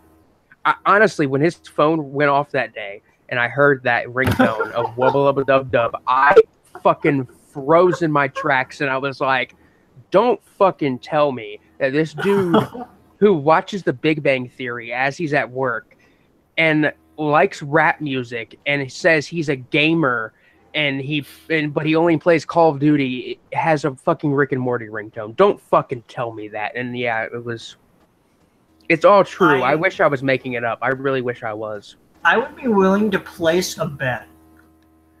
Speaker 1: Honestly, when his phone went off that day, and I heard that ringtone of Wubba Lubba Dub Dub, I fucking froze in my tracks, and I was like, don't fucking tell me that this dude who watches the Big Bang Theory as he's at work and likes rap music and says he's a gamer but he only plays Call of Duty has a fucking Rick and Morty ringtone. Don't fucking tell me that. And yeah, it's all true. I wish I was making it up. I really wish I was.
Speaker 2: I would be willing to place a bet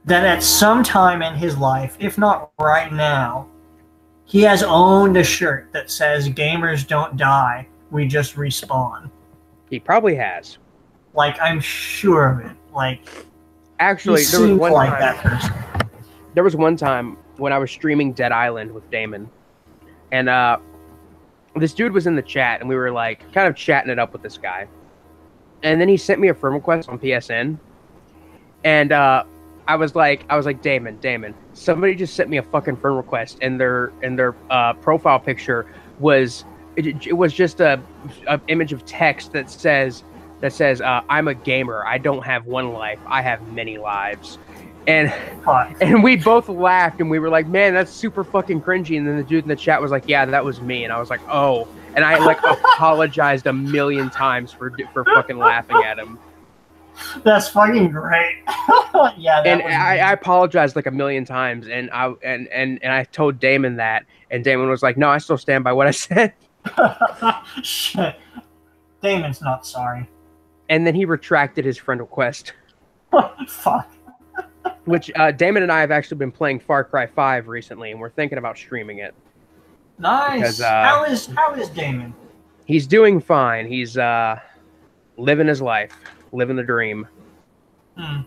Speaker 2: that at some time in his life, if not right now, he has owned a shirt that says "Gamers don't die, we just respawn."
Speaker 1: He probably has.
Speaker 2: Like, I'm sure of it. Like,
Speaker 1: actually, there was one time when I was streaming Dead Island with Damon, and this dude was in the chat, and we were, like, kind of chatting it up with this guy. And then he sent me a friend request on PSN, and I was like, Damon, somebody just sent me a fucking friend request, and their profile picture was just a image of text that says I'm a gamer. I don't have one life. I have many lives. And
Speaker 2: Fuck.
Speaker 1: and we both laughed, and we were like, "Man, that's super fucking cringy." And then the dude in the chat was like, "Yeah, that was me." And I was like, "Oh." And I like apologized a million times for fucking laughing at him.
Speaker 2: That's fucking great. Yeah.
Speaker 1: And I apologized like a million times, and I told Damon that, and Damon was like, "No, I still stand by what I said."
Speaker 2: Shit. Damon's not sorry.
Speaker 1: And then he retracted his friend request.
Speaker 2: Fuck.
Speaker 1: Which Damon and I have actually been playing Far Cry 5 recently, and we're thinking about streaming it.
Speaker 2: Nice.
Speaker 1: Because,
Speaker 2: how is Damon?
Speaker 1: He's doing fine. He's living his life, living the dream.
Speaker 2: Yeah,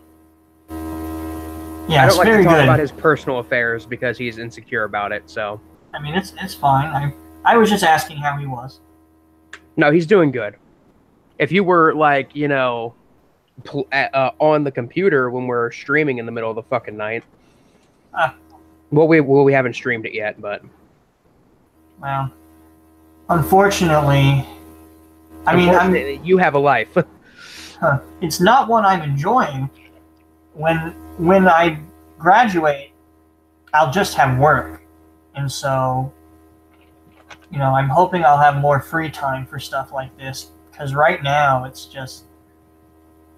Speaker 1: I
Speaker 2: it's
Speaker 1: don't like
Speaker 2: very
Speaker 1: to talk
Speaker 2: good.
Speaker 1: about his personal affairs because he's insecure about it. So
Speaker 2: I mean, it's fine. I was just asking how he was.
Speaker 1: no, he's doing good. If you were like, you know, on the computer when we're streaming in the middle of the fucking night, well, we haven't streamed it yet, but
Speaker 2: well, unfortunately,
Speaker 1: you have a life.
Speaker 2: It's not one I'm enjoying. When I graduate, I'll just have work, and so, you know, I'm hoping I'll have more free time for stuff like this. Because right now it's just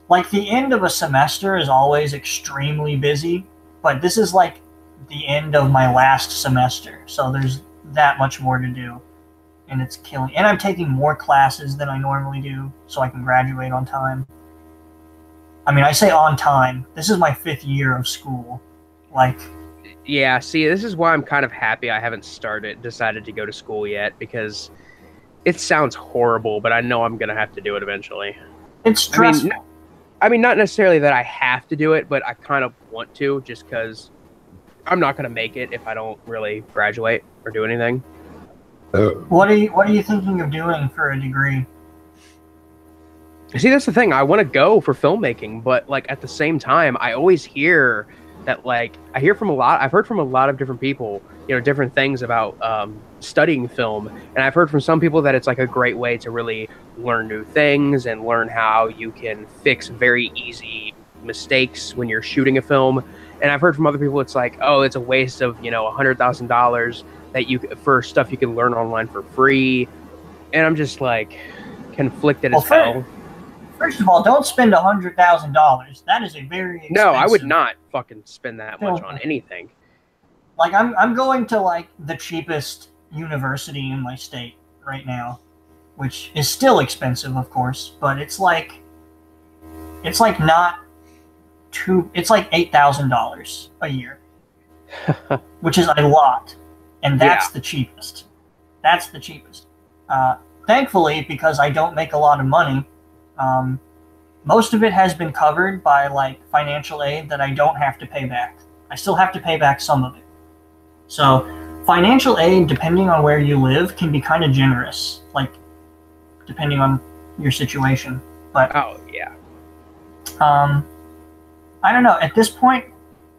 Speaker 2: like the end of a semester is always extremely busy, but this is like the end of my last semester, so there's that much more to do, and it's killing. And I'm taking more classes than I normally do, so I can graduate on time. I mean, I say on time. This is my 5th year of school. Like,
Speaker 1: yeah. See, this is why I'm kind of happy I haven't decided to go to school yet, because it sounds horrible, but I know I'm gonna have to do it eventually.
Speaker 2: it's stressful.
Speaker 1: I mean, not necessarily that I have to do it, but I kind of want to, just because I'm not gonna make it if I don't really graduate or do anything.
Speaker 2: What are you thinking of doing for a degree?
Speaker 1: See, that's the thing. I want to go for filmmaking, but like at the same time, I always hear that I've heard from a lot of different people, you know, different things about studying film, and I've heard from some people that it's like a great way to really learn new things and learn how you can fix very easy mistakes when you're shooting a film. And I've heard from other people it's like, oh, it's a waste of, you know, $100,000 for stuff you can learn online for free. And I'm just like conflicted as hell.
Speaker 2: First of all, don't spend $100,000. That is a very expensive.
Speaker 1: No, I would not fucking spend that much on anything.
Speaker 2: Like I'm going to like the cheapest university in my state right now, which is still expensive, of course, but it's like not too. It's like $8,000 a year, which is a lot, and that's the cheapest. That's the cheapest. Thankfully, because I don't make a lot of money. Most of it has been covered by like financial aid that I don't have to pay back. I still have to pay back some of it. So financial aid, depending on where you live, can be kind of generous, like depending on your situation. But
Speaker 1: oh yeah,
Speaker 2: I don't know. At this point,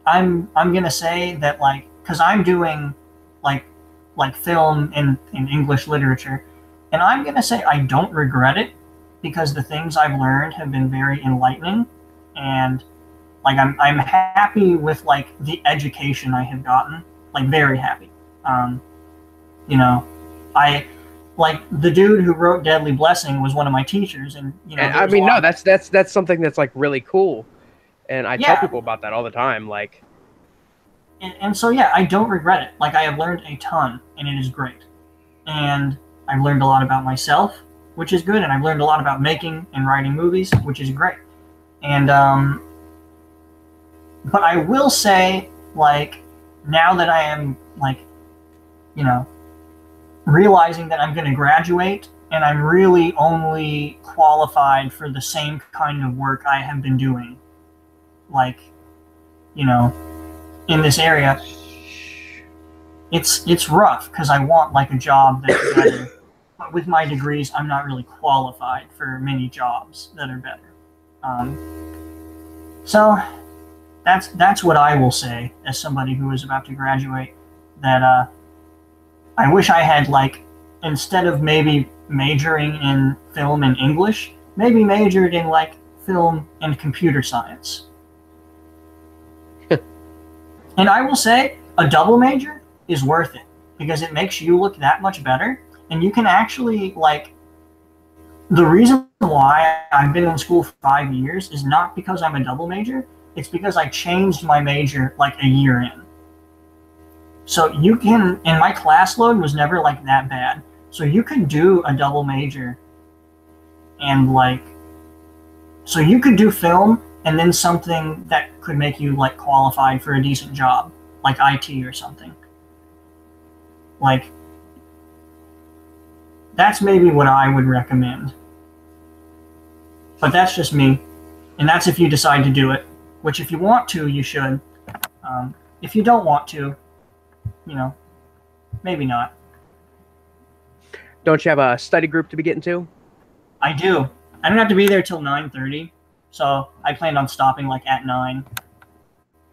Speaker 2: I'm gonna say that like because I'm doing like film in English literature, and I'm gonna say I don't regret it. Because the things I've learned have been very enlightening, and like I'm happy with like the education I have gotten, like very happy. You know, I like the dude who wrote Deadly Blessing was one of my teachers, and you know.
Speaker 1: And, I mean, no, that's something that's like really cool, and I tell people about that all the time, like.
Speaker 2: And so yeah, I don't regret it. Like I have learned a ton, and it is great, and I've learned a lot about myself. Which is good, and I've learned a lot about making and writing movies, which is great. And but I will say, like, now that I am like, you know, realizing that I'm going to graduate, and I'm really only qualified for the same kind of work I have been doing, like, you know, in this area. It's rough because I want like a job that's better. But with my degrees, I'm not really qualified for many jobs that are better. So that's what I will say as somebody who is about to graduate. That I wish I had like instead of maybe majoring in film and English, maybe majored in like film and computer science. And I will say, a double major is worth it because it makes you look that much better. And you can actually, like, the reason why I've been in school for 5 years is not because I'm a double major. It's because I changed my major like a year in. So you can, and my class load was never like that bad. So you could do a double major and like, so you could do film and then something that could make you like qualified for a decent job, like IT or something. Like, that's maybe what I would recommend. But that's just me. And that's if you decide to do it. Which if you want to, you should. If you don't want to, you know, maybe not.
Speaker 1: Don't you have a study group to be getting to?
Speaker 2: I do. I don't have to be there till 9:30. So I planned on stopping like at 9.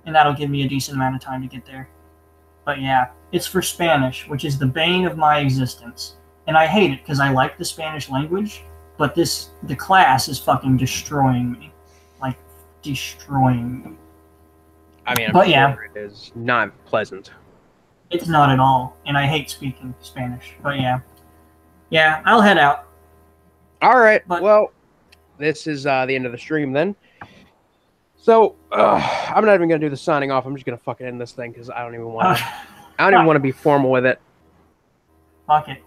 Speaker 2: And that'll give me a decent amount of time to get there. But yeah, it's for Spanish, which is the bane of my existence. And I hate it because I like the Spanish language, but the class is fucking destroying me. Like, destroying me.
Speaker 1: I mean,
Speaker 2: but yeah,
Speaker 1: it is not pleasant.
Speaker 2: It's not at all. And I hate speaking Spanish. But yeah. Yeah, I'll head out.
Speaker 1: All right. Well, this is the end of the stream then. So I'm not even gonna do the signing off. I'm just gonna fucking end this thing because I don't even want to. I don't even want to be formal with it.
Speaker 2: Fuck it.